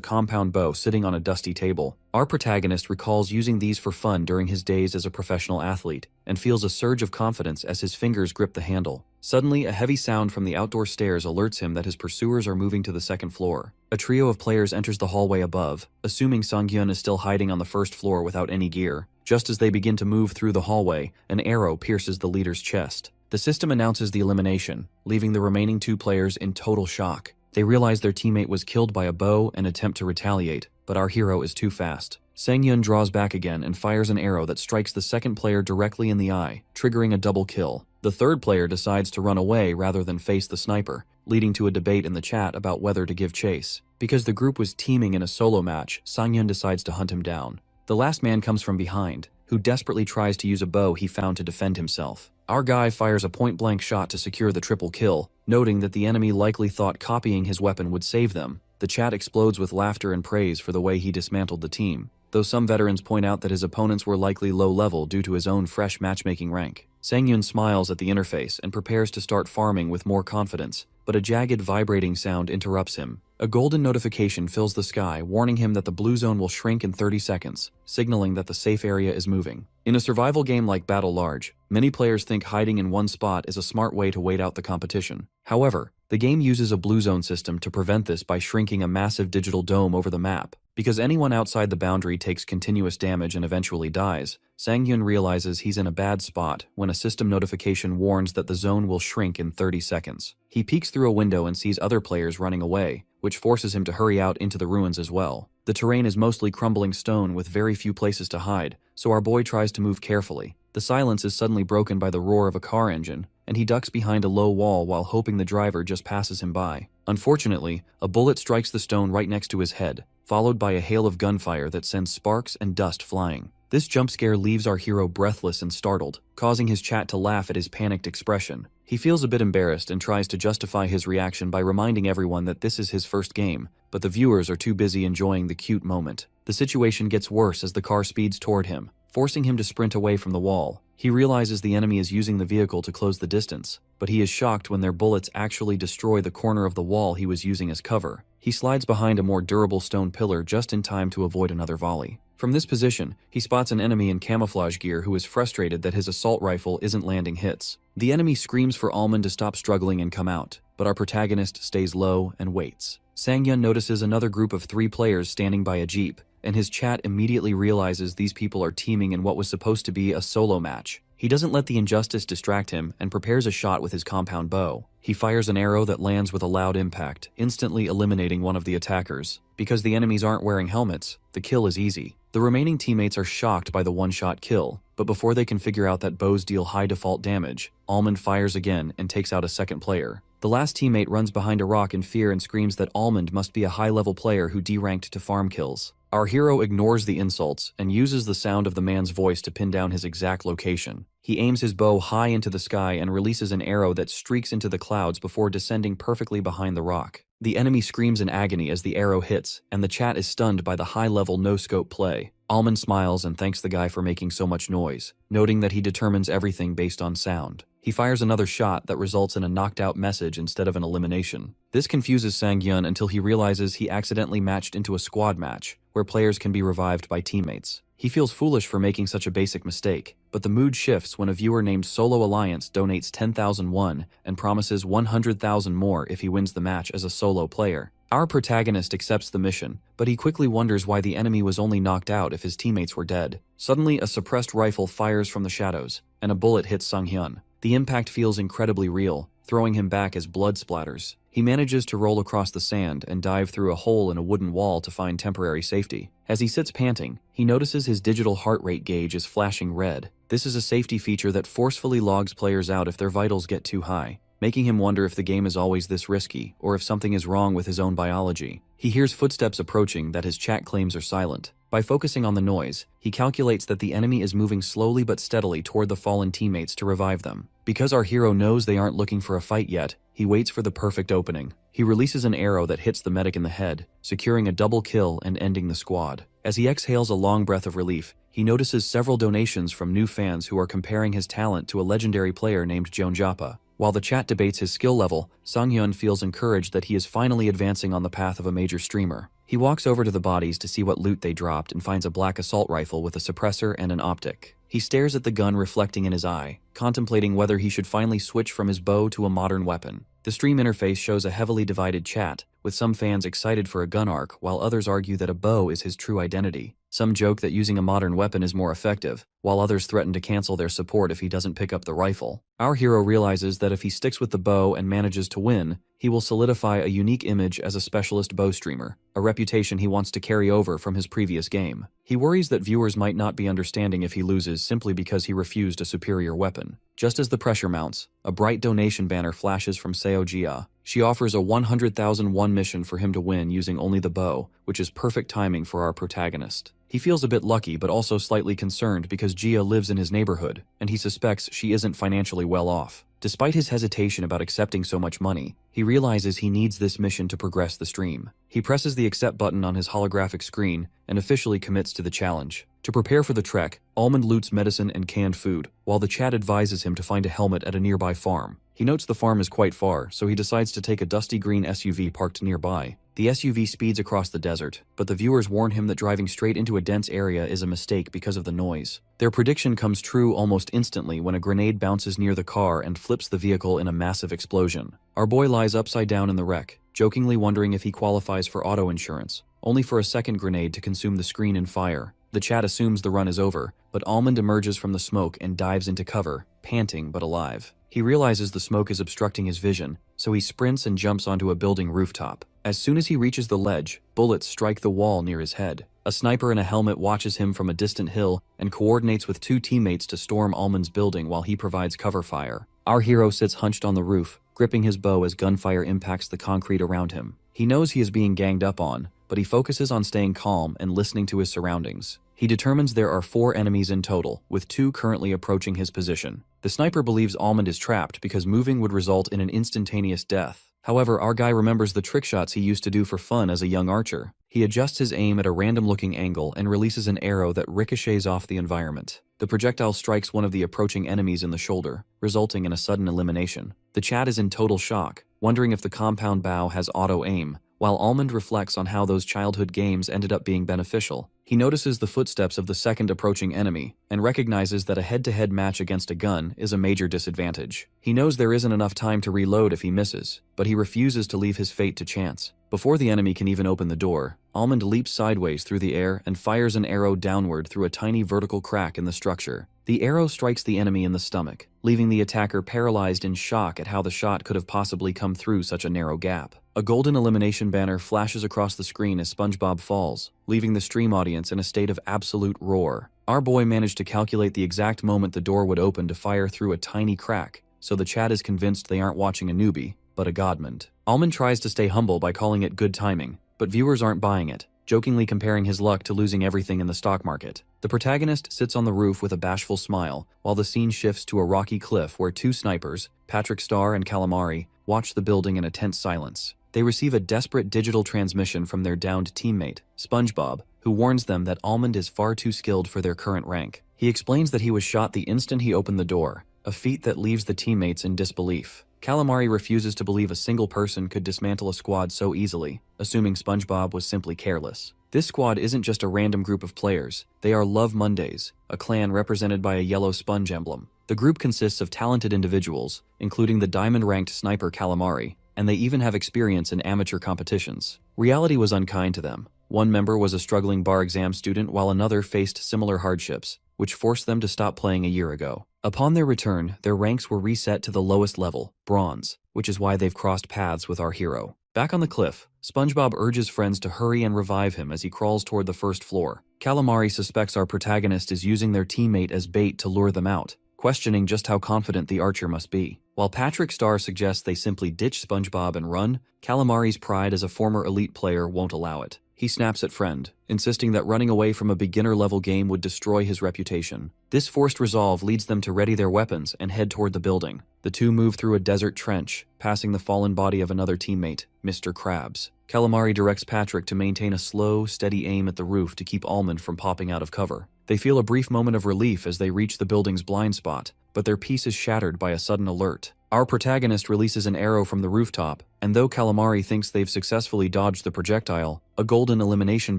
compound bow sitting on a dusty table. Our protagonist recalls using these for fun during his days as a professional athlete, and feels a surge of confidence as his fingers grip the handle. Suddenly, a heavy sound from the outdoor stairs alerts him that his pursuers are moving to the second floor. A trio of players enters the hallway above, assuming Sang-Hyun is still hiding on the first floor without any gear. Just as they begin to move through the hallway, an arrow pierces the leader's chest. The system announces the elimination, leaving the remaining two players in total shock. They realize their teammate was killed by a bow and attempt to retaliate, but our hero is too fast. Sang-Hyun draws back again and fires an arrow that strikes the second player directly in the eye, triggering a double kill. The third player decides to run away rather than face the sniper, leading to a debate in the chat about whether to give chase. Because the group was teaming in a solo match, Sang-Hyun decides to hunt him down. The last man comes from behind, who desperately tries to use a bow he found to defend himself. Our guy fires a point-blank shot to secure the triple kill, noting that the enemy likely thought copying his weapon would save them. The chat explodes with laughter and praise for the way he dismantled the team, though some veterans point out that his opponents were likely low-level due to his own fresh matchmaking rank. Sang-Hyun smiles at the interface and prepares to start farming with more confidence, but a jagged vibrating sound interrupts him. A golden notification fills the sky, warning him that the blue zone will shrink in 30 seconds, signaling that the safe area is moving. In a survival game like Battle Large, many players think hiding in one spot is a smart way to wait out the competition. However, the game uses a blue zone system to prevent this by shrinking a massive digital dome over the map. Because anyone outside the boundary takes continuous damage and eventually dies, Sang-Hyun realizes he's in a bad spot when a system notification warns that the zone will shrink in 30 seconds. He peeks through a window and sees other players running away, which forces him to hurry out into the ruins as well. The terrain is mostly crumbling stone with very few places to hide, so our boy tries to move carefully. The silence is suddenly broken by the roar of a car engine, and he ducks behind a low wall while hoping the driver just passes him by. Unfortunately, a bullet strikes the stone right next to his head, followed by a hail of gunfire that sends sparks and dust flying. This jump scare leaves our hero breathless and startled, causing his chat to laugh at his panicked expression. He feels a bit embarrassed and tries to justify his reaction by reminding everyone that this is his first game, but the viewers are too busy enjoying the cute moment. The situation gets worse as the car speeds toward him, forcing him to sprint away from the wall. He realizes the enemy is using the vehicle to close the distance, but he is shocked when their bullets actually destroy the corner of the wall he was using as cover. He slides behind a more durable stone pillar just in time to avoid another volley. From this position, he spots an enemy in camouflage gear who is frustrated that his assault rifle isn't landing hits. The enemy screams for Almond to stop struggling and come out, but our protagonist stays low and waits. Sang-Hyun notices another group of 3 players standing by a jeep, and his chat immediately realizes these people are teaming in what was supposed to be a solo match. He He doesn't let the injustice distract him and prepares a shot with his compound bow. He fires an arrow that lands with a loud impact, instantly eliminating one of the attackers. Because the enemies aren't wearing helmets, the kill is easy. The remaining teammates are shocked by the one-shot kill, but before they can figure out that bows deal high default damage, Almond fires again and takes out a second player. The last teammate runs behind a rock in fear and screams that Almond must be a high-level player who deranked to farm kills. Our hero ignores the insults and uses the sound of the man's voice to pin down his exact location. He aims his bow high into the sky and releases an arrow that streaks into the clouds before descending perfectly behind the rock. The enemy screams in agony as the arrow hits, and the chat is stunned by the high-level no-scope play. Almond smiles and thanks the guy for making so much noise, noting that he determines everything based on sound. He fires another shot that results in a knocked-out message instead of an elimination. This confuses Sang-hyun until he realizes he accidentally matched into a squad match, where players can be revived by teammates. He feels foolish for making such a basic mistake, but the mood shifts when a viewer named Solo Alliance donates 10,000 won and promises 100,000 more if he wins the match as a solo player. Our protagonist accepts the mission, but he quickly wonders why the enemy was only knocked out if his teammates were dead. Suddenly, a suppressed rifle fires from the shadows, and a bullet hits Sang-hyun. The impact feels incredibly real, throwing him back as blood splatters. He manages to roll across the sand and dive through a hole in a wooden wall to find temporary safety. As he sits panting, he notices his digital heart rate gauge is flashing red. This is a safety feature that forcefully logs players out if their vitals get too high, making him wonder if the game is always this risky or if something is wrong with his own biology. He hears footsteps approaching that his chat claims are silent. By focusing on the noise, he calculates that the enemy is moving slowly but steadily toward the fallen teammates to revive them. Because our hero knows they aren't looking for a fight yet, he waits for the perfect opening. He releases an arrow that hits the medic in the head, securing a double kill and ending the squad. As he exhales a long breath of relief, he notices several donations from new fans who are comparing his talent to a legendary player named Jeonjapa. While the chat debates his skill level, Sang-hyun feels encouraged that he is finally advancing on the path of a major streamer. He walks over to the bodies to see what loot they dropped and finds a black assault rifle with a suppressor and an optic. He stares at the gun reflecting in his eye, contemplating whether he should finally switch from his bow to a modern weapon. The stream interface shows a heavily divided chat, with some fans excited for a gun arc while others argue that a bow is his true identity. Some joke that using a modern weapon is more effective, while others threaten to cancel their support if he doesn't pick up the rifle. Our hero realizes that if he sticks with the bow and manages to win, he will solidify a unique image as a specialist bow streamer, a reputation he wants to carry over from his previous game. He worries that viewers might not be understanding if he loses simply because he refused a superior weapon. Just as the pressure mounts, a bright donation banner flashes from Seo Jia. She offers a 100,000 won mission for him to win using only the bow, which is perfect timing for our protagonist. He feels a bit lucky but also slightly concerned because Jia lives in his neighborhood, and he suspects she isn't financially well off. Despite his hesitation about accepting so much money, he realizes he needs this mission to progress the stream. He presses the accept button on his holographic screen and officially commits to the challenge. To prepare for the trek, Almond loots medicine and canned food, while the chat advises him to find a helmet at a nearby farm. He notes the farm is quite far, so he decides to take a dusty green SUV parked nearby. The SUV speeds across the desert, but the viewers warn him that driving straight into a dense area is a mistake because of the noise. Their prediction comes true almost instantly when a grenade bounces near the car and flips the vehicle in a massive explosion. Our boy lies upside down in the wreck, jokingly wondering if he qualifies for auto insurance, only for a second grenade to consume the screen in fire. The chat assumes the run is over, but Almond emerges from the smoke and dives into cover, panting but alive. He realizes the smoke is obstructing his vision, so he sprints and jumps onto a building rooftop. As soon as he reaches the ledge, bullets strike the wall near his head. A sniper in a helmet watches him from a distant hill and coordinates with two teammates to storm Almond's building while he provides cover fire. Our hero sits hunched on the roof, gripping his bow as gunfire impacts the concrete around him. He knows he is being ganged up on, but he focuses on staying calm and listening to his surroundings. He determines there are 4 enemies in total, with 2 currently approaching his position. The sniper believes Almond is trapped because moving would result in an instantaneous death. However, our guy remembers the trick shots he used to do for fun as a young archer. He adjusts his aim at a random-looking angle and releases an arrow that ricochets off the environment. The projectile strikes one of the approaching enemies in the shoulder, resulting in a sudden elimination. The chat is in total shock, wondering if the compound bow has auto-aim, while Almond reflects on how those childhood games ended up being beneficial. He notices the footsteps of the second approaching enemy and recognizes that a head-to-head match against a gun is a major disadvantage. He knows there isn't enough time to reload if he misses, but he refuses to leave his fate to chance. Before the enemy can even open the door, Almond leaps sideways through the air and fires an arrow downward through a tiny vertical crack in the structure. The arrow strikes the enemy in the stomach, leaving the attacker paralyzed in shock at how the shot could have possibly come through such a narrow gap. A golden elimination banner flashes across the screen as SpongeBob falls, leaving the stream audience in a state of absolute roar. Our boy managed to calculate the exact moment the door would open to fire through a tiny crack, so the chat is convinced they aren't watching a newbie, but a godmond. Almond tries to stay humble by calling it good timing, but viewers aren't buying it, jokingly comparing his luck to losing everything in the stock market. The protagonist sits on the roof with a bashful smile, while the scene shifts to a rocky cliff where two snipers, Patrick Star and Calamari, watch the building in a tense silence. They receive a desperate digital transmission from their downed teammate, SpongeBob, who warns them that Almond is far too skilled for their current rank. He explains that he was shot the instant he opened the door, a feat that leaves the teammates in disbelief. Calamari refuses to believe a single person could dismantle a squad so easily, assuming SpongeBob was simply careless. This squad isn't just a random group of players, they are Love Mondays, a clan represented by a yellow sponge emblem. The group consists of talented individuals, including the diamond-ranked sniper Calamari, and they even have experience in amateur competitions. Reality was unkind to them. One member was a struggling bar exam student while another faced similar hardships, which forced them to stop playing a year ago. Upon their return, their ranks were reset to the lowest level, bronze, which is why they've crossed paths with our hero. Back on the cliff, SpongeBob urges friends to hurry and revive him as he crawls toward the first floor. Calamari suspects our protagonist is using their teammate as bait to lure them out, questioning just how confident the archer must be. While Patrick Star suggests they simply ditch SpongeBob and run, Calamari's pride as a former elite player won't allow it. He snaps at friend, insisting that running away from a beginner-level game would destroy his reputation. This forced resolve leads them to ready their weapons and head toward the building. The two move through a desert trench, passing the fallen body of another teammate, Mr. Krabs. Calamari directs Patrick to maintain a slow, steady aim at the roof to keep Almond from popping out of cover. They feel a brief moment of relief as they reach the building's blind spot, but their peace is shattered by a sudden alert. Our protagonist releases an arrow from the rooftop, and though Calamari thinks they've successfully dodged the projectile, a golden elimination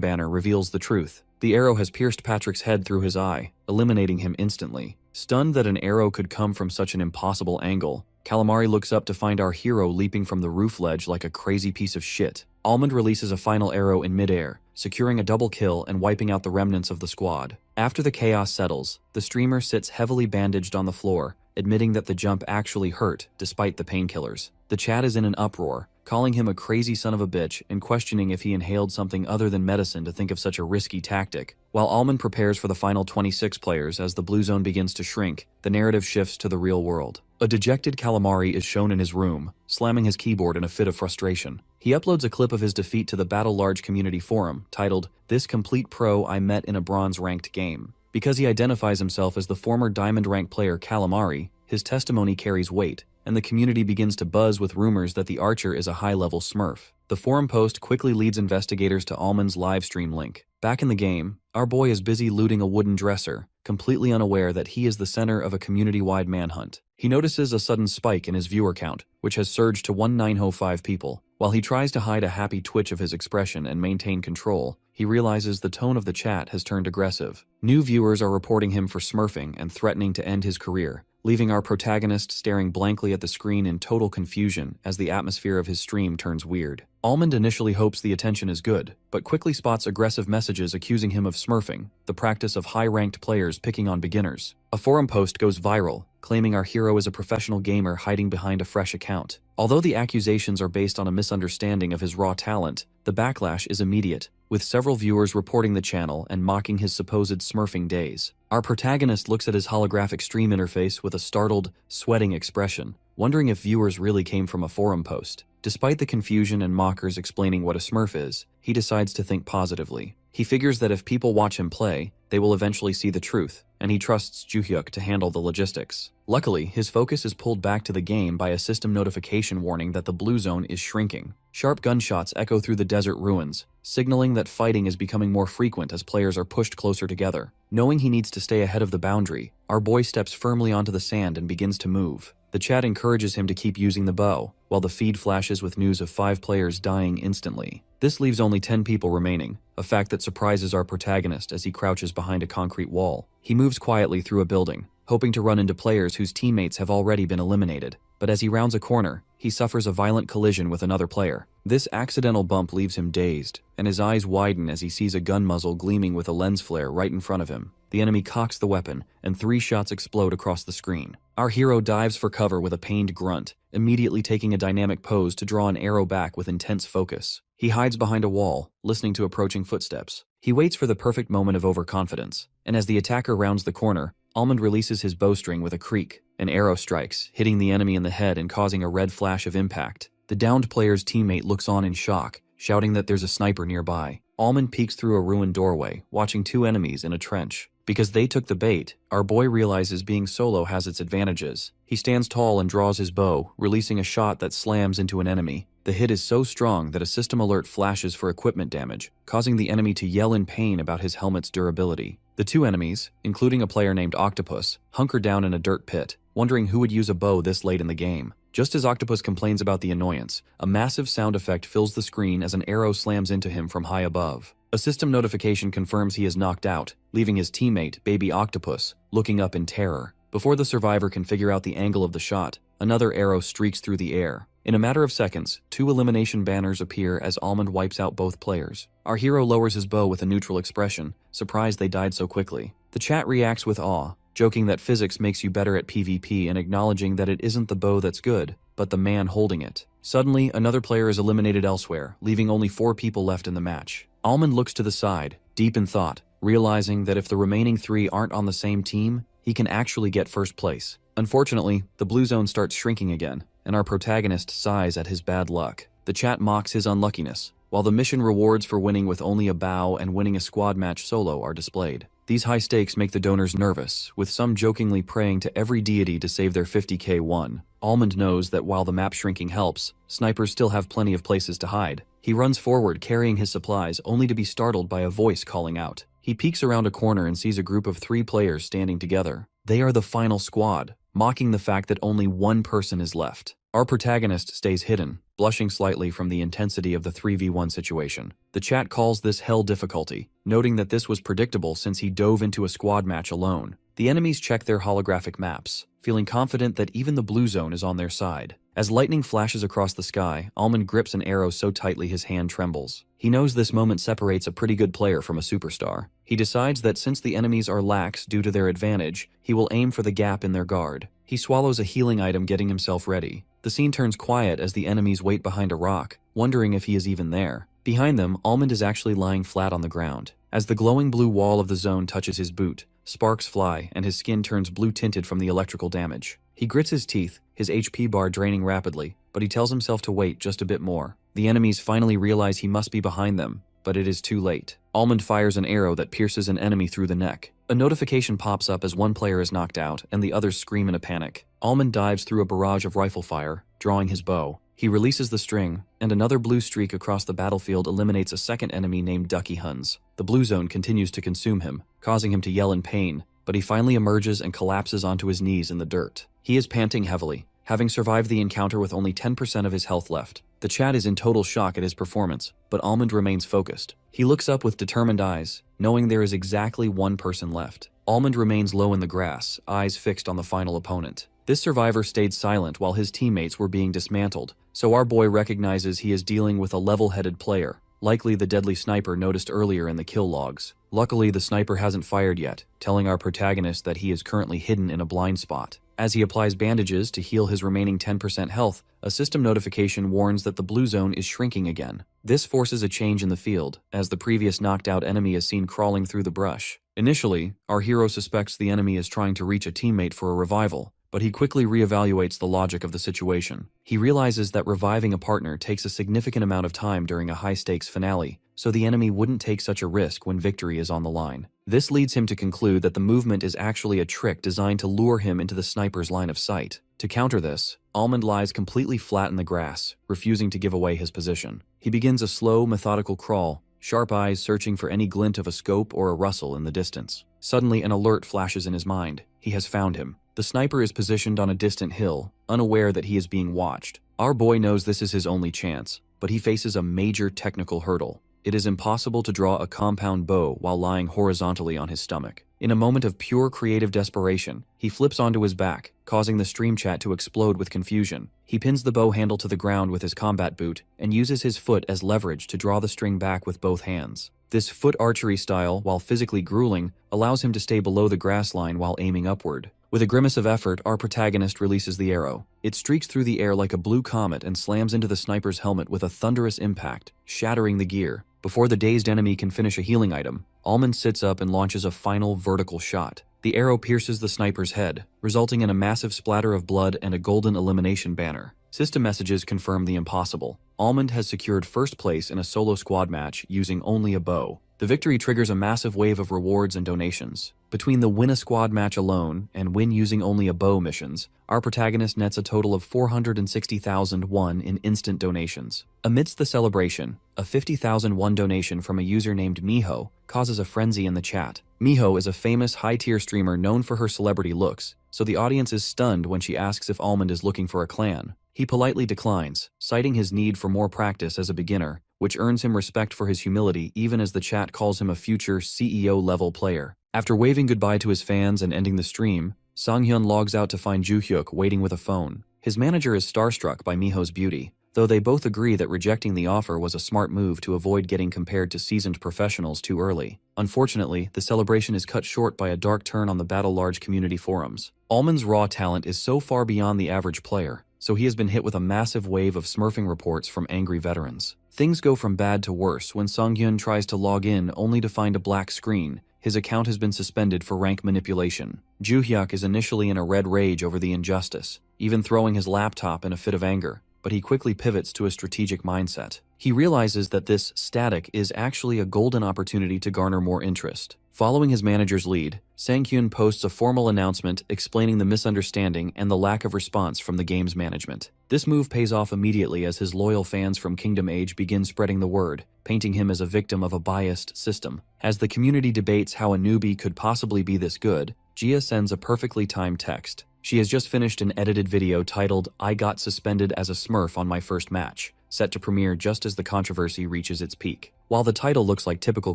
banner reveals the truth. The arrow has pierced Patrick's head through his eye, eliminating him instantly. Stunned that an arrow could come from such an impossible angle, Calamari looks up to find our hero leaping from the roof ledge like a crazy piece of shit. Almond releases a final arrow in midair, securing a double kill and wiping out the remnants of the squad. After the chaos settles, the streamer sits heavily bandaged on the floor, admitting that the jump actually hurt despite the painkillers. The chat is in an uproar, calling him a crazy son of a bitch and questioning if he inhaled something other than medicine to think of such a risky tactic. While Almond prepares for the final 26 players as the blue zone begins to shrink, the narrative shifts to the real world. A dejected Calamari is shown in his room, slamming his keyboard in a fit of frustration. He uploads a clip of his defeat to the Battle Large community forum, titled, "This Complete Pro I Met in a Bronze-Ranked Game." Because he identifies himself as the former Diamond rank player Calamari, his testimony carries weight, and the community begins to buzz with rumors that the archer is a high-level smurf. The forum post quickly leads investigators to Almond's livestream link. Back in the game, our boy is busy looting a wooden dresser, completely unaware that he is the center of a community-wide manhunt. He notices a sudden spike in his viewer count, which has surged to 1905 people. While he tries to hide a happy twitch of his expression and maintain control, he realizes the tone of the chat has turned aggressive. New viewers are reporting him for smurfing and threatening to end his career, leaving our protagonist staring blankly at the screen in total confusion as the atmosphere of his stream turns weird. Almond initially hopes the attention is good, but quickly spots aggressive messages accusing him of smurfing, the practice of high-ranked players picking on beginners. A forum post goes viral, claiming our hero is a professional gamer hiding behind a fresh account. Although the accusations are based on a misunderstanding of his raw talent, the backlash is immediate, with several viewers reporting the channel and mocking his supposed smurfing days. Our protagonist looks at his holographic stream interface with a startled, sweating expression, wondering if viewers really came from a forum post. Despite the confusion and mockers explaining what a smurf is, he decides to think positively. He figures that if people watch him play, they will eventually see the truth, and he trusts Juhyuk to handle the logistics. Luckily, his focus is pulled back to the game by a system notification warning that the blue zone is shrinking. Sharp gunshots echo through the desert ruins, signaling that fighting is becoming more frequent as players are pushed closer together. Knowing he needs to stay ahead of the boundary, our boy steps firmly onto the sand and begins to move. The chat encourages him to keep using the bow, while the feed flashes with news of 5 players dying instantly. This leaves only 10 people remaining, a fact that surprises our protagonist as he crouches behind a concrete wall. He moves quietly through a building, hoping to run into players whose teammates have already been eliminated. But as he rounds a corner, he suffers a violent collision with another player. This accidental bump leaves him dazed, and his eyes widen as he sees a gun muzzle gleaming with a lens flare right in front of him. The enemy cocks the weapon, and 3 shots explode across the screen. Our hero dives for cover with a pained grunt, immediately taking a dynamic pose to draw an arrow back with intense focus. He hides behind a wall, listening to approaching footsteps. He waits for the perfect moment of overconfidence, and as the attacker rounds the corner, Almond releases his bowstring with a creak. An arrow strikes, hitting the enemy in the head and causing a red flash of impact. The downed player's teammate looks on in shock, shouting that there's a sniper nearby. Almond peeks through a ruined doorway, watching 2 enemies in a trench. Because they took the bait, our boy realizes being solo has its advantages. He stands tall and draws his bow, releasing a shot that slams into an enemy. The hit is so strong that a system alert flashes for equipment damage, causing the enemy to yell in pain about his helmet's durability. The 2 enemies, including a player named Octopus, hunker down in a dirt pit, wondering who would use a bow this late in the game. Just as Octopus complains about the annoyance, a massive sound effect fills the screen as an arrow slams into him from high above. A system notification confirms he is knocked out, leaving his teammate, Baby Octopus, looking up in terror. Before the survivor can figure out the angle of the shot, another arrow streaks through the air. In a matter of seconds, 2 elimination banners appear as Almond wipes out both players. Our hero lowers his bow with a neutral expression, surprised they died so quickly. The chat reacts with awe, joking that physics makes you better at PvP and acknowledging that it isn't the bow that's good, but the man holding it. Suddenly, another player is eliminated elsewhere, leaving only 4 people left in the match. Almond looks to the side, deep in thought, realizing that if the remaining 3 aren't on the same team, he can actually get first place. Unfortunately, the blue zone starts shrinking again, and our protagonist sighs at his bad luck. The chat mocks his unluckiness, while the mission rewards for winning with only a bow and winning a squad match solo are displayed. These high stakes make the donors nervous, with some jokingly praying to every deity to save their 50k won. Almond knows that while the map shrinking helps, snipers still have plenty of places to hide. He runs forward carrying his supplies only to be startled by a voice calling out. He peeks around a corner and sees a group of 3 players standing together. They are the final squad, mocking the fact that only 1 person is left. Our protagonist stays hidden, blushing slightly from the intensity of the 3v1 situation. The chat calls this hell difficulty, noting that this was predictable since he dove into a squad match alone. The enemies check their holographic maps, feeling confident that even the blue zone is on their side. As lightning flashes across the sky, Almond grips an arrow so tightly his hand trembles. He knows this moment separates a pretty good player from a superstar. He decides that since the enemies are lax due to their advantage, he will aim for the gap in their guard. He swallows a healing item, getting himself ready. The scene turns quiet as the enemies wait behind a rock, wondering if he is even there. Behind them, Almond is actually lying flat on the ground. As the glowing blue wall of the zone touches his boot, sparks fly and his skin turns blue-tinted from the electrical damage. He grits his teeth, his HP bar draining rapidly, but he tells himself to wait just a bit more. The enemies finally realize he must be behind them, but it is too late. Almond fires an arrow that pierces an enemy through the neck. A notification pops up as one player is knocked out and the others scream in a panic. Almond dives through a barrage of rifle fire, drawing his bow. He releases the string, and another blue streak across the battlefield eliminates a second enemy named Ducky Huns. The blue zone continues to consume him, causing him to yell in pain, but he finally emerges and collapses onto his knees in the dirt. He is panting heavily, having survived the encounter with only 10% of his health left. The chat is in total shock at his performance, but Almond remains focused. He looks up with determined eyes, knowing there is exactly 1 person left. Almond remains low in the grass, eyes fixed on the final opponent. This survivor stayed silent while his teammates were being dismantled, so our boy recognizes he is dealing with a level-headed player, likely the deadly sniper noticed earlier in the kill logs. Luckily, the sniper hasn't fired yet, telling our protagonist that he is currently hidden in a blind spot. As he applies bandages to heal his remaining 10% health, a system notification warns that the blue zone is shrinking again. This forces a change in the field, as the previous knocked-out enemy is seen crawling through the brush. Initially, our hero suspects the enemy is trying to reach a teammate for a revival, but he quickly reevaluates the logic of the situation. He realizes that reviving a partner takes a significant amount of time during a high-stakes finale, so the enemy wouldn't take such a risk when victory is on the line. This leads him to conclude that the movement is actually a trick designed to lure him into the sniper's line of sight. To counter this, Almond lies completely flat in the grass, refusing to give away his position. He begins a slow, methodical crawl, sharp eyes searching for any glint of a scope or a rustle in the distance. Suddenly, an alert flashes in his mind. He has found him. The sniper is positioned on a distant hill, unaware that he is being watched. Our boy knows this is his only chance, but he faces a major technical hurdle. It is impossible to draw a compound bow while lying horizontally on his stomach. In a moment of pure creative desperation, he flips onto his back, causing the stream chat to explode with confusion. He pins the bow handle to the ground with his combat boot and uses his foot as leverage to draw the string back with both hands. This foot archery style, while physically grueling, allows him to stay below the grass line while aiming upward. With a grimace of effort, our protagonist releases the arrow. It streaks through the air like a blue comet and slams into the sniper's helmet with a thunderous impact, shattering the gear. Before the dazed enemy can finish a healing item, Almond sits up and launches a final vertical shot. The arrow pierces the sniper's head, resulting in a massive splatter of blood and a golden elimination banner. System messages confirm the impossible. Almond has secured first place in a solo squad match using only a bow. The victory triggers a massive wave of rewards and donations. Between the win a squad match alone and win using only a bow missions, our protagonist nets a total of 460,000 won in instant donations. Amidst the celebration, a 50,000 won donation from a user named Miho causes a frenzy in the chat. Miho is a famous high-tier streamer known for her celebrity looks, so the audience is stunned when she asks if Almond is looking for a clan. He politely declines, citing his need for more practice as a beginner, which earns him respect for his humility even as the chat calls him a future CEO-level player. After waving goodbye to his fans and ending the stream, Sanghyun logs out to find Joo-hyuk waiting with a phone. His manager is starstruck by Miho's beauty, though they both agree that rejecting the offer was a smart move to avoid getting compared to seasoned professionals too early. Unfortunately, the celebration is cut short by a dark turn on the Battle Large community forums. Almond's raw talent is so far beyond the average player, so he has been hit with a massive wave of smurfing reports from angry veterans. Things go from bad to worse when Sanghyun tries to log in only to find a black screen. His account has been suspended for rank manipulation. Joo-hyuk is initially in a red rage over the injustice, even throwing his laptop in a fit of anger, but he quickly pivots to a strategic mindset. He realizes that this static is actually a golden opportunity to garner more interest. Following his manager's lead, Sanghyun posts a formal announcement explaining the misunderstanding and the lack of response from the game's management. This move pays off immediately as his loyal fans from Kingdom Age begin spreading the word, painting him as a victim of a biased system. As the community debates how a newbie could possibly be this good, Gia sends a perfectly timed text. She has just finished an edited video titled "I Got Suspended as a Smurf on My First Match," set to premiere just as the controversy reaches its peak. While the title looks like typical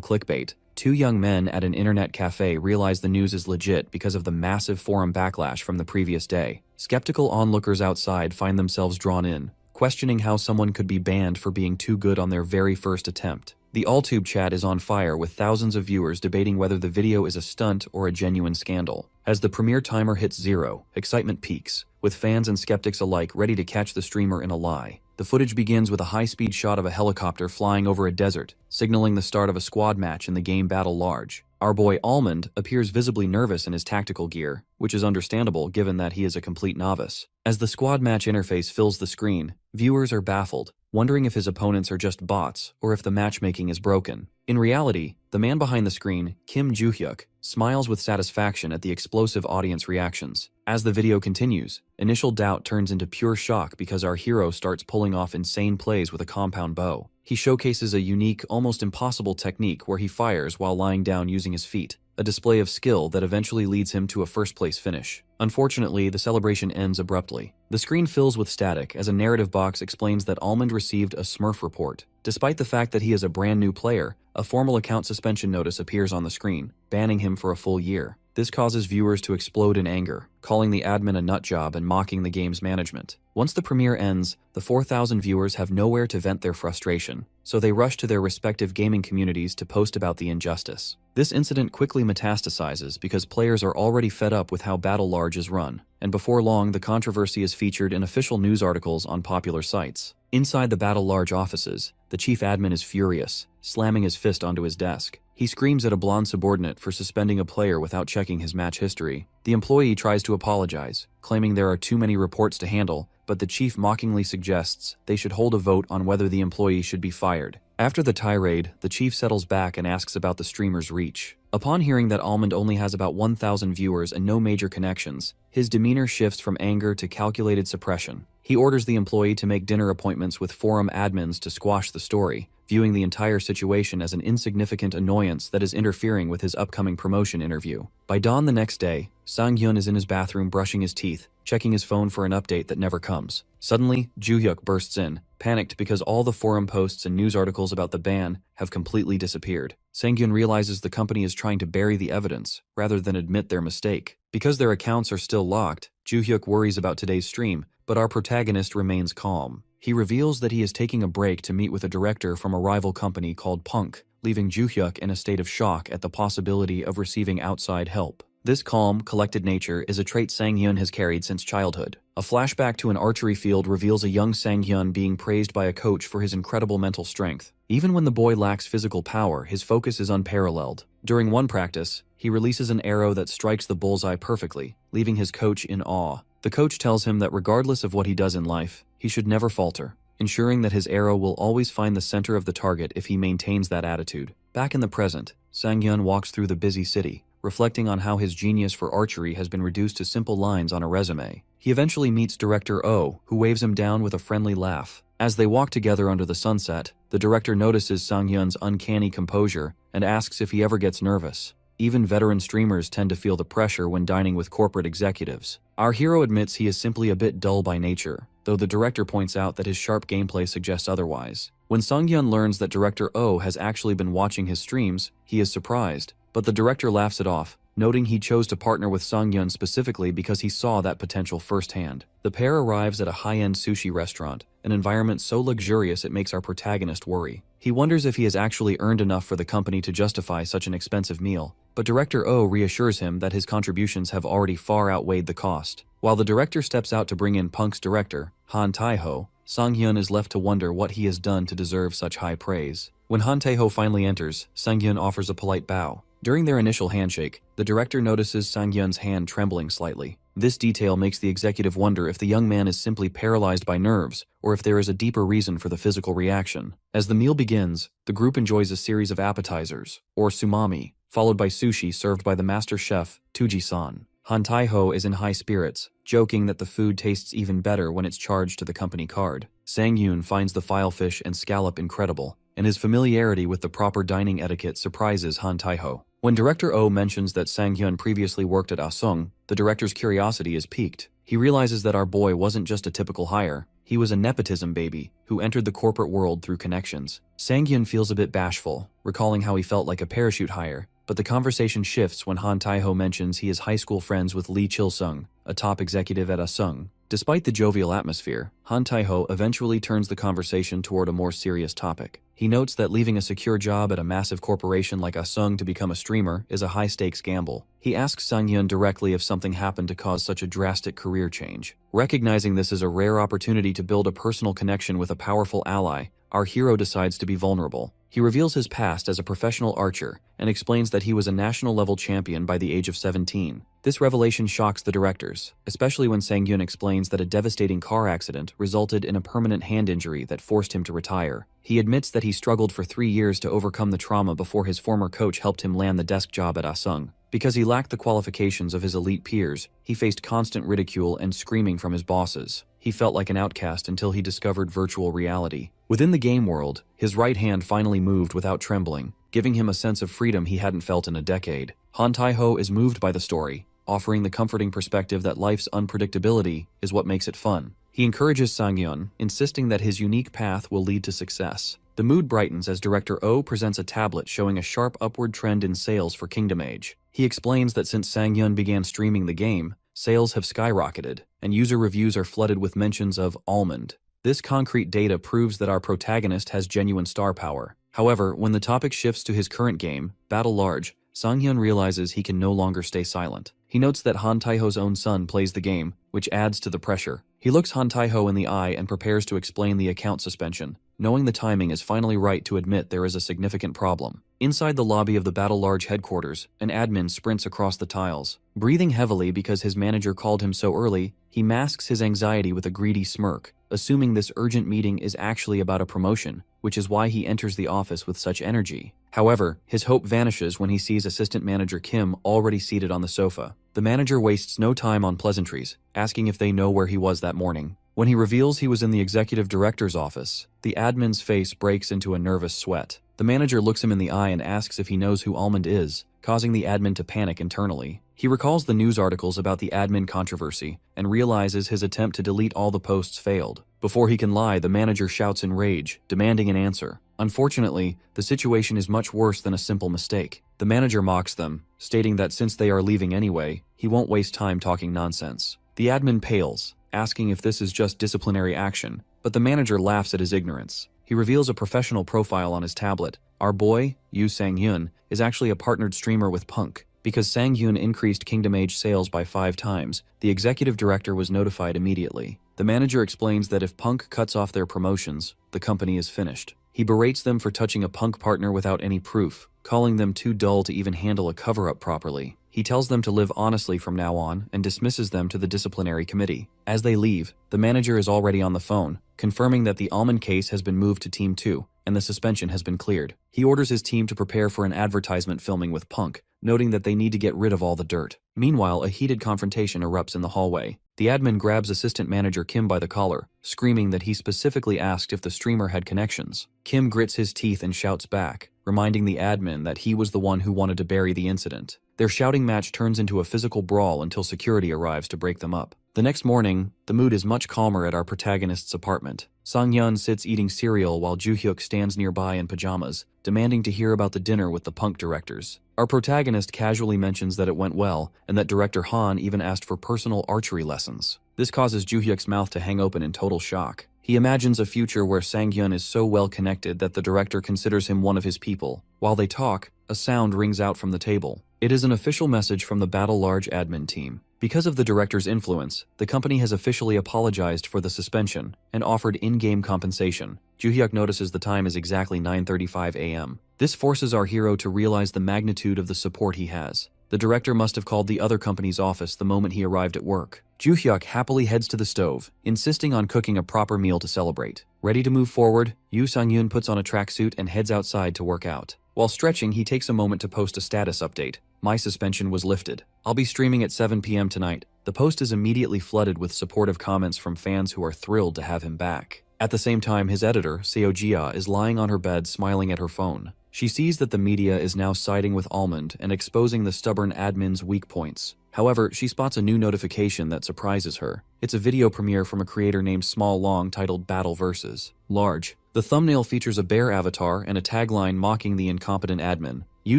clickbait, two young men at an internet cafe realize the news is legit because of the massive forum backlash from the previous day. Skeptical onlookers outside find themselves drawn in, questioning how someone could be banned for being too good on their very first attempt. The AllTube chat is on fire with thousands of viewers debating whether the video is a stunt or a genuine scandal. As the premiere timer hits 0, excitement peaks, with fans and skeptics alike ready to catch the streamer in a lie. The footage begins with a high-speed shot of a helicopter flying over a desert, signaling the start of a squad match in the game Battle Large. Our boy Almond appears visibly nervous in his tactical gear, which is understandable given that he is a complete novice. As the squad match interface fills the screen, viewers are baffled, wondering if his opponents are just bots or if the matchmaking is broken. In reality, the man behind the screen, Kim Joo-hyuk, smiles with satisfaction at the explosive audience reactions. As the video continues, initial doubt turns into pure shock because our hero starts pulling off insane plays with a compound bow. He showcases a unique, almost impossible technique where he fires while lying down using his feet, a display of skill that eventually leads him to a first-place finish. Unfortunately, the celebration ends abruptly. The screen fills with static as a narrative box explains that Almond received a Smurf report. Despite the fact that he is a brand new player, a formal account suspension notice appears on the screen, banning him for a full year. This causes viewers to explode in anger, calling the admin a nutjob and mocking the game's management. Once the premiere ends, the 4,000 viewers have nowhere to vent their frustration, so they rush to their respective gaming communities to post about the injustice. This incident quickly metastasizes because players are already fed up with how Battle Large is run, and before long the controversy is featured in official news articles on popular sites. Inside the Battle Large offices, the chief admin is furious, slamming his fist onto his desk. He screams at a blonde subordinate for suspending a player without checking his match history. The employee tries to apologize, claiming there are too many reports to handle, but the chief mockingly suggests they should hold a vote on whether the employee should be fired. After the tirade, the chief settles back and asks about the streamer's reach. Upon hearing that Almond only has about 1,000 viewers and no major connections, his demeanor shifts from anger to calculated suppression. He orders the employee to make dinner appointments with forum admins to squash the story, viewing the entire situation as an insignificant annoyance that is interfering with his upcoming promotion interview. By dawn the next day, Sang-hyun is in his bathroom brushing his teeth, checking his phone for an update that never comes. Suddenly, Joo-hyuk bursts in, panicked because all the forum posts and news articles about the ban have completely disappeared. Sang-hyun realizes the company is trying to bury the evidence, rather than admit their mistake. Because their accounts are still locked, Joo-hyuk worries about today's stream, but our protagonist remains calm. He reveals that he is taking a break to meet with a director from a rival company called Punk, leaving Joo-hyuk in a state of shock at the possibility of receiving outside help. This calm, collected nature is a trait Sang-hyun has carried since childhood. A flashback to an archery field reveals a young Sang-hyun being praised by a coach for his incredible mental strength. Even when the boy lacks physical power, his focus is unparalleled. During one practice, he releases an arrow that strikes the bullseye perfectly, leaving his coach in awe. The coach tells him that regardless of what he does in life, he should never falter, ensuring that his arrow will always find the center of the target if he maintains that attitude. Back in the present, Sang-hyun walks through the busy city, reflecting on how his genius for archery has been reduced to simple lines on a resume. He eventually meets director Oh, who waves him down with a friendly laugh. As they walk together under the sunset, the director notices Sang-hyun's uncanny composure and asks if he ever gets nervous. Even veteran streamers tend to feel the pressure when dining with corporate executives. Our hero admits he is simply a bit dull by nature, though the director points out that his sharp gameplay suggests otherwise. When Sang-hyun learns that director Oh has actually been watching his streams, he is surprised, but the director laughs it off, noting he chose to partner with Sang-hyun specifically because he saw that potential firsthand. The pair arrives at a high-end sushi restaurant, an environment so luxurious it makes our protagonist worry. He wonders if he has actually earned enough for the company to justify such an expensive meal, but director Oh reassures him that his contributions have already far outweighed the cost. While the director steps out to bring in Punk's director, Han Tae-ho, Sang-hyun is left to wonder what he has done to deserve such high praise. When Han Tae-ho finally enters, Sang-hyun offers a polite bow. During their initial handshake, the director notices Sang-hyun's hand trembling slightly. This detail makes the executive wonder if the young man is simply paralyzed by nerves, or if there is a deeper reason for the physical reaction. As the meal begins, the group enjoys a series of appetizers, or sumami, followed by sushi served by the master chef, Tuji-san. Han Tae-ho is in high spirits, joking that the food tastes even better when it's charged to the company card. Sang-hyun finds the filefish and scallop incredible, and his familiarity with the proper dining etiquette surprises Han Tae-ho. When director Oh mentions that Sang-hyun previously worked at Asung, the director's curiosity is piqued. He realizes that our boy wasn't just a typical hire, he was a nepotism baby who entered the corporate world through connections. Sang-hyun feels a bit bashful, recalling how he felt like a parachute hire, but the conversation shifts when Han Tae-ho mentions he is high school friends with Lee Chil-sung, a top executive at Asung. Despite the jovial atmosphere, Han Tae-ho eventually turns the conversation toward a more serious topic. He notes that leaving a secure job at a massive corporation like Asung to become a streamer is a high-stakes gamble. He asks Sang-hyun directly if something happened to cause such a drastic career change. Recognizing this as a rare opportunity to build a personal connection with a powerful ally, our hero decides to be vulnerable. He reveals his past as a professional archer and explains that he was a national-level champion by the age of 17. This revelation shocks the directors, especially when Sang-hyun explains that a devastating car accident resulted in a permanent hand injury that forced him to retire. He admits that he struggled for 3 years to overcome the trauma before his former coach helped him land the desk job at Asung. Because he lacked the qualifications of his elite peers, he faced constant ridicule and screaming from his bosses. He felt like an outcast until he discovered virtual reality. Within the game world, his right hand finally moved without trembling, giving him a sense of freedom he hadn't felt in a decade. Han Tae-ho is moved by the story, offering the comforting perspective that life's unpredictability is what makes it fun. He encourages Sang-hyun, insisting that his unique path will lead to success. The mood brightens as director Oh presents a tablet showing a sharp upward trend in sales for Kingdom Age. He explains that since Sang-hyun began streaming the game, sales have skyrocketed, and user reviews are flooded with mentions of almond. This concrete data proves that our protagonist has genuine star power. However, when the topic shifts to his current game, Battle Large, Sang-hyun realizes he can no longer stay silent. He notes that Han Tae-ho's own son plays the game, which adds to the pressure. He looks Han Tae-ho in the eye and prepares to explain the account suspension, knowing the timing is finally right to admit there is a significant problem. Inside the lobby of the Battle Large headquarters, an admin sprints across the tiles. Breathing heavily because his manager called him so early, he masks his anxiety with a greedy smirk, assuming this urgent meeting is actually about a promotion, which is why he enters the office with such energy. However, his hope vanishes when he sees assistant manager Kim already seated on the sofa. The manager wastes no time on pleasantries, asking if they know where he was that morning. When he reveals he was in the executive director's office, the admin's face breaks into a nervous sweat. The manager looks him in the eye and asks if he knows who Almond is, causing the admin to panic internally. He recalls the news articles about the admin controversy and realizes his attempt to delete all the posts failed. Before he can lie, the manager shouts in rage, demanding an answer. Unfortunately, the situation is much worse than a simple mistake. The manager mocks them, stating that since they are leaving anyway, he won't waste time talking nonsense. The admin pales, asking if this is just disciplinary action, but the manager laughs at his ignorance. He reveals a professional profile on his tablet. Our boy, Yu Sang-hyun, is actually a partnered streamer with Punk. Because Sang-hyun increased Kingdom Age sales by 5 times, the executive director was notified immediately. The manager explains that if Punk cuts off their promotions, the company is finished. He berates them for touching a Punk partner without any proof, calling them too dull to even handle a cover-up properly. He tells them to live honestly from now on and dismisses them to the disciplinary committee. As they leave, the manager is already on the phone, confirming that the Almond case has been moved to Team 2 and the suspension has been cleared. He orders his team to prepare for an advertisement filming with Punk, noting that they need to get rid of all the dirt. Meanwhile, a heated confrontation erupts in the hallway. The admin grabs assistant manager Kim by the collar, screaming that he specifically asked if the streamer had connections. Kim grits his teeth and shouts back, reminding the admin that he was the one who wanted to bury the incident. Their shouting match turns into a physical brawl until security arrives to break them up. The next morning, the mood is much calmer at our protagonist's apartment. Sang-hyun sits eating cereal while Joo-hyuk stands nearby in pajamas, demanding to hear about the dinner with the Punk directors. Our protagonist casually mentions that it went well, and that Director Han even asked for personal archery lessons. This causes Joo-hyuk's mouth to hang open in total shock. He imagines a future where Sang-hyun is so well connected that the director considers him one of his people. While they talk, a sound rings out from the table. It is an official message from the Battle Large admin team. Because of the director's influence, the company has officially apologized for the suspension and offered in-game compensation. Joo-hyuk notices the time is exactly 9:35 a.m. This forces our hero to realize the magnitude of the support he has. The director must have called the other company's office the moment he arrived at work. Joo-hyuk happily heads to the stove, insisting on cooking a proper meal to celebrate. Ready to move forward, Yu Sang-hyun puts on a tracksuit and heads outside to work out. While stretching, he takes a moment to post a status update. My suspension was lifted. I'll be streaming at 7 p.m. tonight. The post is immediately flooded with supportive comments from fans who are thrilled to have him back. At the same time, his editor, Seo Jia, is lying on her bed smiling at her phone. She sees that the media is now siding with Almond and exposing the stubborn admin's weak points. However, she spots a new notification that surprises her. It's a video premiere from a creator named Small Long titled Battle vs. Large. The thumbnail features a bear avatar and a tagline mocking the incompetent admin. Yu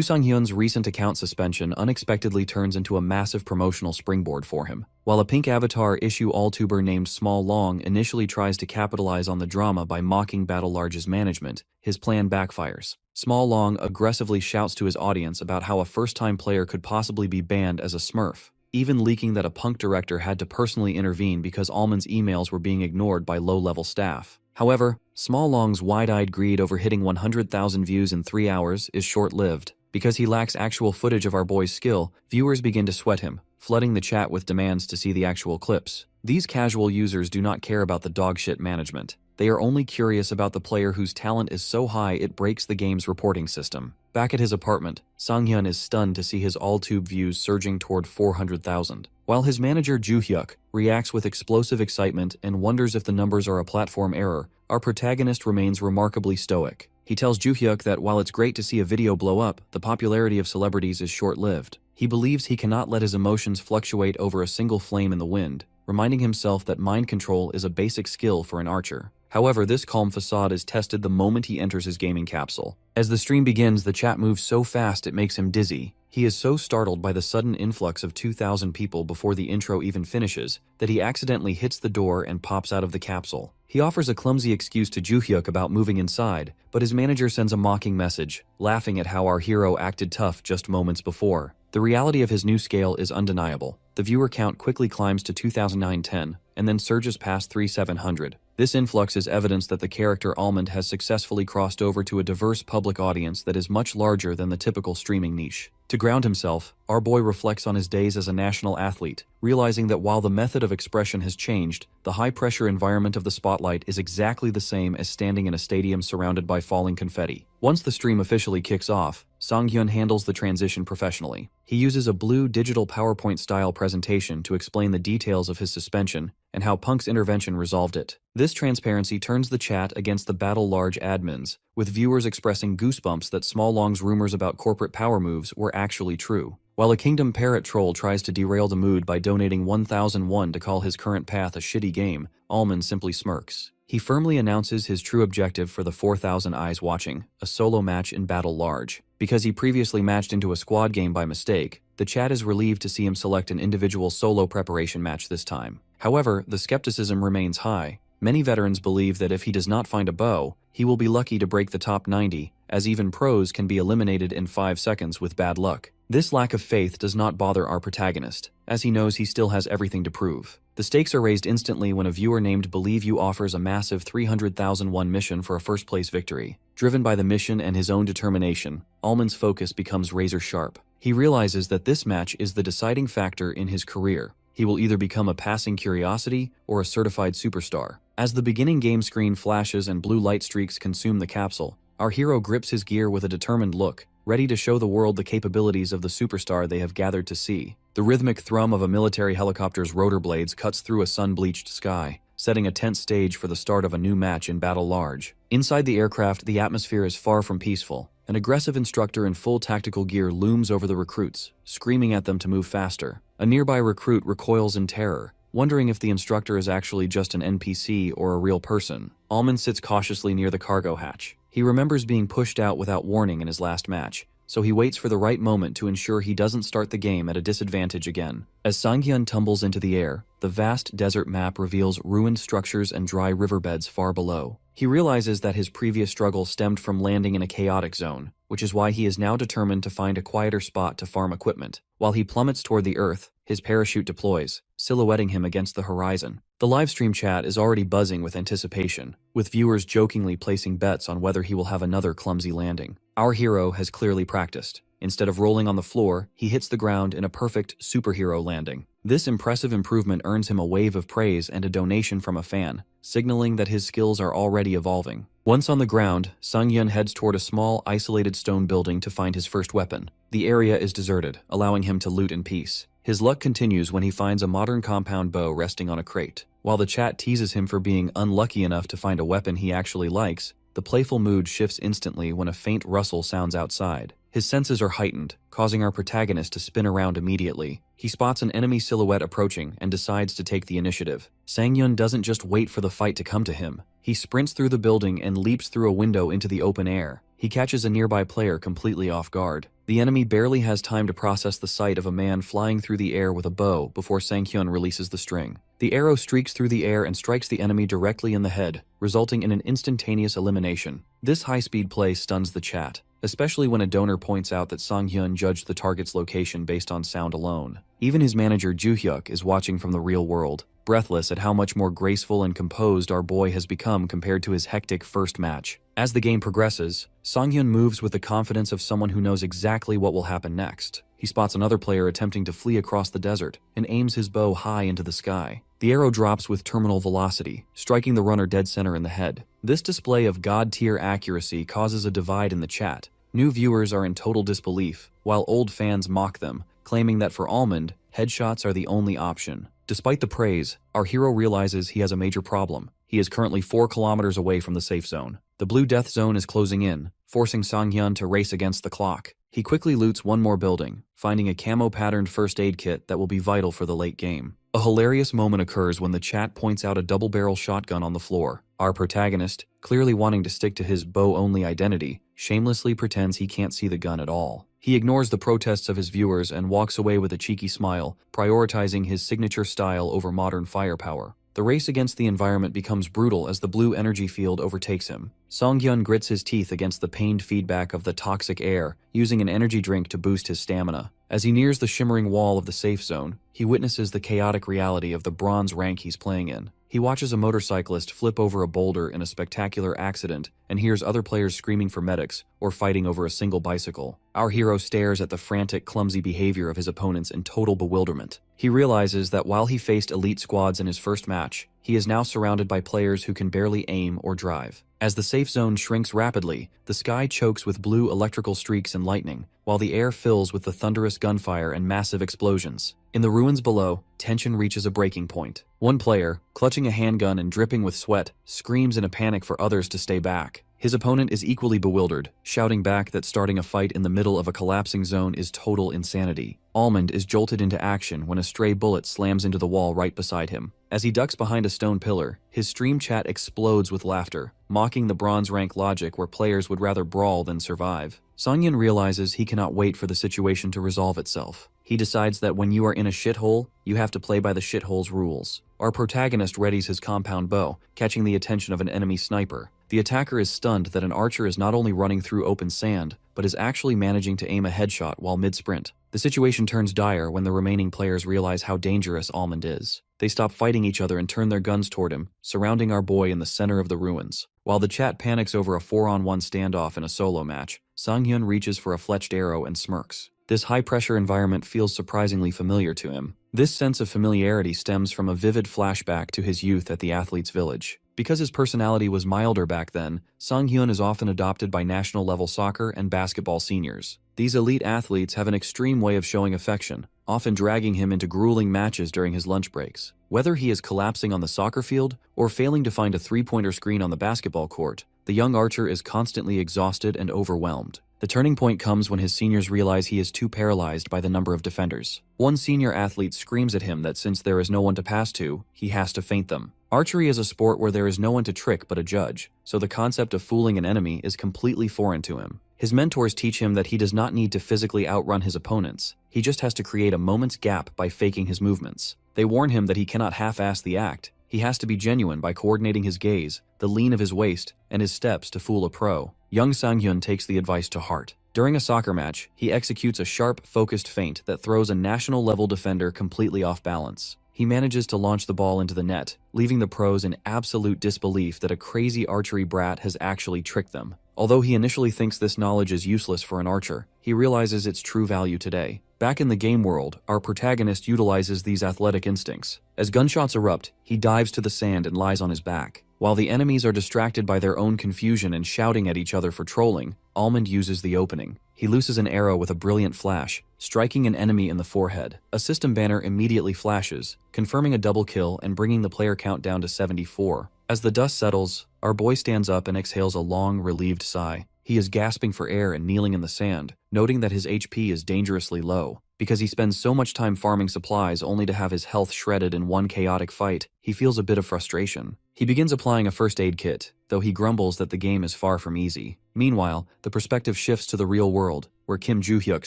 Sang-hyun's recent account suspension unexpectedly turns into a massive promotional springboard for him. While a pink avatar issue all-tuber named Small Long initially tries to capitalize on the drama by mocking Battle Large's management, his plan backfires. Small Long aggressively shouts to his audience about how a first-time player could possibly be banned as a smurf, even leaking that a Punk director had to personally intervene because Almond's emails were being ignored by low-level staff. However, Small Long's wide-eyed greed over hitting 100,000 views in 3 hours is short-lived. Because he lacks actual footage of our boy's skill, viewers begin to sweat him, flooding the chat with demands to see the actual clips. These casual users do not care about the dogshit management. They are only curious about the player whose talent is so high it breaks the game's reporting system. Back at his apartment, Sang-hyun is stunned to see his all-tube views surging toward 400,000. While his manager Joo-hyuk reacts with explosive excitement and wonders if the numbers are a platform error, our protagonist remains remarkably stoic. He tells Joo-hyuk that while it's great to see a video blow up, the popularity of celebrities is short-lived. He believes he cannot let his emotions fluctuate over a single flame in the wind, reminding himself that mind control is a basic skill for an archer. However, this calm facade is tested the moment he enters his gaming capsule. As the stream begins, the chat moves so fast it makes him dizzy. He is so startled by the sudden influx of 2,000 people before the intro even finishes that he accidentally hits the door and pops out of the capsule. He offers a clumsy excuse to Joo-hyuk about moving inside, but his manager sends a mocking message, laughing at how our hero acted tough just moments before. The reality of his new scale is undeniable. The viewer count quickly climbs to 2,910, and then surges past 3,700. This influx is evidence that the character Almond has successfully crossed over to a diverse public audience that is much larger than the typical streaming niche. To ground himself, our boy reflects on his days as a national athlete, realizing that while the method of expression has changed, the high-pressure environment of the spotlight is exactly the same as standing in a stadium surrounded by falling confetti. Once the stream officially kicks off, Sang-hyun handles the transition professionally. He uses a blue digital PowerPoint-style presentation to explain the details of his suspension and how Punk's intervention resolved it. This transparency turns the chat against the Battle Large admins, with viewers expressing goosebumps that Small Long's rumors about corporate power moves were actually true. While a Kingdom Parrot troll tries to derail the mood by donating 1001 to call his current path a shitty game, Almond simply smirks. He firmly announces his true objective for the 4,000 eyes watching, a solo match in Battle Large. Because he previously matched into a squad game by mistake, the chat is relieved to see him select an individual solo preparation match this time. However, the skepticism remains high. Many veterans believe that if he does not find a bow, he will be lucky to break the top 90, as even pros can be eliminated in 5 seconds with bad luck. This lack of faith does not bother our protagonist, as he knows he still has everything to prove. The stakes are raised instantly when a viewer named Believe You offers a massive 300,001 mission for a first-place victory. Driven by the mission and his own determination, Almond's focus becomes razor-sharp. He realizes that this match is the deciding factor in his career. He will either become a passing curiosity or a certified superstar. As the beginning game screen flashes and blue light streaks consume the capsule, our hero grips his gear with a determined look, ready to show the world the capabilities of the superstar they have gathered to see. The rhythmic thrum of a military helicopter's rotor blades cuts through a sun-bleached sky, setting a tense stage for the start of a new match in Battle Large. Inside the aircraft, the atmosphere is far from peaceful. An aggressive instructor in full tactical gear looms over the recruits, screaming at them to move faster. A nearby recruit recoils in terror, wondering if the instructor is actually just an NPC or a real person. Almond sits cautiously near the cargo hatch. He remembers being pushed out without warning in his last match, so he waits for the right moment to ensure he doesn't start the game at a disadvantage again. As Sanghyun tumbles into the air, the vast desert map reveals ruined structures and dry riverbeds far below. He realizes that his previous struggle stemmed from landing in a chaotic zone, which is why he is now determined to find a quieter spot to farm equipment. While he plummets toward the earth, his parachute deploys, silhouetting him against the horizon. The livestream chat is already buzzing with anticipation, with viewers jokingly placing bets on whether he will have another clumsy landing. Our hero has clearly practiced. Instead of rolling on the floor, he hits the ground in a perfect superhero landing. This impressive improvement earns him a wave of praise and a donation from a fan, signaling that his skills are already evolving. Once on the ground, Sanghyun heads toward a small, isolated stone building to find his first weapon. The area is deserted, allowing him to loot in peace. His luck continues when he finds a modern compound bow resting on a crate. While the chat teases him for being unlucky enough to find a weapon he actually likes, the playful mood shifts instantly when a faint rustle sounds outside. His senses are heightened, causing our protagonist to spin around immediately. He spots an enemy silhouette approaching and decides to take the initiative. Sanghyun doesn't just wait for the fight to come to him. He sprints through the building and leaps through a window into the open air. He catches a nearby player completely off guard. The enemy barely has time to process the sight of a man flying through the air with a bow before Sanghyun releases the string. The arrow streaks through the air and strikes the enemy directly in the head, resulting in an instantaneous elimination. This high-speed play stuns the chat, especially when a donor points out that Sanghyun judged the target's location based on sound alone. Even his manager Joo-hyuk is watching from the real world, breathless at how much more graceful and composed our boy has become compared to his hectic first match. As the game progresses, Sanghyun moves with the confidence of someone who knows exactly what will happen next. He spots another player attempting to flee across the desert and aims his bow high into the sky. The arrow drops with terminal velocity, striking the runner dead center in the head. This display of god-tier accuracy causes a divide in the chat. New viewers are in total disbelief, while old fans mock them, claiming that for Almond, headshots are the only option. Despite the praise, our hero realizes he has a major problem. He is currently 4 kilometers away from the safe zone. The blue death zone is closing in, forcing Sanghyun to race against the clock. He quickly loots one more building, finding a camo-patterned first aid kit that will be vital for the late game. A hilarious moment occurs when the chat points out a double-barrel shotgun on the floor. Our protagonist, clearly wanting to stick to his bow-only identity, shamelessly pretends he can't see the gun at all. He ignores the protests of his viewers and walks away with a cheeky smile, prioritizing his signature style over modern firepower. The race against the environment becomes brutal as the blue energy field overtakes him. Sanghyun grits his teeth against the pained feedback of the toxic air, using an energy drink to boost his stamina. As he nears the shimmering wall of the safe zone, he witnesses the chaotic reality of the bronze rank he's playing in. He watches a motorcyclist flip over a boulder in a spectacular accident and hears other players screaming for medics or fighting over a single bicycle. Our hero stares at the frantic, clumsy behavior of his opponents in total bewilderment. He realizes that while he faced elite squads in his first match, he is now surrounded by players who can barely aim or drive. As the safe zone shrinks rapidly, the sky chokes with blue electrical streaks and lightning, while the air fills with the thunderous gunfire and massive explosions. In the ruins below, tension reaches a breaking point. One player, clutching a handgun and dripping with sweat, screams in a panic for others to stay back. His opponent is equally bewildered, shouting back that starting a fight in the middle of a collapsing zone is total insanity. Almond is jolted into action when a stray bullet slams into the wall right beside him. As he ducks behind a stone pillar, his stream chat explodes with laughter, mocking the bronze rank logic where players would rather brawl than survive. Songyun realizes he cannot wait for the situation to resolve itself. He decides that when you are in a shithole, you have to play by the shithole's rules. Our protagonist readies his compound bow, catching the attention of an enemy sniper. The attacker is stunned that an archer is not only running through open sand, but is actually managing to aim a headshot while mid-sprint. The situation turns dire when the remaining players realize how dangerous Almond is. They stop fighting each other and turn their guns toward him, surrounding our boy in the center of the ruins. While the chat panics over a 4-on-1 standoff in a solo match, Sanghyun reaches for a fletched arrow and smirks. This high-pressure environment feels surprisingly familiar to him. This sense of familiarity stems from a vivid flashback to his youth at the athlete's village. Because his personality was milder back then, Sanghyun is often adopted by national-level soccer and basketball seniors. These elite athletes have an extreme way of showing affection, often dragging him into grueling matches during his lunch breaks. Whether he is collapsing on the soccer field or failing to find a three-pointer screen on the basketball court, the young archer is constantly exhausted and overwhelmed. The turning point comes when his seniors realize he is too paralyzed by the number of defenders. One senior athlete screams at him that since there is no one to pass to, he has to feint them. Archery is a sport where there is no one to trick but a judge, so the concept of fooling an enemy is completely foreign to him. His mentors teach him that he does not need to physically outrun his opponents. He just has to create a moment's gap by faking his movements. They warn him that he cannot half-ass the act. He has to be genuine by coordinating his gaze, the lean of his waist, and his steps to fool a pro. Young Sanghyun takes the advice to heart. During a soccer match, he executes a sharp, focused feint that throws a national-level defender completely off balance. He manages to launch the ball into the net, leaving the pros in absolute disbelief that a crazy archery brat has actually tricked them. Although he initially thinks this knowledge is useless for an archer, he realizes its true value today. Back in the game world, our protagonist utilizes these athletic instincts. As gunshots erupt, he dives to the sand and lies on his back. While the enemies are distracted by their own confusion and shouting at each other for trolling, Almond uses the opening. He looses an arrow with a brilliant flash, striking an enemy in the forehead. A system banner immediately flashes, confirming a double kill and bringing the player count down to 74. As the dust settles, our boy stands up and exhales a long, relieved sigh. He is gasping for air and kneeling in the sand, noting that his HP is dangerously low. Because he spends so much time farming supplies only to have his health shredded in one chaotic fight, he feels a bit of frustration. He begins applying a first aid kit, though he grumbles that the game is far from easy. Meanwhile, the perspective shifts to the real world, where Kim Joo-hyuk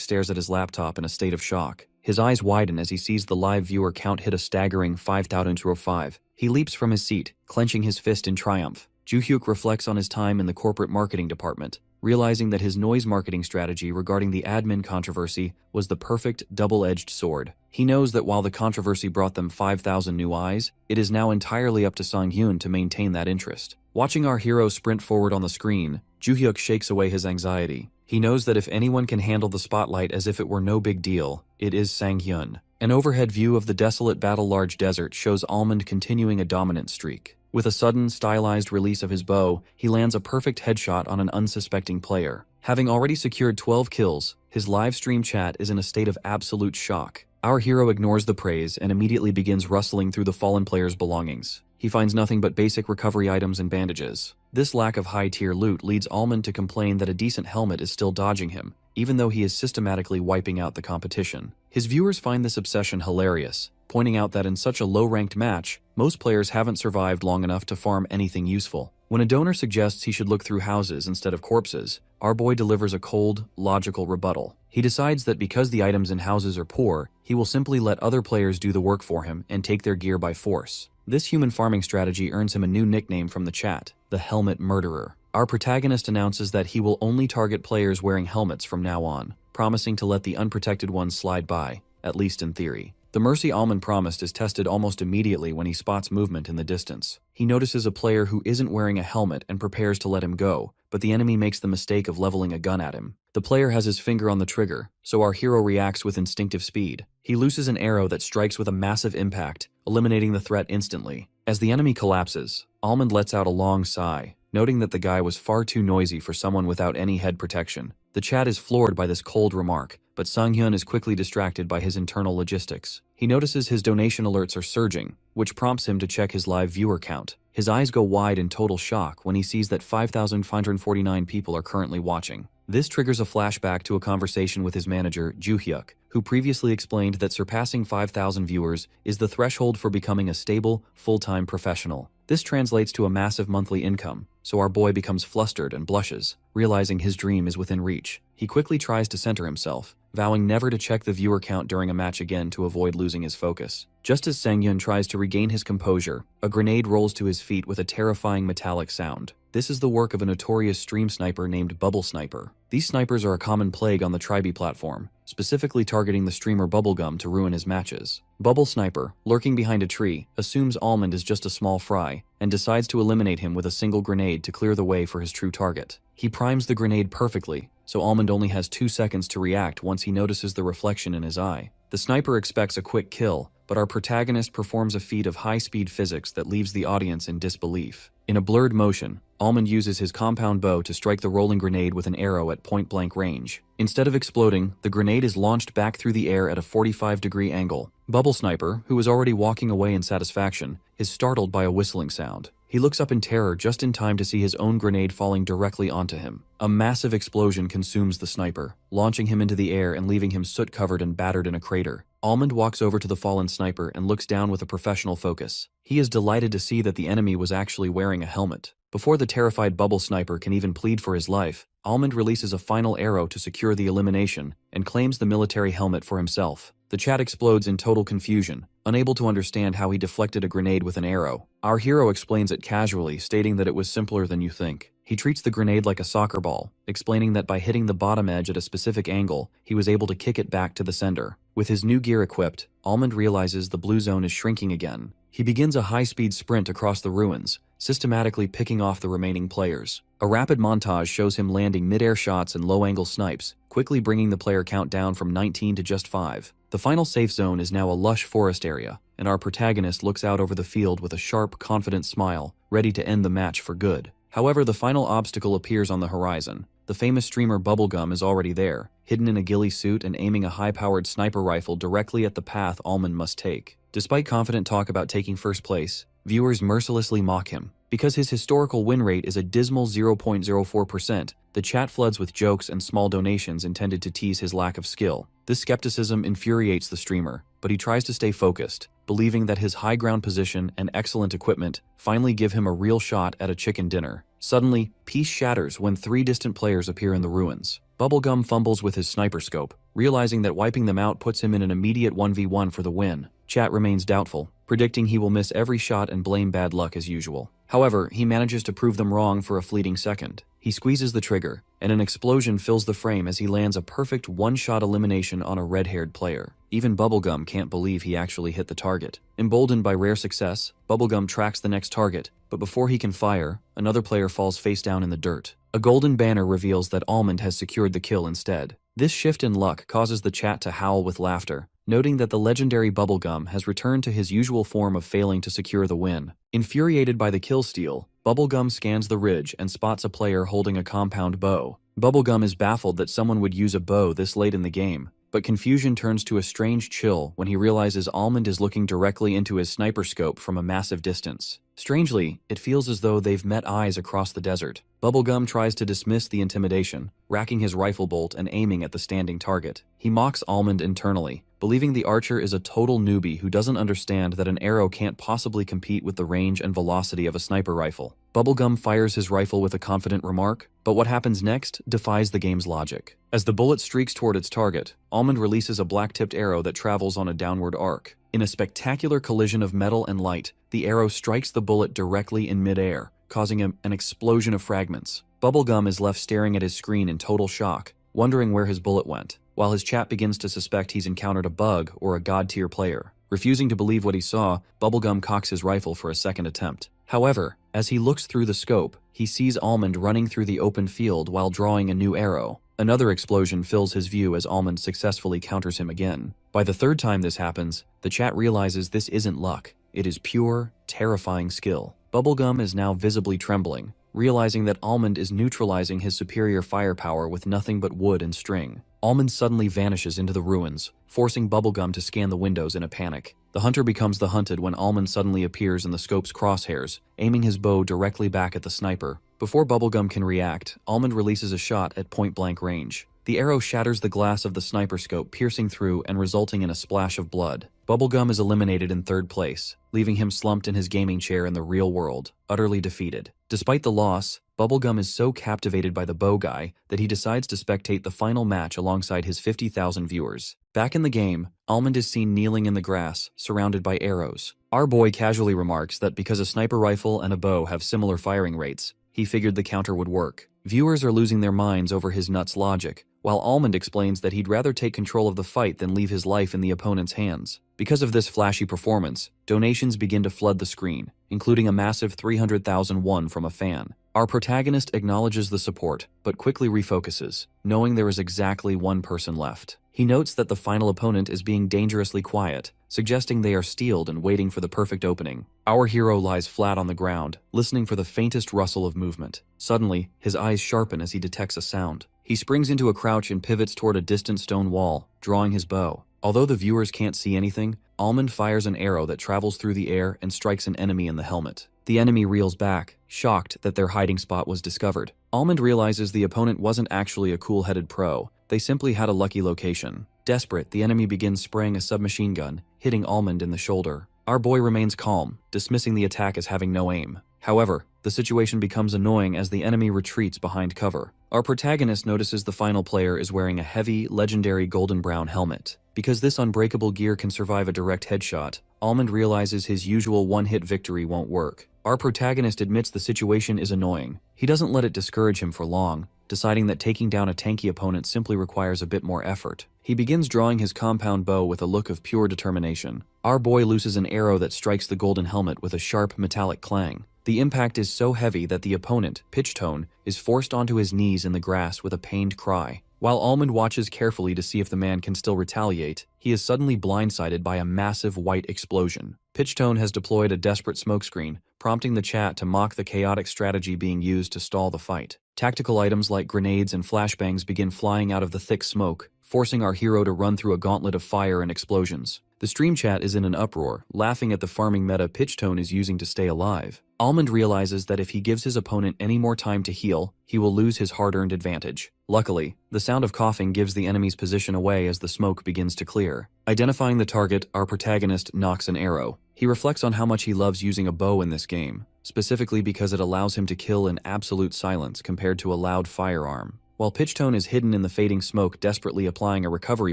stares at his laptop in a state of shock. His eyes widen as he sees the live viewer count hit a staggering 5,005. He leaps from his seat, clenching his fist in triumph. Joo-hyuk reflects on his time in the corporate marketing department, realizing that his noise marketing strategy regarding the admin controversy was the perfect double-edged sword. He knows that while the controversy brought them 5,000 new eyes, it is now entirely up to Sanghyun to maintain that interest. Watching our hero sprint forward on the screen, Joo-hyuk shakes away his anxiety. He knows that if anyone can handle the spotlight as if it were no big deal, it is Sanghyun. An overhead view of the desolate battle-large desert shows Almond continuing a dominant streak. With a sudden, stylized release of his bow, he lands a perfect headshot on an unsuspecting player. Having already secured 12 kills, his live stream chat is in a state of absolute shock. Our hero ignores the praise and immediately begins rustling through the fallen player's belongings. He finds nothing but basic recovery items and bandages. This lack of high-tier loot leads Almond to complain that a decent helmet is still dodging him, even though he is systematically wiping out the competition. His viewers find this obsession hilarious, pointing out that in such a low-ranked match, most players haven't survived long enough to farm anything useful. When a donor suggests he should look through houses instead of corpses, our boy delivers a cold, logical rebuttal. He decides that because the items in houses are poor, he will simply let other players do the work for him and take their gear by force. This human farming strategy earns him a new nickname from the chat, the Helmet Murderer. Our protagonist announces that he will only target players wearing helmets from now on, promising to let the unprotected ones slide by, at least in theory. The mercy Almond promised is tested almost immediately when he spots movement in the distance. He notices a player who isn't wearing a helmet and prepares to let him go, but the enemy makes the mistake of leveling a gun at him. The player has his finger on the trigger, so our hero reacts with instinctive speed. He looses an arrow that strikes with a massive impact, eliminating the threat instantly. As the enemy collapses, Almond lets out a long sigh. noting that the guy was far too noisy for someone without any head protection. The chat is floored by this cold remark, but Sunghyun is quickly distracted by his internal logistics. He notices his donation alerts are surging, which prompts him to check his live viewer count. His eyes go wide in total shock when he sees that 5,549 people are currently watching. This triggers a flashback to a conversation with his manager, Joo-hyuk, who previously explained that surpassing 5,000 viewers is the threshold for becoming a stable, full-time professional. This translates to a massive monthly income, so our boy becomes flustered and blushes, realizing his dream is within reach. He quickly tries to center himself, vowing never to check the viewer count during a match again to avoid losing his focus. Just as Sunghyun tries to regain his composure, a grenade rolls to his feet with a terrifying metallic sound. This is the work of a notorious stream sniper named Bubble Sniper. These snipers are a common plague on the Tribe platform, specifically targeting the streamer Bubblegum to ruin his matches. Bubble Sniper, lurking behind a tree, assumes Almond is just a small fry, and decides to eliminate him with a single grenade to clear the way for his true target. He primes the grenade perfectly, so Almond only has 2 seconds to react once he notices the reflection in his eye. The sniper expects a quick kill, but our protagonist performs a feat of high-speed physics that leaves the audience in disbelief. In a blurred motion, Almond uses his compound bow to strike the rolling grenade with an arrow at point-blank range. Instead of exploding, the grenade is launched back through the air at a 45-degree angle. Bubble Sniper, who is already walking away in satisfaction, is startled by a whistling sound. He looks up in terror just in time to see his own grenade falling directly onto him. A massive explosion consumes the sniper, launching him into the air and leaving him soot-covered and battered in a crater. Almond walks over to the fallen sniper and looks down with a professional focus. He is delighted to see that the enemy was actually wearing a helmet. Before the terrified Bubble Sniper can even plead for his life, Almond releases a final arrow to secure the elimination and claims the military helmet for himself. The chat explodes in total confusion, unable to understand how he deflected a grenade with an arrow. Our hero explains it casually, stating that it was simpler than you think. He treats the grenade like a soccer ball, explaining that by hitting the bottom edge at a specific angle, he was able to kick it back to the sender. With his new gear equipped, Almond realizes the blue zone is shrinking again. He begins a high-speed sprint across the ruins, systematically picking off the remaining players. A rapid montage shows him landing mid-air shots and low-angle snipes, quickly bringing the player count down from 19 to just 5. The final safe zone is now a lush forest area, and our protagonist looks out over the field with a sharp, confident smile, ready to end the match for good. However, the final obstacle appears on the horizon. The famous streamer Bubblegum is already there, hidden in a ghillie suit and aiming a high-powered sniper rifle directly at the path Almond must take. Despite confident talk about taking first place, viewers mercilessly mock him. Because his historical win rate is a dismal 0.04%, the chat floods with jokes and small donations intended to tease his lack of skill. This skepticism infuriates the streamer, but he tries to stay focused, believing that his high ground position and excellent equipment finally give him a real shot at a chicken dinner. Suddenly, peace shatters when 3 distant players appear in the ruins. Bubblegum fumbles with his sniper scope, realizing that wiping them out puts him in an immediate 1v1 for the win. Chat remains doubtful, predicting he will miss every shot and blame bad luck as usual. However, he manages to prove them wrong for a fleeting second. He squeezes the trigger, and an explosion fills the frame as he lands a perfect one-shot elimination on a red-haired player. Even Bubblegum can't believe he actually hit the target. Emboldened by rare success, Bubblegum tracks the next target, but before he can fire, another player falls face down in the dirt. A golden banner reveals that Almond has secured the kill instead. This shift in luck causes the chat to howl with laughter, noting that the legendary Bubblegum has returned to his usual form of failing to secure the win. Infuriated by the kill steal, Bubblegum scans the ridge and spots a player holding a compound bow. Bubblegum is baffled that someone would use a bow this late in the game, but confusion turns to a strange chill when he realizes Almond is looking directly into his sniper scope from a massive distance. Strangely, it feels as though they've met eyes across the desert. Bubblegum tries to dismiss the intimidation, racking his rifle bolt and aiming at the standing target. He mocks Almond internally, believing the archer is a total newbie who doesn't understand that an arrow can't possibly compete with the range and velocity of a sniper rifle. Bubblegum fires his rifle with a confident remark, but what happens next defies the game's logic. As the bullet streaks toward its target, Almond releases a black-tipped arrow that travels on a downward arc. In a spectacular collision of metal and light, the arrow strikes the bullet directly in mid-air, causing an explosion of fragments. Bubblegum is left staring at his screen in total shock, wondering where his bullet went, while his chat begins to suspect he's encountered a bug or a god-tier player. Refusing to believe what he saw, Bubblegum cocks his rifle for a second attempt. However, as he looks through the scope, he sees Almond running through the open field while drawing a new arrow. Another explosion fills his view as Almond successfully counters him again. By the third time this happens, the chat realizes this isn't luck. It is pure, terrifying skill. Bubblegum is now visibly trembling, realizing that Almond is neutralizing his superior firepower with nothing but wood and string. Almond suddenly vanishes into the ruins, forcing Bubblegum to scan the windows in a panic. The hunter becomes the hunted when Almond suddenly appears in the scope's crosshairs, aiming his bow directly back at the sniper. Before Bubblegum can react, Almond releases a shot at point-blank range. The arrow shatters the glass of the sniper scope, piercing through and resulting in a splash of blood. Bubblegum is eliminated in third place, leaving him slumped in his gaming chair in the real world, utterly defeated. Despite the loss, Bubblegum is so captivated by the bow guy that he decides to spectate the final match alongside his 50,000 viewers. Back in the game, Almond is seen kneeling in the grass, surrounded by arrows. Our boy casually remarks that because a sniper rifle and a bow have similar firing rates, he figured the counter would work. Viewers are losing their minds over his nuts logic, while Almond explains that he'd rather take control of the fight than leave his life in the opponent's hands. Because of this flashy performance, donations begin to flood the screen, including a massive 300,000 won from a fan. Our protagonist acknowledges the support, but quickly refocuses, knowing there is exactly one person left. He notes that the final opponent is being dangerously quiet, suggesting they are steeled and waiting for the perfect opening. Our hero lies flat on the ground, listening for the faintest rustle of movement. Suddenly, his eyes sharpen as he detects a sound. He springs into a crouch and pivots toward a distant stone wall, drawing his bow. Although the viewers can't see anything, Almond fires an arrow that travels through the air and strikes an enemy in the helmet. The enemy reels back, shocked that their hiding spot was discovered. Almond realizes the opponent wasn't actually a cool-headed pro, they simply had a lucky location. Desperate, the enemy begins spraying a submachine gun, hitting Almond in the shoulder. Our boy remains calm, dismissing the attack as having no aim. However, the situation becomes annoying as the enemy retreats behind cover. Our protagonist notices the final player is wearing a heavy, legendary golden brown helmet. Because this unbreakable gear can survive a direct headshot, Almond realizes his usual one-hit victory won't work. Our protagonist admits the situation is annoying. He doesn't let it discourage him for long, deciding that taking down a tanky opponent simply requires a bit more effort. He begins drawing his compound bow with a look of pure determination. Our boy looses an arrow that strikes the golden helmet with a sharp metallic clang. The impact is so heavy that the opponent, Pitchtone, is forced onto his knees in the grass with a pained cry. While Almond watches carefully to see if the man can still retaliate, he is suddenly blindsided by a massive white explosion. Pitchtone has deployed a desperate smokescreen, prompting the chat to mock the chaotic strategy being used to stall the fight. Tactical items like grenades and flashbangs begin flying out of the thick smoke, forcing our hero to run through a gauntlet of fire and explosions. The stream chat is in an uproar, laughing at the farming meta Pitchtone is using to stay alive. Almond realizes that if he gives his opponent any more time to heal, he will lose his hard-earned advantage. Luckily, the sound of coughing gives the enemy's position away as the smoke begins to clear. Identifying the target, our protagonist nocks an arrow. He reflects on how much he loves using a bow in this game, specifically because it allows him to kill in absolute silence compared to a loud firearm. While Pitchtone is hidden in the fading smoke desperately applying a recovery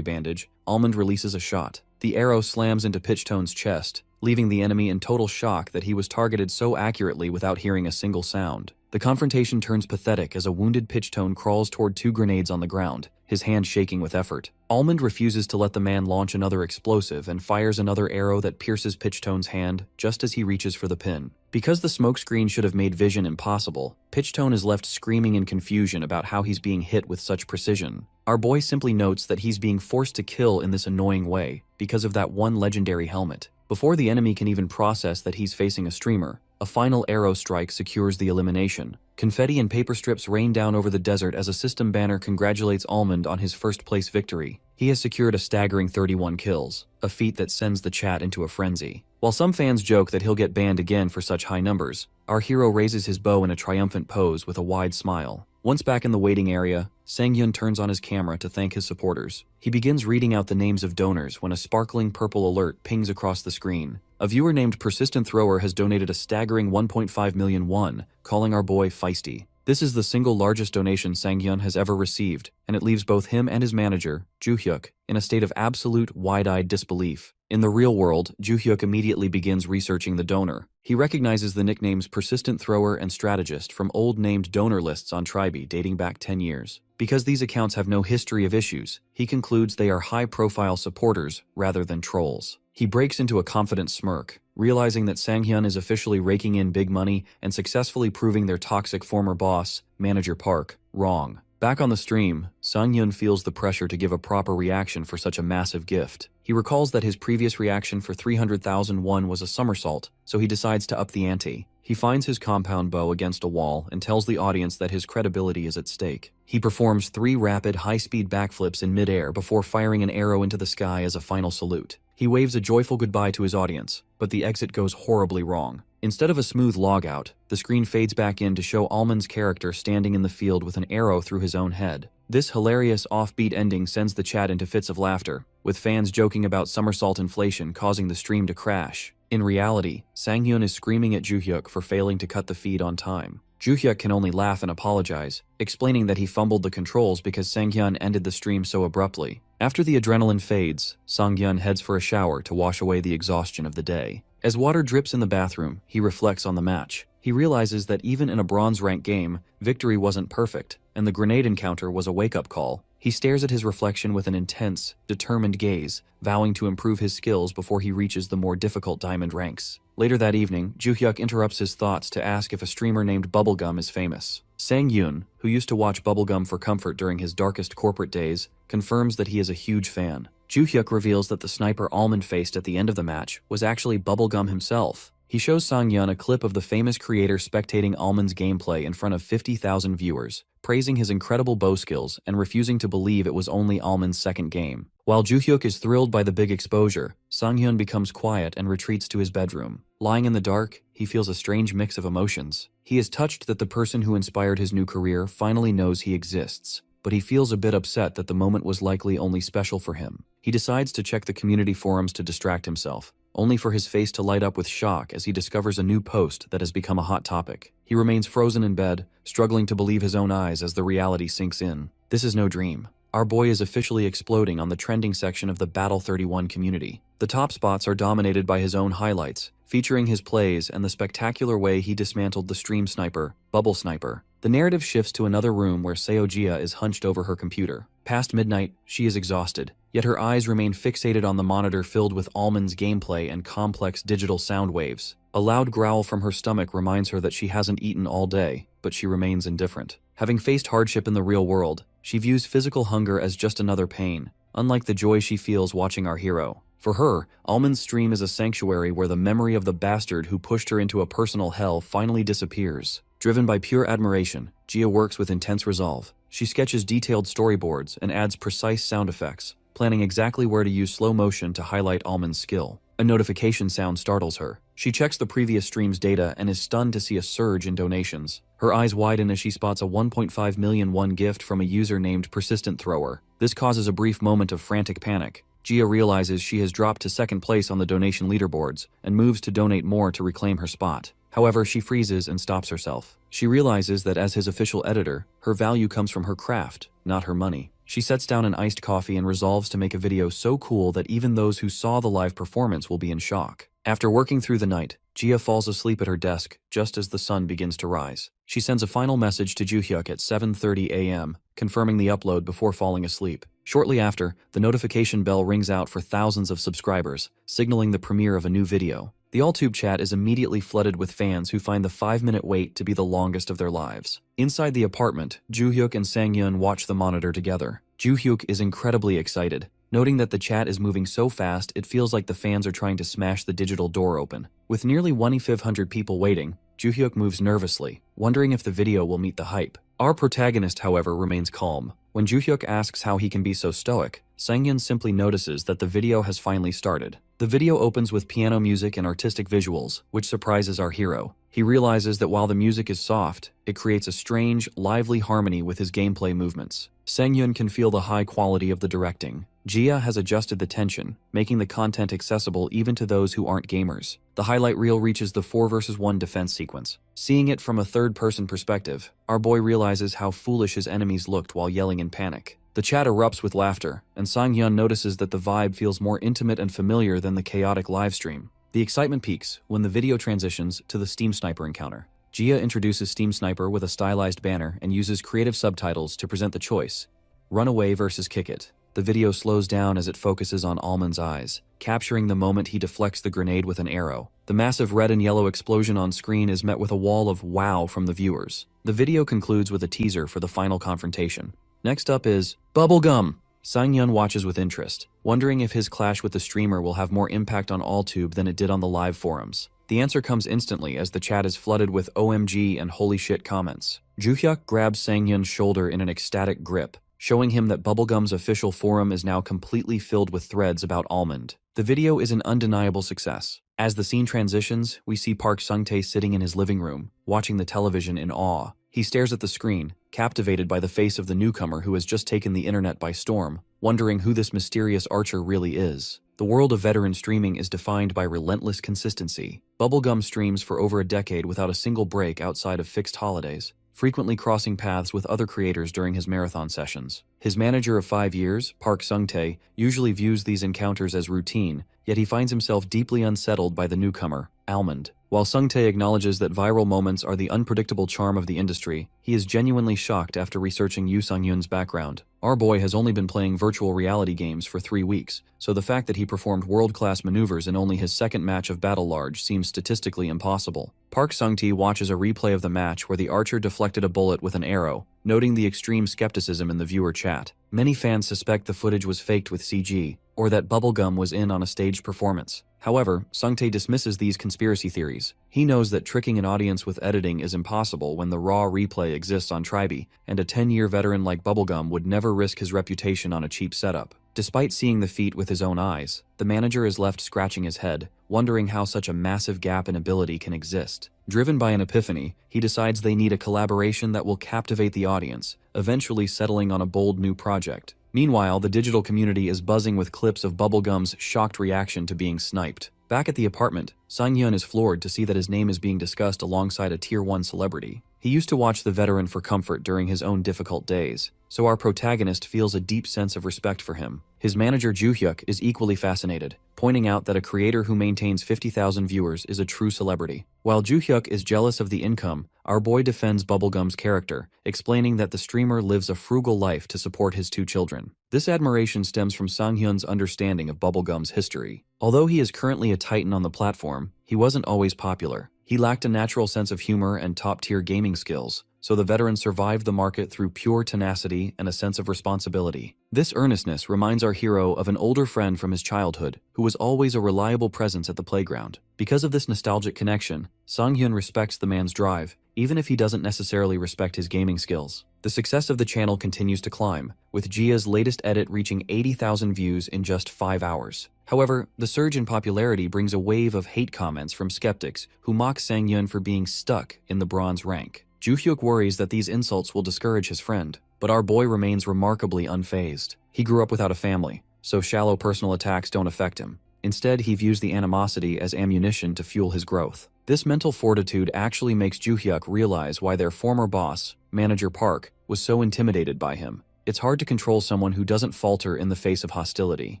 bandage, Almond releases a shot. The arrow slams into Pitchtone's chest, leaving the enemy in total shock that he was targeted so accurately without hearing a single sound. The confrontation turns pathetic as a wounded Pitchtone crawls toward two grenades on the ground, his hand shaking with effort. Almond refuses to let the man launch another explosive and fires another arrow that pierces Pitchtone's hand just as he reaches for the pin. Because the smokescreen should have made vision impossible, Pitchtone is left screaming in confusion about how he's being hit with such precision. Our boy simply notes that he's being forced to kill in this annoying way because of that one legendary helmet. Before the enemy can even process that he's facing a streamer, a final arrow strike secures the elimination. Confetti and paper strips rain down over the desert as a system banner congratulates Almond on his first-place victory. He has secured a staggering 31 kills, a feat that sends the chat into a frenzy. While some fans joke that he'll get banned again for such high numbers, our hero raises his bow in a triumphant pose with a wide smile. Once back in the waiting area, Sangyun turns on his camera to thank his supporters. He begins reading out the names of donors when a sparkling purple alert pings across the screen. A viewer named Persistent Thrower has donated a staggering 1.5 million won, calling our boy feisty. This is the single largest donation Sangyun has ever received, and it leaves both him and his manager, Joo-hyuk, in a state of absolute wide-eyed disbelief. In the real world, Joo-hyuk immediately begins researching the donor. He recognizes the nicknames Persistent Thrower and Strategist from old named donor lists on Tribe dating back 10 years. Because these accounts have no history of issues, he concludes they are high-profile supporters rather than trolls. He breaks into a confident smirk, realizing that Sanghyun is officially raking in big money and successfully proving their toxic former boss, Manager Park, wrong. Back on the stream, Sangyun feels the pressure to give a proper reaction for such a massive gift. He recalls that his previous reaction for 300,000 won was a somersault, so he decides to up the ante. He finds his compound bow against a wall and tells the audience that his credibility is at stake. He performs 3 rapid, high-speed backflips in mid-air before firing an arrow into the sky as a final salute. He waves a joyful goodbye to his audience, but the exit goes horribly wrong. Instead of a smooth logout, the screen fades back in to show Almond's character standing in the field with an arrow through his own head. This hilarious offbeat ending sends the chat into fits of laughter, with fans joking about somersault inflation causing the stream to crash. In reality, Sanghyun is screaming at Joohyuk for failing to cut the feed on time. Joohyuk can only laugh and apologize, explaining that he fumbled the controls because Sanghyun ended the stream so abruptly. After the adrenaline fades, Sanghyun heads for a shower to wash away the exhaustion of the day. As water drips in the bathroom, he reflects on the match. He realizes that even in a bronze rank game, victory wasn't perfect, and the grenade encounter was a wake-up call. He stares at his reflection with an intense, determined gaze, vowing to improve his skills before he reaches the more difficult diamond ranks. Later that evening, Joohyuk interrupts his thoughts to ask if a streamer named Bubblegum is famous. Sang-yoon, who used to watch Bubblegum for comfort during his darkest corporate days, confirms that he is a huge fan. Joohyuk reveals that the sniper Almond faced at the end of the match was actually Bubblegum himself. He shows Sang-yeon a clip of the famous creator spectating Almond's gameplay in front of 50,000 viewers, praising his incredible bow skills and refusing to believe it was only Almond's second game. While Joohyuk is thrilled by the big exposure, Sang-yeon becomes quiet and retreats to his bedroom. Lying in the dark, he feels a strange mix of emotions. He is touched that the person who inspired his new career finally knows he exists, but he feels a bit upset that the moment was likely only special for him. He decides to check the community forums to distract himself, only for his face to light up with shock as he discovers a new post that has become a hot topic. He remains frozen in bed, struggling to believe his own eyes as the reality sinks in. This is no dream. Our boy is officially exploding on the trending section of the Battle 31 community. The top spots are dominated by his own highlights, featuring his plays and the spectacular way he dismantled the stream sniper, Bubble Sniper. The narrative shifts to another room where Seojia is hunched over her computer. Past midnight, she is exhausted, yet her eyes remain fixated on the monitor filled with Almond's gameplay and complex digital sound waves. A loud growl from her stomach reminds her that she hasn't eaten all day, but she remains indifferent. Having faced hardship in the real world, she views physical hunger as just another pain, unlike the joy she feels watching our hero. For her, Almond's stream is a sanctuary where the memory of the bastard who pushed her into a personal hell finally disappears. Driven by pure admiration, Gia works with intense resolve. She sketches detailed storyboards and adds precise sound effects, planning exactly where to use slow motion to highlight Almond's skill. A notification sound startles her. She checks the previous stream's data and is stunned to see a surge in donations. Her eyes widen as she spots a 1.5 million won gift from a user named Persistent Thrower. This causes a brief moment of frantic panic. Gia realizes she has dropped to second place on the donation leaderboards and moves to donate more to reclaim her spot. However, she freezes and stops herself. She realizes that as his official editor, her value comes from her craft, not her money. She sets down an iced coffee and resolves to make a video so cool that even those who saw the live performance will be in shock. After working through the night, Gia falls asleep at her desk just as the sun begins to rise. She sends a final message to Joohyuk at 7:30 a.m., confirming the upload before falling asleep. Shortly after, the notification bell rings out for thousands of subscribers, signaling the premiere of a new video. The AllTube chat is immediately flooded with fans who find the 5-minute wait to be the longest of their lives. Inside the apartment, Joohyuk and Sang-yeon watch the monitor together. Joohyuk is incredibly excited, noting that the chat is moving so fast it feels like the fans are trying to smash the digital door open. With nearly 1,500 people waiting, Joohyuk moves nervously, wondering if the video will meet the hype. Our protagonist, however, remains calm. When Joohyuk asks how he can be so stoic, Sang-yeon simply notices that the video has finally started. The video opens with piano music and artistic visuals, which surprises our hero. He realizes that while the music is soft, it creates a strange, lively harmony with his gameplay movements. Sang-yeon can feel the high quality of the directing. Gia has adjusted the tension, making the content accessible even to those who aren't gamers. The highlight reel reaches the 4 vs 1 defense sequence. Seeing it from a third-person perspective, our boy realizes how foolish his enemies looked while yelling in panic. The chat erupts with laughter, and Sang-yeon notices that the vibe feels more intimate and familiar than the chaotic livestream. The excitement peaks when the video transitions to the Steam Sniper encounter. Gia introduces Steam Sniper with a stylized banner and uses creative subtitles to present the choice: Run Away versus Kick It. The video slows down as it focuses on Almond's eyes, capturing the moment he deflects the grenade with an arrow. The massive red and yellow explosion on screen is met with a wall of wow from the viewers. The video concludes with a teaser for the final confrontation. Next up is Bubblegum. Sang-hyun watches with interest, wondering if his clash with the streamer will have more impact on AllTube than it did on the live forums. The answer comes instantly as the chat is flooded with OMG and holy shit comments. Joo-hyuk grabs Sang-hyun's shoulder in an ecstatic grip, showing him that Bubblegum's official forum is now completely filled with threads about Almond. The video is an undeniable success. As the scene transitions, we see Park Sung-tae sitting in his living room, watching the television in awe. He stares at the screen, captivated by the face of the newcomer who has just taken the internet by storm, wondering who this mysterious archer really is. The world of veteran streaming is defined by relentless consistency. Bubblegum streams for over a decade without a single break outside of fixed holidays, frequently crossing paths with other creators during his marathon sessions. His manager of 5 years, Park Sung-tae, usually views these encounters as routine, yet he finds himself deeply unsettled by the newcomer, Almond. While Sung-tae acknowledges that viral moments are the unpredictable charm of the industry, he is genuinely shocked after researching Yoo Sang-hyun's background. Our boy has only been playing virtual reality games for 3 weeks, so the fact that he performed world-class maneuvers in only his second match of Battle Large seems statistically impossible. Park Sung-tae watches a replay of the match where the archer deflected a bullet with an arrow, noting the extreme skepticism in the viewer chat. Many fans suspect the footage was faked with CG, or that Bubblegum was in on a staged performance. However, Sung-tae dismisses these conspiracy theories. He knows that tricking an audience with editing is impossible when the raw replay exists on Tribe, and a 10-year veteran like Bubblegum would never risk his reputation on a cheap setup. Despite seeing the feat with his own eyes, the manager is left scratching his head, wondering how such a massive gap in ability can exist. Driven by an epiphany, he decides they need a collaboration that will captivate the audience, eventually settling on a bold new project. Meanwhile, the digital community is buzzing with clips of Bubblegum's shocked reaction to being sniped. Back at the apartment, Sang-hyun is floored to see that his name is being discussed alongside a Tier 1 celebrity. He used to watch the veteran for comfort during his own difficult days, so our protagonist feels a deep sense of respect for him. His manager Joo-hyuk is equally fascinated, pointing out that a creator who maintains 50,000 viewers is a true celebrity. While Joo-hyuk is jealous of the income, our boy defends Bubblegum's character, explaining that the streamer lives a frugal life to support his 2 children. This admiration stems from Sang-hyun's understanding of Bubblegum's history. Although he is currently a titan on the platform, he wasn't always popular. He lacked a natural sense of humor and top-tier gaming skills, so the veteran survived the market through pure tenacity and a sense of responsibility. This earnestness reminds our hero of an older friend from his childhood who was always a reliable presence at the playground. Because of this nostalgic connection, Sang-hyun respects the man's drive, even if he doesn't necessarily respect his gaming skills. The success of the channel continues to climb, with Gia's latest edit reaching 80,000 views in just 5 hours. However, the surge in popularity brings a wave of hate comments from skeptics who mock Sang-hyun for being stuck in the bronze rank. Joo-hyuk worries that these insults will discourage his friend, but our boy remains remarkably unfazed. He grew up without a family, so shallow personal attacks don't affect him. Instead, he views the animosity as ammunition to fuel his growth. This mental fortitude actually makes Joo-hyuk realize why their former boss, Manager Park, was so intimidated by him. It's hard to control someone who doesn't falter in the face of hostility.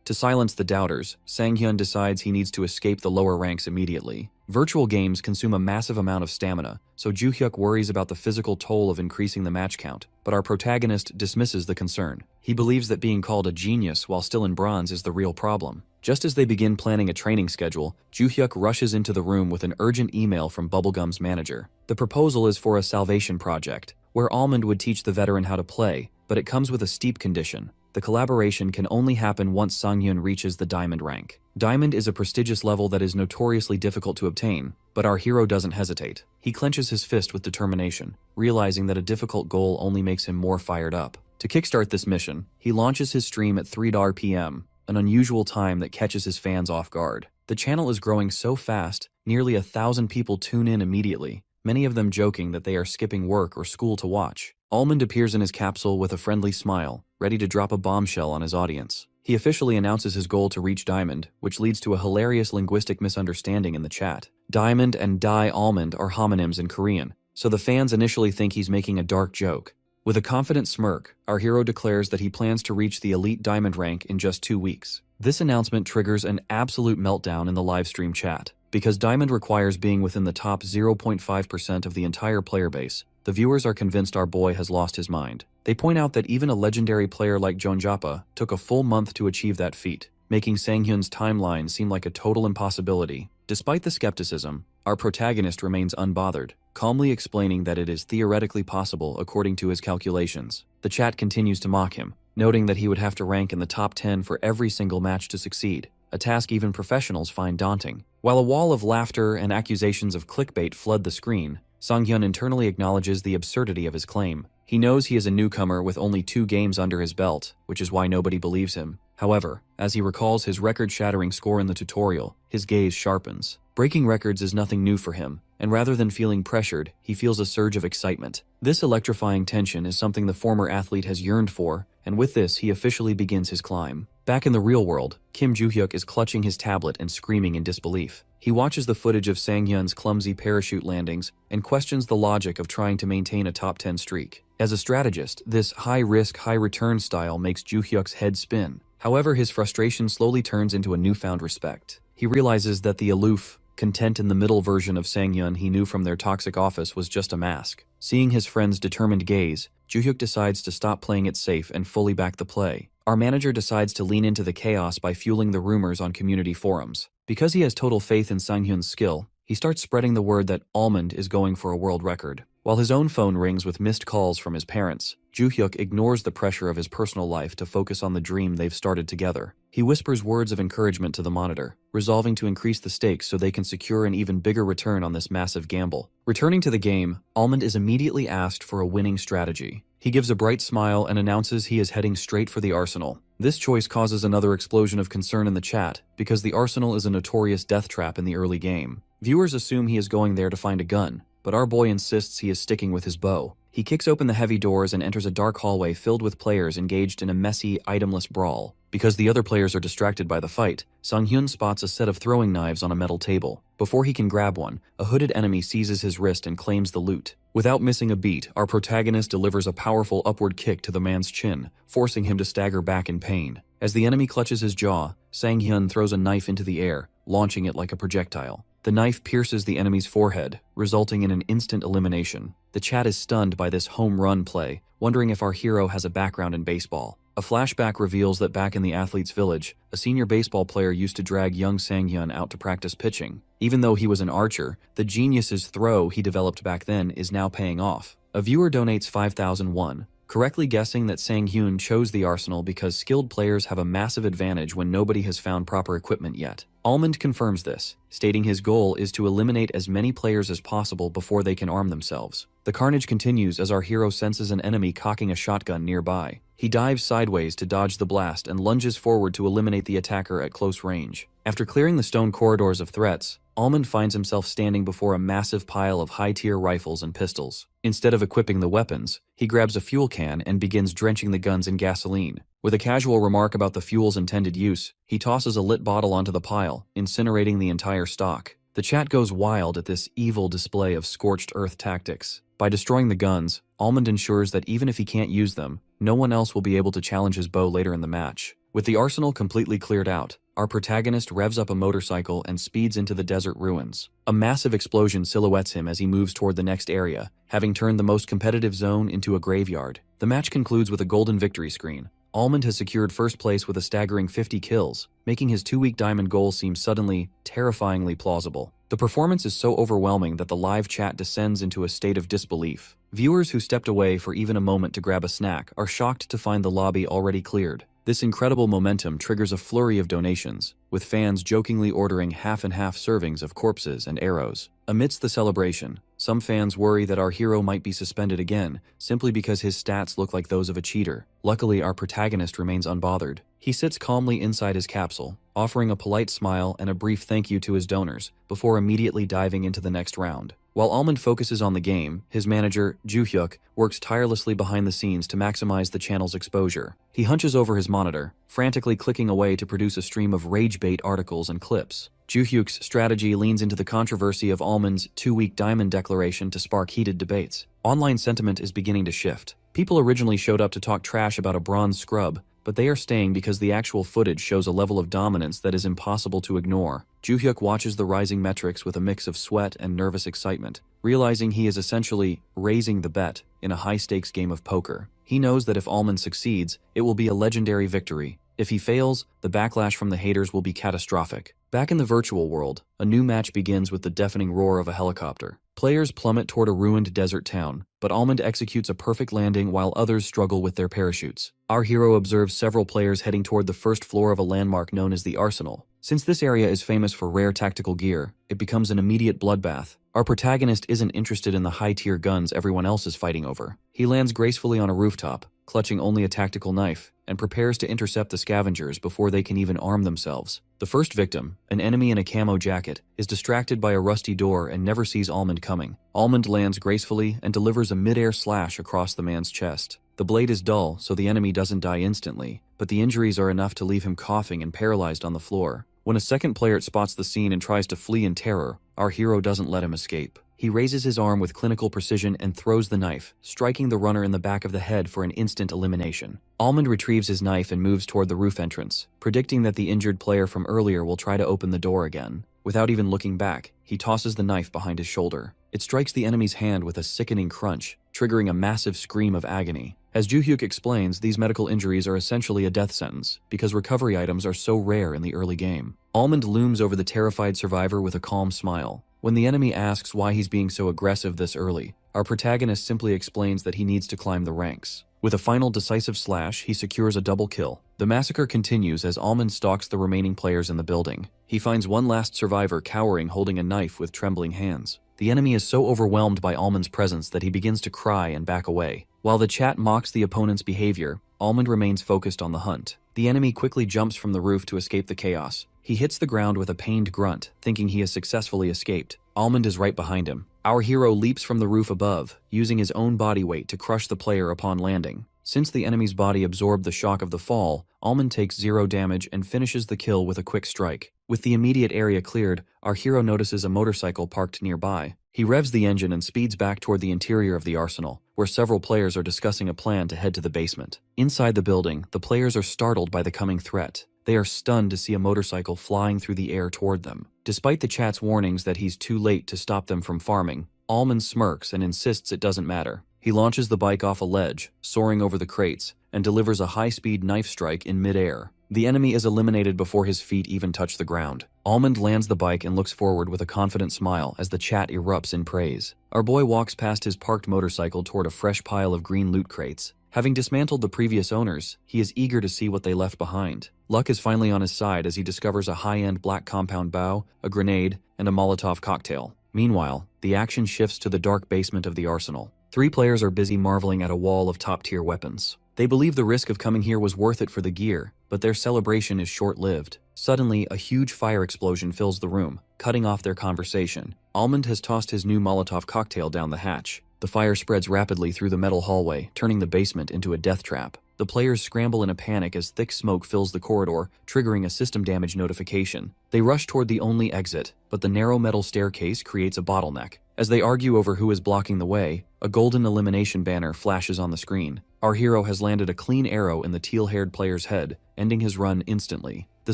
To silence the doubters, Sang-hyun decides he needs to escape the lower ranks immediately. Virtual games consume a massive amount of stamina, so Joo-hyuk worries about the physical toll of increasing the match count, but our protagonist dismisses the concern. He believes that being called a genius while still in bronze is the real problem. Just as they begin planning a training schedule, Joo-hyuk rushes into the room with an urgent email from Bubblegum's manager. The proposal is for a salvation project, where Almond would teach the veteran how to play, but it comes with a steep condition. The collaboration can only happen once Sang-hyun reaches the Diamond rank. Diamond is a prestigious level that is notoriously difficult to obtain, but our hero doesn't hesitate. He clenches his fist with determination, realizing that a difficult goal only makes him more fired up. To kickstart this mission, he launches his stream at 3 p.m., an unusual time that catches his fans off guard. The channel is growing so fast, nearly 1,000 people tune in immediately, many of them joking that they are skipping work or school to watch. Almond appears in his capsule with a friendly smile, ready to drop a bombshell on his audience. He officially announces his goal to reach Diamond, which leads to a hilarious linguistic misunderstanding in the chat. Diamond and Almond are homonyms in Korean, so the fans initially think he's making a dark joke. With a confident smirk, our hero declares that he plans to reach the elite Diamond rank in just 2 weeks. This announcement triggers an absolute meltdown in the livestream chat. Because Diamond requires being within the top 0.5% of the entire player base, the viewers are convinced our boy has lost his mind. They point out that even a legendary player like Jonjapa took a full month to achieve that feat, making Sang-hyun's timeline seem like a total impossibility. Despite the skepticism, our protagonist remains unbothered, calmly explaining that it is theoretically possible according to his calculations. The chat continues to mock him, noting that he would have to rank in the top 10 for every single match to succeed, a task even professionals find daunting. While a wall of laughter and accusations of clickbait flood the screen, Sang-hyun internally acknowledges the absurdity of his claim. He knows he is a newcomer with only 2 games under his belt, which is why nobody believes him. However, as he recalls his record-shattering score in the tutorial, his gaze sharpens. Breaking records is nothing new for him, and rather than feeling pressured, he feels a surge of excitement. This electrifying tension is something the former athlete has yearned for, and with this, he officially begins his climb. Back in the real world, Kim Joo-hyuk is clutching his tablet and screaming in disbelief. He watches the footage of Sang-hyun's clumsy parachute landings and questions the logic of trying to maintain a top 10 streak. As a strategist, this high-risk, high-return style makes Joo-hyuk's head spin. However, his frustration slowly turns into a newfound respect. He realizes that the aloof, content-in-the-middle version of Sang-hyun he knew from their toxic office was just a mask. Seeing his friend's determined gaze, Joo-hyuk decides to stop playing it safe and fully back the play. Our manager decides to lean into the chaos by fueling the rumors on community forums. Because he has total faith in Sang-hyun's skill, he starts spreading the word that Almond is going for a world record. While his own phone rings with missed calls from his parents, Joo-hyuk ignores the pressure of his personal life to focus on the dream they've started together. He whispers words of encouragement to the monitor, resolving to increase the stakes so they can secure an even bigger return on this massive gamble. Returning to the game, Almond is immediately asked for a winning strategy. He gives a bright smile and announces he is heading straight for the arsenal. This choice causes another explosion of concern in the chat, because the arsenal is a notorious death trap in the early game. Viewers assume he is going there to find a gun, but our boy insists he is sticking with his bow. He kicks open the heavy doors and enters a dark hallway filled with players engaged in a messy, itemless brawl. Because the other players are distracted by the fight, Sang-hyun spots a set of throwing knives on a metal table. Before he can grab one, a hooded enemy seizes his wrist and claims the loot. Without missing a beat, our protagonist delivers a powerful upward kick to the man's chin, forcing him to stagger back in pain. As the enemy clutches his jaw, Sang-hyun throws a knife into the air, launching it like a projectile. The knife pierces the enemy's forehead, resulting in an instant elimination. The chat is stunned by this home run play, wondering if our hero has a background in baseball. A flashback reveals that back in the athlete's village, a senior baseball player used to drag young Sang-hyun out to practice pitching. Even though he was an archer, the genius's throw he developed back then is now paying off. A viewer donates 5,000 won, correctly guessing that Sang-hyun chose the arsenal because skilled players have a massive advantage when nobody has found proper equipment yet. Almond confirms this, stating his goal is to eliminate as many players as possible before they can arm themselves. The carnage continues as our hero senses an enemy cocking a shotgun nearby. He dives sideways to dodge the blast and lunges forward to eliminate the attacker at close range. After clearing the stone corridors of threats, Almond finds himself standing before a massive pile of high-tier rifles and pistols. Instead of equipping the weapons, he grabs a fuel can and begins drenching the guns in gasoline. With a casual remark about the fuel's intended use, he tosses a lit bottle onto the pile, incinerating the entire stock. The chat goes wild at this evil display of scorched earth tactics. By destroying the guns, Almond ensures that even if he can't use them, no one else will be able to challenge his bow later in the match. With the arsenal completely cleared out, our protagonist revs up a motorcycle and speeds into the desert ruins. A massive explosion silhouettes him as he moves toward the next area, having turned the most competitive zone into a graveyard. The match concludes with a golden victory screen. Almond has secured first place with a staggering 50 kills, making his 2-week diamond goal seem suddenly, terrifyingly plausible. The performance is so overwhelming that the live chat descends into a state of disbelief. Viewers who stepped away for even a moment to grab a snack are shocked to find the lobby already cleared. This incredible momentum triggers a flurry of donations, with fans jokingly ordering half-and-half servings of corpses and arrows. Amidst the celebration, some fans worry that our hero might be suspended again, simply because his stats look like those of a cheater. Luckily, our protagonist remains unbothered. He sits calmly inside his capsule, offering a polite smile and a brief thank you to his donors, before immediately diving into the next round. While Almond focuses on the game, his manager, Joo-hyuk, works tirelessly behind the scenes to maximize the channel's exposure. He hunches over his monitor, frantically clicking away to produce a stream of rage-bait articles and clips. Joo-hyuk's strategy leans into the controversy of Almond's 2-week diamond declaration to spark heated debates. Online sentiment is beginning to shift. People originally showed up to talk trash about a bronze scrub, but they are staying because the actual footage shows a level of dominance that is impossible to ignore. Joo-hyuk watches the rising metrics with a mix of sweat and nervous excitement, realizing he is essentially raising the bet in a high-stakes game of poker. He knows that if Almond succeeds, it will be a legendary victory. If he fails, the backlash from the haters will be catastrophic. Back in the virtual world, a new match begins with the deafening roar of a helicopter. Players plummet toward a ruined desert town, but Almond executes a perfect landing while others struggle with their parachutes. Our hero observes several players heading toward the first floor of a landmark known as the Arsenal. Since this area is famous for rare tactical gear, it becomes an immediate bloodbath. Our protagonist isn't interested in the high-tier guns everyone else is fighting over. He lands gracefully on a rooftop, clutching only a tactical knife, and prepares to intercept the scavengers before they can even arm themselves. The first victim, an enemy in a camo jacket, is distracted by a rusty door and never sees Almond coming. Almond lands gracefully and delivers a mid-air slash across the man's chest. The blade is dull, so the enemy doesn't die instantly, but the injuries are enough to leave him coughing and paralyzed on the floor. When a second player spots the scene and tries to flee in terror, our hero doesn't let him escape. He raises his arm with clinical precision and throws the knife, striking the runner in the back of the head for an instant elimination. Almond retrieves his knife and moves toward the roof entrance, predicting that the injured player from earlier will try to open the door again. Without even looking back, he tosses the knife behind his shoulder. It strikes the enemy's hand with a sickening crunch, triggering a massive scream of agony. As Joo-hyuk explains, these medical injuries are essentially a death sentence, because recovery items are so rare in the early game. Almond looms over the terrified survivor with a calm smile. When the enemy asks why he's being so aggressive this early, our protagonist simply explains that he needs to climb the ranks. With a final decisive slash, he secures a double kill. The massacre continues as Almond stalks the remaining players in the building. He finds one last survivor cowering, holding a knife with trembling hands. The enemy is so overwhelmed by Almond's presence that he begins to cry and back away. While the chat mocks the opponent's behavior, Almond remains focused on the hunt. The enemy quickly jumps from the roof to escape the chaos. He hits the ground with a pained grunt, thinking he has successfully escaped. Almond is right behind him. Our hero leaps from the roof above, using his own body weight to crush the player upon landing. Since the enemy's body absorbed the shock of the fall, Almond takes 0 damage and finishes the kill with a quick strike. With the immediate area cleared, our hero notices a motorcycle parked nearby. He revs the engine and speeds back toward the interior of the arsenal, where several players are discussing a plan to head to the basement. Inside the building, the players are startled by the coming threat. They are stunned to see a motorcycle flying through the air toward them. Despite the chat's warnings that he's too late to stop them from farming, Almond smirks and insists it doesn't matter. He launches the bike off a ledge, soaring over the crates, and delivers a high-speed knife strike in mid-air. The enemy is eliminated before his feet even touch the ground. Almond lands the bike and looks forward with a confident smile as the chat erupts in praise. Our boy walks past his parked motorcycle toward a fresh pile of green loot crates. Having dismantled the previous owners, he is eager to see what they left behind. Luck is finally on his side as he discovers a high-end black compound bow, a grenade, and a Molotov cocktail. Meanwhile, the action shifts to the dark basement of the arsenal. 3 players are busy marveling at a wall of top-tier weapons. They believe the risk of coming here was worth it for the gear, but their celebration is short-lived. Suddenly, a huge fire explosion fills the room, cutting off their conversation. Almond has tossed his new Molotov cocktail down the hatch. The fire spreads rapidly through the metal hallway, turning the basement into a death trap. The players scramble in a panic as thick smoke fills the corridor, triggering a system damage notification. They rush toward the only exit, but the narrow metal staircase creates a bottleneck. As they argue over who is blocking the way, a golden elimination banner flashes on the screen. Our hero has landed a clean arrow in the teal-haired player's head, ending his run instantly. The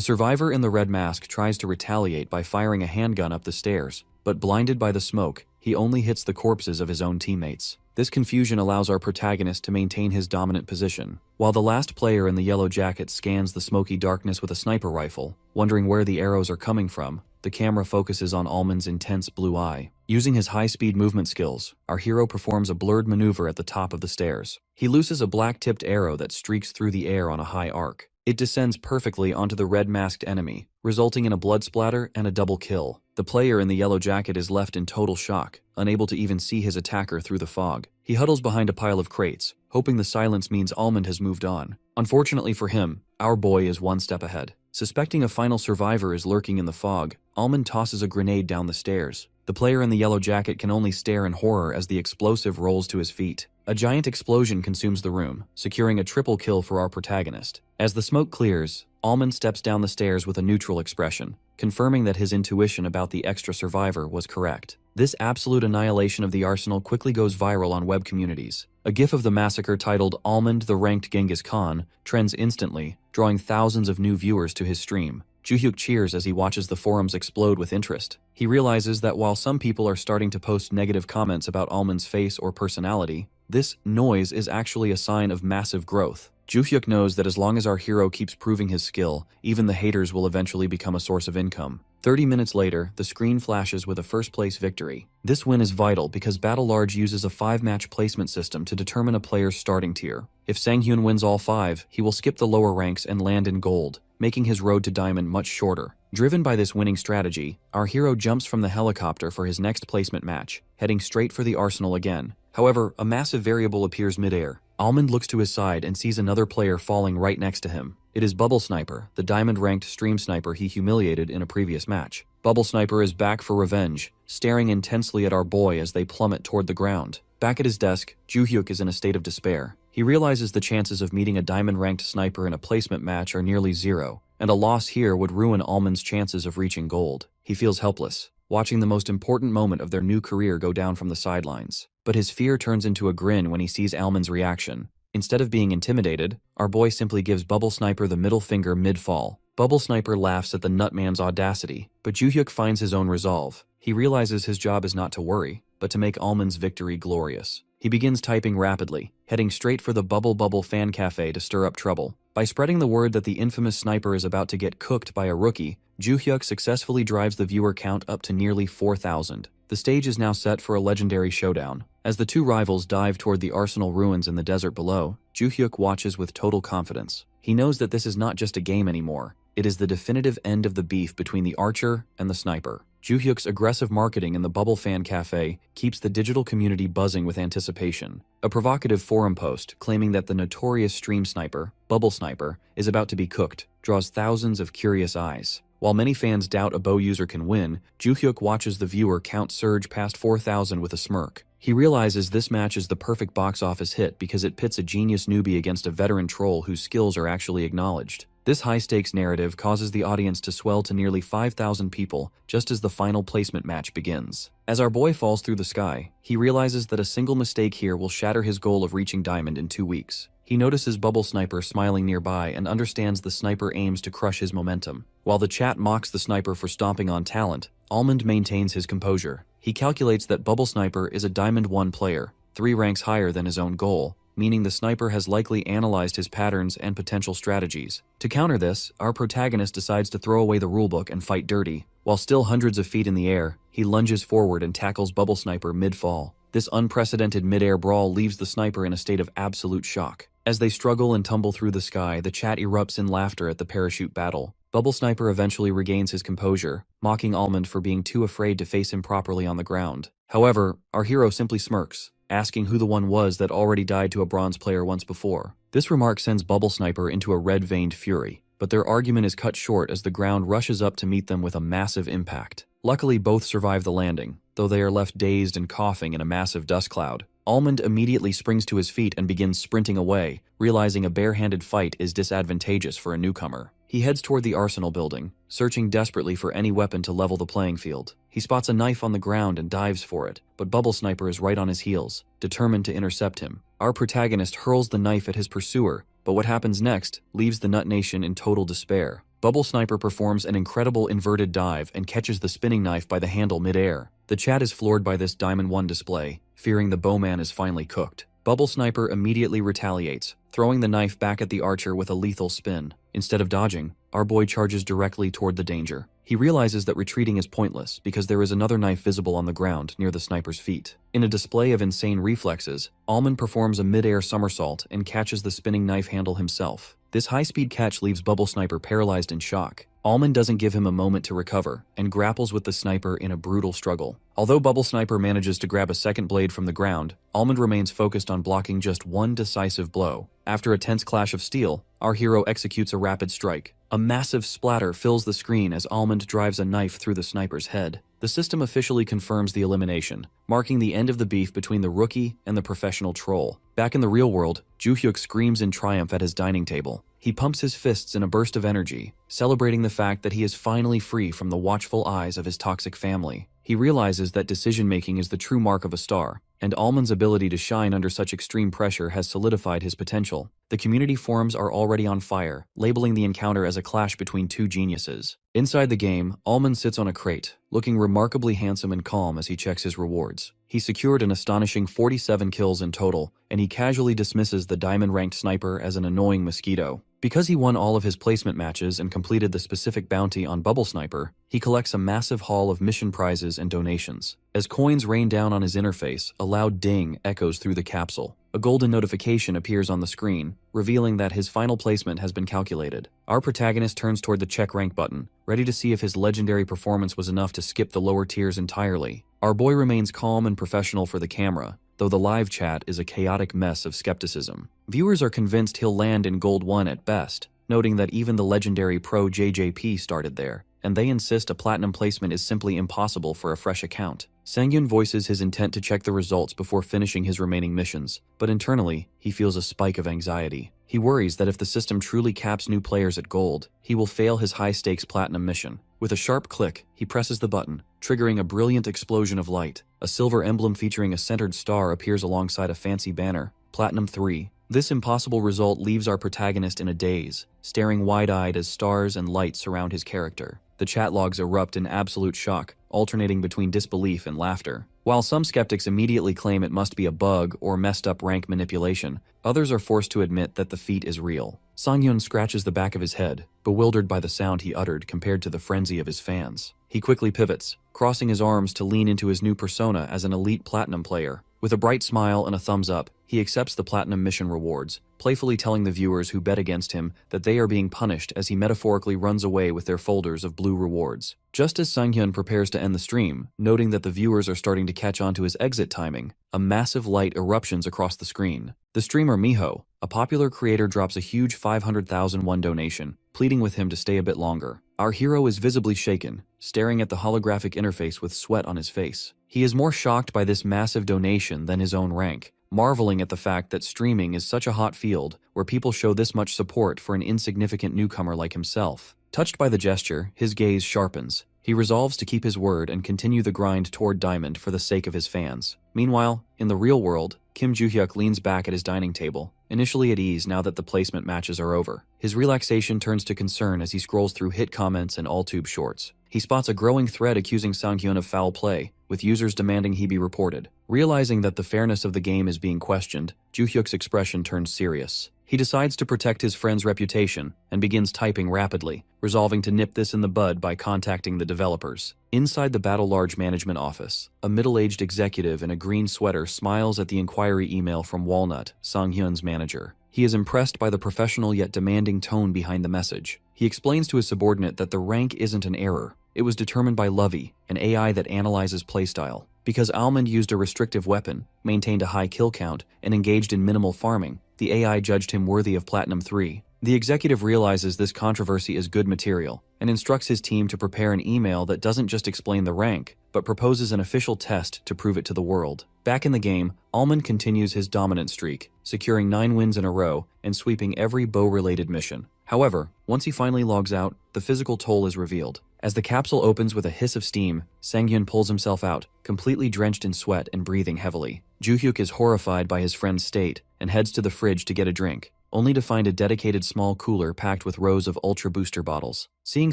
survivor in the red mask tries to retaliate by firing a handgun up the stairs, but blinded by the smoke, he only hits the corpses of his own teammates. This confusion allows our protagonist to maintain his dominant position. While the last player in the yellow jacket scans the smoky darkness with a sniper rifle, wondering where the arrows are coming from, the camera focuses on Almond's intense blue eye. Using his high-speed movement skills, our hero performs a blurred maneuver at the top of the stairs. He looses a black-tipped arrow that streaks through the air on a high arc. It descends perfectly onto the red-masked enemy, resulting in a blood splatter and a double kill. The player in the yellow jacket is left in total shock, unable to even see his attacker through the fog. He huddles behind a pile of crates, hoping the silence means Almond has moved on. Unfortunately for him, our boy is one step ahead. Suspecting a final survivor is lurking in the fog, Almond tosses a grenade down the stairs. The player in the yellow jacket can only stare in horror as the explosive rolls to his feet. A giant explosion consumes the room, securing a triple kill for our protagonist. As the smoke clears, Almond steps down the stairs with a neutral expression, confirming that his intuition about the extra survivor was correct. This absolute annihilation of the arsenal quickly goes viral on web communities. A gif of the massacre titled "Almond the Ranked Genghis Khan" trends instantly, drawing thousands of new viewers to his stream. Joo-hyuk cheers as he watches the forums explode with interest. He realizes that while some people are starting to post negative comments about Almond's face or personality, this noise is actually a sign of massive growth. Joo-hyuk knows that as long as our hero keeps proving his skill, even the haters will eventually become a source of income. 30 minutes later, the screen flashes with a first-place victory. This win is vital because Battle Large uses a 5-match placement system to determine a player's starting tier. If Sang-hyun wins all 5, he will skip the lower ranks and land in gold, making his road to diamond much shorter. Driven by this winning strategy, our hero jumps from the helicopter for his next placement match, heading straight for the arsenal again. However, a massive variable appears mid-air. Almond looks to his side and sees another player falling right next to him. It is Bubble Sniper, the diamond-ranked stream sniper he humiliated in a previous match. Bubble Sniper is back for revenge, staring intensely at our boy as they plummet toward the ground. Back at his desk, Joo-hyuk is in a state of despair. He realizes the chances of meeting a diamond-ranked sniper in a placement match are nearly zero, and a loss here would ruin Almond's chances of reaching gold. He feels helpless, watching the most important moment of their new career go down from the sidelines. But his fear turns into a grin when he sees Almond's reaction. Instead of being intimidated, our boy simply gives Bubble Sniper the middle finger mid-fall. Bubble Sniper laughs at the nutman's audacity, but Joo-hyuk finds his own resolve. He realizes his job is not to worry, but to make Almond's victory glorious. He begins typing rapidly, heading straight for the Bubble fan cafe to stir up trouble. By spreading the word that the infamous sniper is about to get cooked by a rookie, Joo-hyuk successfully drives the viewer count up to nearly 4,000. The stage is now set for a legendary showdown. As the two rivals dive toward the arsenal ruins in the desert below, Joo-hyuk watches with total confidence. He knows that this is not just a game anymore. It is the definitive end of the beef between the archer and the sniper. Joo-hyuk's aggressive marketing in the Bubble Fan Cafe keeps the digital community buzzing with anticipation. A provocative forum post claiming that the notorious stream sniper, Bubble Sniper, is about to be cooked draws thousands of curious eyes. While many fans doubt a bow user can win, Joo-hyuk watches the viewer count surge past 4,000 with a smirk. He realizes this match is the perfect box office hit because it pits a genius newbie against a veteran troll whose skills are actually acknowledged. This high-stakes narrative causes the audience to swell to nearly 5,000 people just as the final placement match begins. As our boy falls through the sky, he realizes that a single mistake here will shatter his goal of reaching diamond in 2 weeks. He notices Bubble Sniper smiling nearby and understands the sniper aims to crush his momentum. While the chat mocks the sniper for stomping on talent, Almond maintains his composure. He calculates that Bubble Sniper is a Diamond 1 player, 3 ranks higher than his own goal, meaning the sniper has likely analyzed his patterns and potential strategies. To counter this, our protagonist decides to throw away the rulebook and fight dirty. While still hundreds of feet in the air, he lunges forward and tackles Bubble Sniper mid-fall. This unprecedented mid-air brawl leaves the sniper in a state of absolute shock. As they struggle and tumble through the sky, the chat erupts in laughter at the parachute battle. Bubble Sniper eventually regains his composure, mocking Almond for being too afraid to face him properly on the ground. However, our hero simply smirks, asking who the one was that already died to a bronze player once before. This remark sends Bubble Sniper into a red-veined fury, but their argument is cut short as the ground rushes up to meet them with a massive impact. Luckily, both survive the landing, though they are left dazed and coughing in a massive dust cloud. Almond immediately springs to his feet and begins sprinting away, realizing a bare-handed fight is disadvantageous for a newcomer. He heads toward the arsenal building, searching desperately for any weapon to level the playing field. He spots a knife on the ground and dives for it, but Bubble Sniper is right on his heels, determined to intercept him. Our protagonist hurls the knife at his pursuer, but what happens next leaves the Nut Nation in total despair. Bubble Sniper performs an incredible inverted dive and catches the spinning knife by the handle mid-air. The chat is floored by this Diamond 1 display, fearing the bowman is finally cooked. Bubble Sniper immediately retaliates, throwing the knife back at the archer with a lethal spin. Instead of dodging, our boy charges directly toward the danger. He realizes that retreating is pointless because there is another knife visible on the ground near the sniper's feet. In a display of insane reflexes, Almond performs a mid-air somersault and catches the spinning knife handle himself. This high-speed catch leaves Bubble Sniper paralyzed in shock. Almond doesn't give him a moment to recover and grapples with the sniper in a brutal struggle. Although Bubble Sniper manages to grab a second blade from the ground, Almond remains focused on blocking just one decisive blow. After a tense clash of steel, our hero executes a rapid strike. A massive splatter fills the screen as Almond drives a knife through the sniper's head. The system officially confirms the elimination, marking the end of the beef between the rookie and the professional troll. Back in the real world, Joo-hyuk screams in triumph at his dining table. He pumps his fists in a burst of energy, celebrating the fact that he is finally free from the watchful eyes of his toxic family. He realizes that decision-making is the true mark of a star, and Almond's ability to shine under such extreme pressure has solidified his potential. The community forums are already on fire, labeling the encounter as a clash between two geniuses. Inside the game, Almond sits on a crate, looking remarkably handsome and calm as he checks his rewards. He secured an astonishing 47 kills in total, and he casually dismisses the diamond-ranked sniper as an annoying mosquito. Because he won all of his placement matches and completed the specific bounty on Bubble Sniper, he collects a massive haul of mission prizes and donations. As coins rain down on his interface, a loud ding echoes through the capsule. A golden notification appears on the screen, revealing that his final placement has been calculated. Our protagonist turns toward the check rank button, ready to see if his legendary performance was enough to skip the lower tiers entirely. Our boy remains calm and professional for the camera, though the live chat is a chaotic mess of skepticism. Viewers are convinced he'll land in Gold 1 at best, noting that even the legendary pro JJP started there, and they insist a platinum placement is simply impossible for a fresh account. Sangyun voices his intent to check the results before finishing his remaining missions, but internally, he feels a spike of anxiety. He worries that if the system truly caps new players at gold, he will fail his high-stakes platinum mission. With a sharp click, he presses the button, triggering a brilliant explosion of light. A silver emblem featuring a centered star appears alongside a fancy banner, Platinum 3. This impossible result leaves our protagonist in a daze, staring wide-eyed as stars and light surround his character. The chat logs erupt in absolute shock, alternating between disbelief and laughter. While some skeptics immediately claim it must be a bug or messed up rank manipulation, others are forced to admit that the feat is real. Sangyun scratches the back of his head, bewildered by the sound he uttered compared to the frenzy of his fans. He quickly pivots, crossing his arms to lean into his new persona as an elite platinum player. With a bright smile and a thumbs up, he accepts the platinum mission rewards, playfully telling the viewers who bet against him that they are being punished as he metaphorically runs away with their folders of blue rewards. Just as Sangyun prepares to end the stream, noting that the viewers are starting to catch on to his exit timing, a massive light eruptions across the screen. The streamer Miho, a popular creator, drops a huge 500,000 won donation, pleading with him to stay a bit longer. Our hero is visibly shaken, staring at the holographic interface with sweat on his face. He is more shocked by this massive donation than his own rank, marveling at the fact that streaming is such a hot field where people show this much support for an insignificant newcomer like himself. Touched by the gesture, his gaze sharpens. He resolves to keep his word and continue the grind toward Diamond for the sake of his fans. Meanwhile, in the real world, Kim Joo-hyuk leans back at his dining table, initially at ease now that the placement matches are over. His relaxation turns to concern as he scrolls through hit comments and all-tube shorts. He spots a growing thread accusing Sang-hyun of foul play, with users demanding he be reported. Realizing that the fairness of the game is being questioned, Joo-hyuk's expression turns serious. He decides to protect his friend's reputation and begins typing rapidly, resolving to nip this in the bud by contacting the developers. Inside the Battle Large management office, a middle-aged executive in a green sweater smiles at the inquiry email from Walnut, Sang-hyun's manager. He is impressed by the professional yet demanding tone behind the message. He explains to his subordinate that the rank isn't an error. It was determined by Lovey, an AI that analyzes playstyle. Because Almond used a restrictive weapon, maintained a high kill count, and engaged in minimal farming, the AI judged him worthy of Platinum 3. The executive realizes this controversy is good material, and instructs his team to prepare an email that doesn't just explain the rank, but proposes an official test to prove it to the world. Back in the game, Almond continues his dominant streak, securing 9 wins in a row and sweeping every bow-related mission. However, once he finally logs out, the physical toll is revealed. As the capsule opens with a hiss of steam, Sangyun pulls himself out, completely drenched in sweat and breathing heavily. Joo-hyuk is horrified by his friend's state and heads to the fridge to get a drink, only to find a dedicated small cooler packed with rows of Ultra Booster bottles. Seeing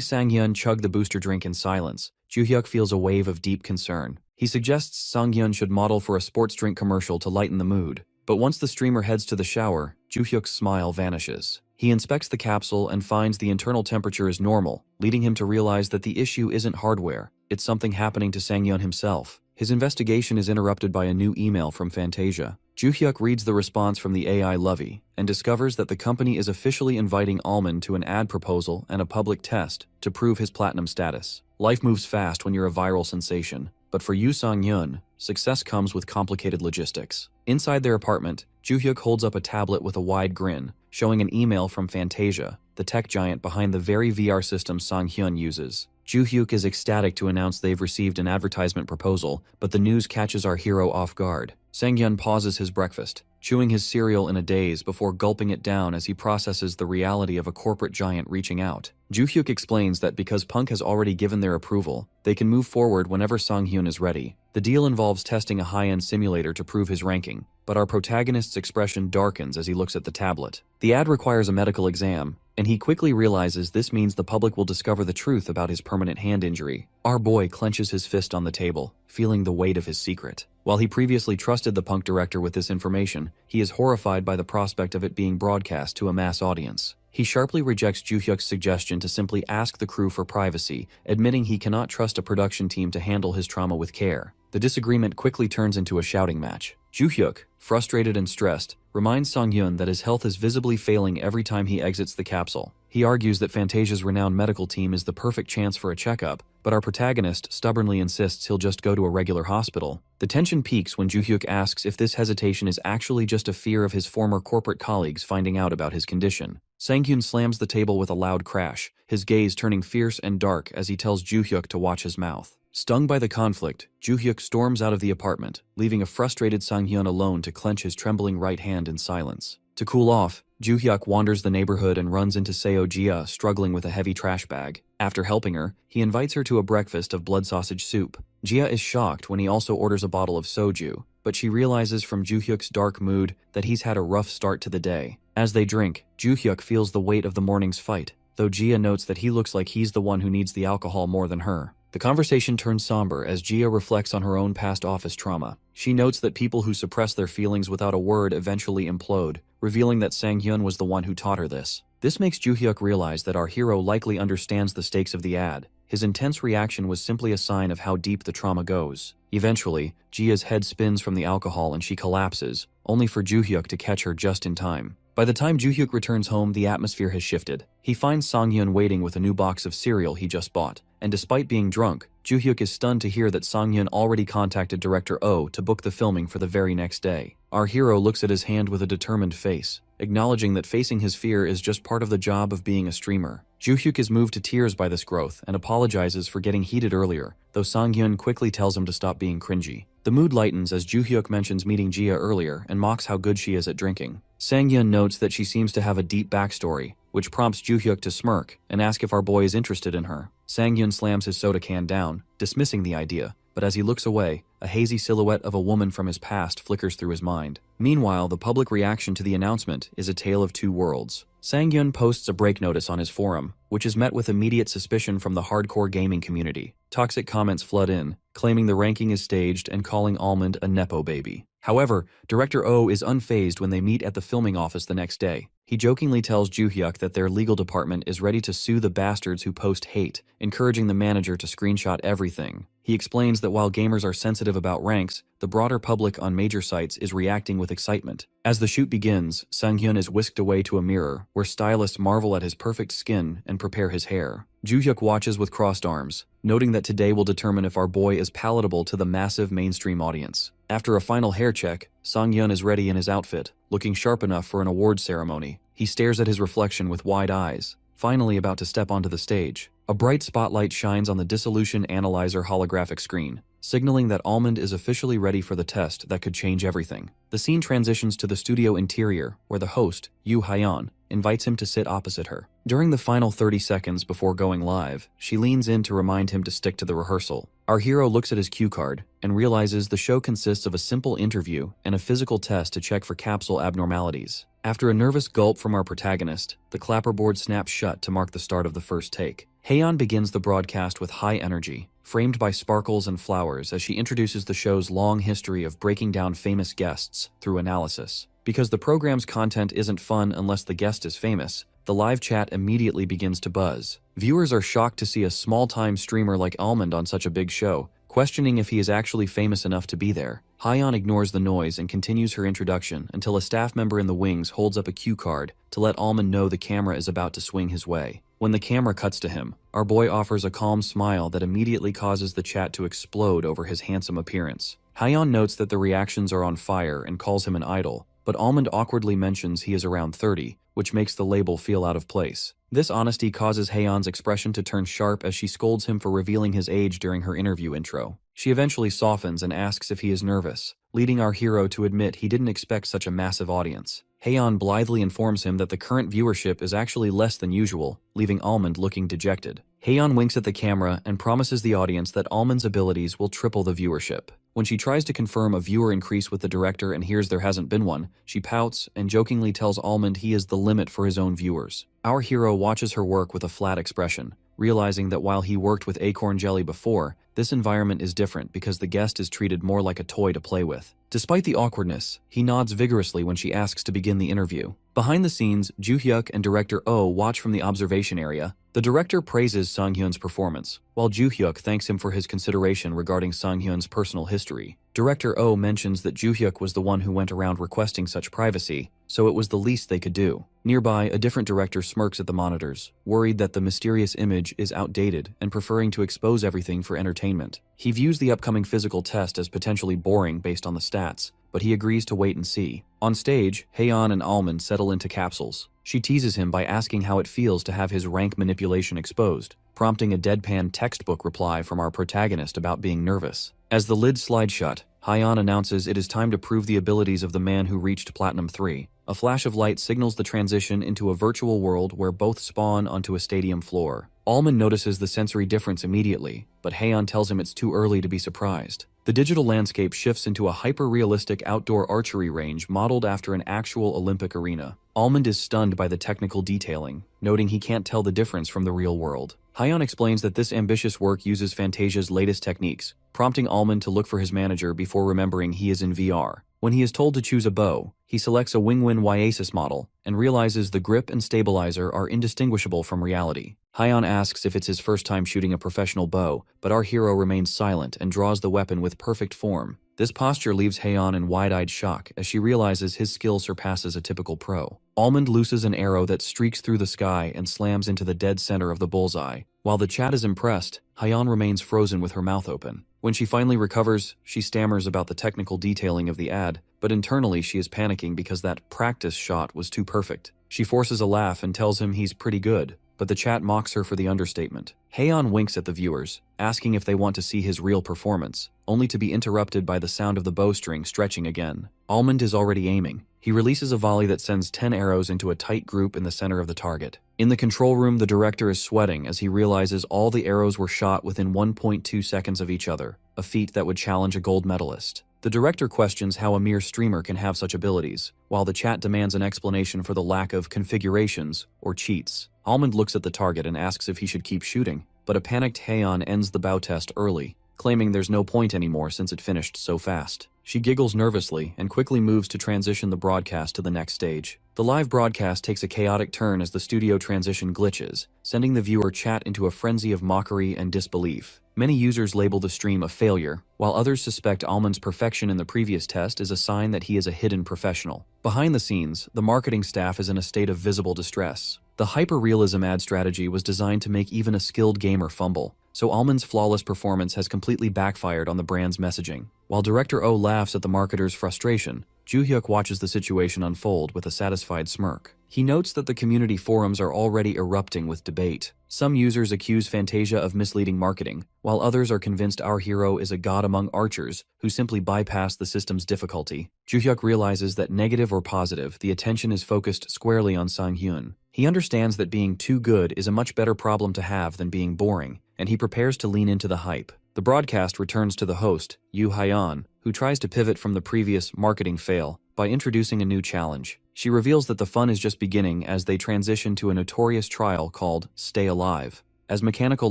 Sangyun chug the booster drink in silence, Joo-hyuk feels a wave of deep concern. He suggests Sangyun should model for a sports drink commercial to lighten the mood, but once the streamer heads to the shower, Joo-hyuk's smile vanishes. He inspects the capsule and finds the internal temperature is normal, leading him to realize that the issue isn't hardware, it's something happening to Sangyun himself. His investigation is interrupted by a new email from Fantasia. Joo-hyuk reads the response from the AI Lovey and discovers that the company is officially inviting Almond to an ad proposal and a public test to prove his platinum status. Life moves fast when you're a viral sensation, but for Yoo Sang-hyun, success comes with complicated logistics. Inside their apartment, Joo-hyuk holds up a tablet with a wide grin, showing an email from Fantasia, the tech giant behind the very VR system Sang-hyun uses. Joo-hyuk is ecstatic to announce they've received an advertisement proposal, but the news catches our hero off guard. Sang-hyun pauses his breakfast, chewing his cereal in a daze before gulping it down as he processes the reality of a corporate giant reaching out. Joo-hyuk explains that because Punk has already given their approval, they can move forward whenever Sang-hyun is ready. The deal involves testing a high-end simulator to prove his ranking, but our protagonist's expression darkens as he looks at the tablet. The ad requires a medical exam, and he quickly realizes this means the public will discover the truth about his permanent hand injury. Our boy clenches his fist on the table, feeling the weight of his secret. While he previously trusted the punk director with this information, he is horrified by the prospect of it being broadcast to a mass audience. He sharply rejects Joo-hyuk's suggestion to simply ask the crew for privacy, admitting he cannot trust a production team to handle his trauma with care. The disagreement quickly turns into a shouting match. Joo-hyuk, frustrated and stressed, reminds Sang-hyun that his health is visibly failing every time he exits the capsule. He argues that Fantasia's renowned medical team is the perfect chance for a checkup, but our protagonist stubbornly insists he'll just go to a regular hospital. The tension peaks when Joo-hyuk asks if this hesitation is actually just a fear of his former corporate colleagues finding out about his condition. Sang-hyun slams the table with a loud crash, his gaze turning fierce and dark as he tells Joo-hyuk to watch his mouth. Stung by the conflict, Joo-hyuk storms out of the apartment, leaving a frustrated Sang-hyun alone to clench his trembling right hand in silence. To cool off, Joo-hyuk wanders the neighborhood and runs into Seo Jia struggling with a heavy trash bag. After helping her, he invites her to a breakfast of blood sausage soup. Jia is shocked when he also orders a bottle of soju, but she realizes from Joo-hyuk's dark mood that he's had a rough start to the day. As they drink, Joo-hyuk feels the weight of the morning's fight, though Jia notes that he looks like he's the one who needs the alcohol more than her. The conversation turns somber as Jia reflects on her own past office trauma. She notes that people who suppress their feelings without a word eventually implode, revealing that Sang-hyun was the one who taught her this. This makes Joo-hyuk realize that our hero likely understands the stakes of the ad. His intense reaction was simply a sign of how deep the trauma goes. Eventually, Jia's head spins from the alcohol and she collapses, only for Joo-hyuk to catch her just in time. By the time Joo-hyuk returns home, the atmosphere has shifted. He finds Sang-hyun waiting with a new box of cereal he just bought, and despite being drunk, Joo-hyuk is stunned to hear that Sang-hyun already contacted director Oh to book the filming for the very next day. Our hero looks at his hand with a determined face, acknowledging that facing his fear is just part of the job of being a streamer. Joo-hyuk is moved to tears by this growth and apologizes for getting heated earlier, though Sang-hyun quickly tells him to stop being cringy. The mood lightens as Joo-hyuk mentions meeting Jia earlier and mocks how good she is at drinking. Sang-hyun notes that she seems to have a deep backstory, which prompts Joo-hyuk to smirk and ask if our boy is interested in her. Sang-hyun slams his soda can down, dismissing the idea, but as he looks away, a hazy silhouette of a woman from his past flickers through his mind. Meanwhile, the public reaction to the announcement is a tale of two worlds. Sang-hyun posts a break notice on his forum, which is met with immediate suspicion from the hardcore gaming community. Toxic comments flood in, claiming the ranking is staged and calling Almond a nepo baby. However, director Oh is unfazed when they meet at the filming office the next day. He jokingly tells Joo-hyuk that their legal department is ready to sue the bastards who post hate, encouraging the manager to screenshot everything. He explains that while gamers are sensitive about ranks, the broader public on major sites is reacting with excitement. As the shoot begins, Sang-hyun is whisked away to a mirror, where stylists marvel at his perfect skin and prepare his hair. Joo-hyuk watches with crossed arms, noting that today will determine if our boy is palatable to the massive mainstream audience. After a final hair check, Sang-hyun is ready in his outfit, looking sharp enough for an award ceremony. He stares at his reflection with wide eyes, finally about to step onto the stage. A bright spotlight shines on the dissolution analyzer holographic screen, signaling that Almond is officially ready for the test that could change everything. The scene transitions to the studio interior, where the host, Yoo Hyeon, invites him to sit opposite her. During the final 30 seconds before going live, she leans in to remind him to stick to the rehearsal. Our hero looks at his cue card and realizes the show consists of a simple interview and a physical test to check for capsule abnormalities. After a nervous gulp from our protagonist, the clapperboard snaps shut to mark the start of the first take. Haeyeon begins the broadcast with high energy, framed by sparkles and flowers as she introduces the show's long history of breaking down famous guests through analysis. Because the program's content isn't fun unless the guest is famous, the live chat immediately begins to buzz. Viewers are shocked to see a small-time streamer like Almond on such a big show, questioning if he is actually famous enough to be there. Haeyeon ignores the noise and continues her introduction until a staff member in the wings holds up a cue card to let Almond know the camera is about to swing his way. When the camera cuts to him, our boy offers a calm smile that immediately causes the chat to explode over his handsome appearance. Haeyeon notes that the reactions are on fire and calls him an idol, but Almond awkwardly mentions he is around 30, which makes the label feel out of place. This honesty causes Haeyeon's expression to turn sharp as she scolds him for revealing his age during her interview intro. She eventually softens and asks if he is nervous, leading our hero to admit he didn't expect such a massive audience. Haeyeon blithely informs him that the current viewership is actually less than usual, leaving Almond looking dejected. Haeyeon winks at the camera and promises the audience that Almond's abilities will triple the viewership. When she tries to confirm a viewer increase with the director and hears there hasn't been one, she pouts and jokingly tells Almond he is the limit for his own viewers. Our hero watches her work with a flat expression, realizing that while he worked with acorn jelly before, this environment is different because the guest is treated more like a toy to play with. Despite the awkwardness, he nods vigorously when she asks to begin the interview. Behind the scenes, Joo-hyuk and director Oh watch from the observation area. The director praises Sang-hyun's performance, while Joo-hyuk thanks him for his consideration regarding Sang-hyun's personal history. Director Oh mentions that Joo-hyuk was the one who went around requesting such privacy, so it was the least they could do. Nearby, a different director smirks at the monitors, worried that the mysterious image is outdated and preferring to expose everything for entertainment. He views the upcoming physical test as potentially boring based on the stats, but he agrees to wait and see. On stage, Haeyeon and Almond settle into capsules. She teases him by asking how it feels to have his rank manipulation exposed, prompting a deadpan textbook reply from our protagonist about being nervous. As the lids slide shut, Haeyeon announces it is time to prove the abilities of the man who reached Platinum 3. A flash of light signals the transition into a virtual world where both spawn onto a stadium floor. Almond notices the sensory difference immediately, but Haeyeon tells him it's too early to be surprised. The digital landscape shifts into a hyper-realistic outdoor archery range modeled after an actual Olympic arena. Almond is stunned by the technical detailing, noting he can't tell the difference from the real world. Haeyeon explains that this ambitious work uses Fantasia's latest techniques, prompting Almond to look for his manager before remembering he is in VR. When he is told to choose a bow, he selects a Wingwin Oasis model and realizes the grip and stabilizer are indistinguishable from reality. Haeyeon asks if it's his first time shooting a professional bow, but our hero remains silent and draws the weapon with perfect form. This posture leaves Haeyeon in wide-eyed shock as she realizes his skill surpasses a typical pro. Almond looses an arrow that streaks through the sky and slams into the dead center of the bullseye. While the chat is impressed, Haeyeon remains frozen with her mouth open. When she finally recovers, she stammers about the technical detailing of the ad, but internally she is panicking because that practice shot was too perfect. She forces a laugh and tells him he's pretty good, but the chat mocks her for the understatement. Haeyeon winks at the viewers, asking if they want to see his real performance, only to be interrupted by the sound of the bowstring stretching again. Almond is already aiming. He releases a volley that sends 10 arrows into a tight group in the center of the target. In the control room, the director is sweating as he realizes all the arrows were shot within 1.2 seconds of each other, a feat that would challenge a gold medalist. The director questions how a mere streamer can have such abilities, while the chat demands an explanation for the lack of configurations or cheats. Almond looks at the target and asks if he should keep shooting, but a panicked Haeyeon ends the bow test early, claiming there's no point anymore since it finished so fast. She giggles nervously and quickly moves to transition the broadcast to the next stage. The live broadcast takes a chaotic turn as the studio transition glitches, sending the viewer chat into a frenzy of mockery and disbelief. Many users label the stream a failure, while others suspect Almond's perfection in the previous test is a sign that he is a hidden professional. Behind the scenes, the marketing staff is in a state of visible distress. The hyper-realism ad strategy was designed to make even a skilled gamer fumble, so Almond's flawless performance has completely backfired on the brand's messaging. While Director Oh laughs at the marketer's frustration, Joo-hyuk watches the situation unfold with a satisfied smirk. He notes that the community forums are already erupting with debate. Some users accuse Fantasia of misleading marketing, while others are convinced our hero is a god among archers who simply bypass the system's difficulty. Joo-hyuk realizes that negative or positive, the attention is focused squarely on Sang-hyun. He understands that being too good is a much better problem to have than being boring, and he prepares to lean into the hype. The broadcast returns to the host, Yoo Haeyeon, who tries to pivot from the previous marketing fail by introducing a new challenge. She reveals that the fun is just beginning as they transition to a notorious trial called Stay Alive. As mechanical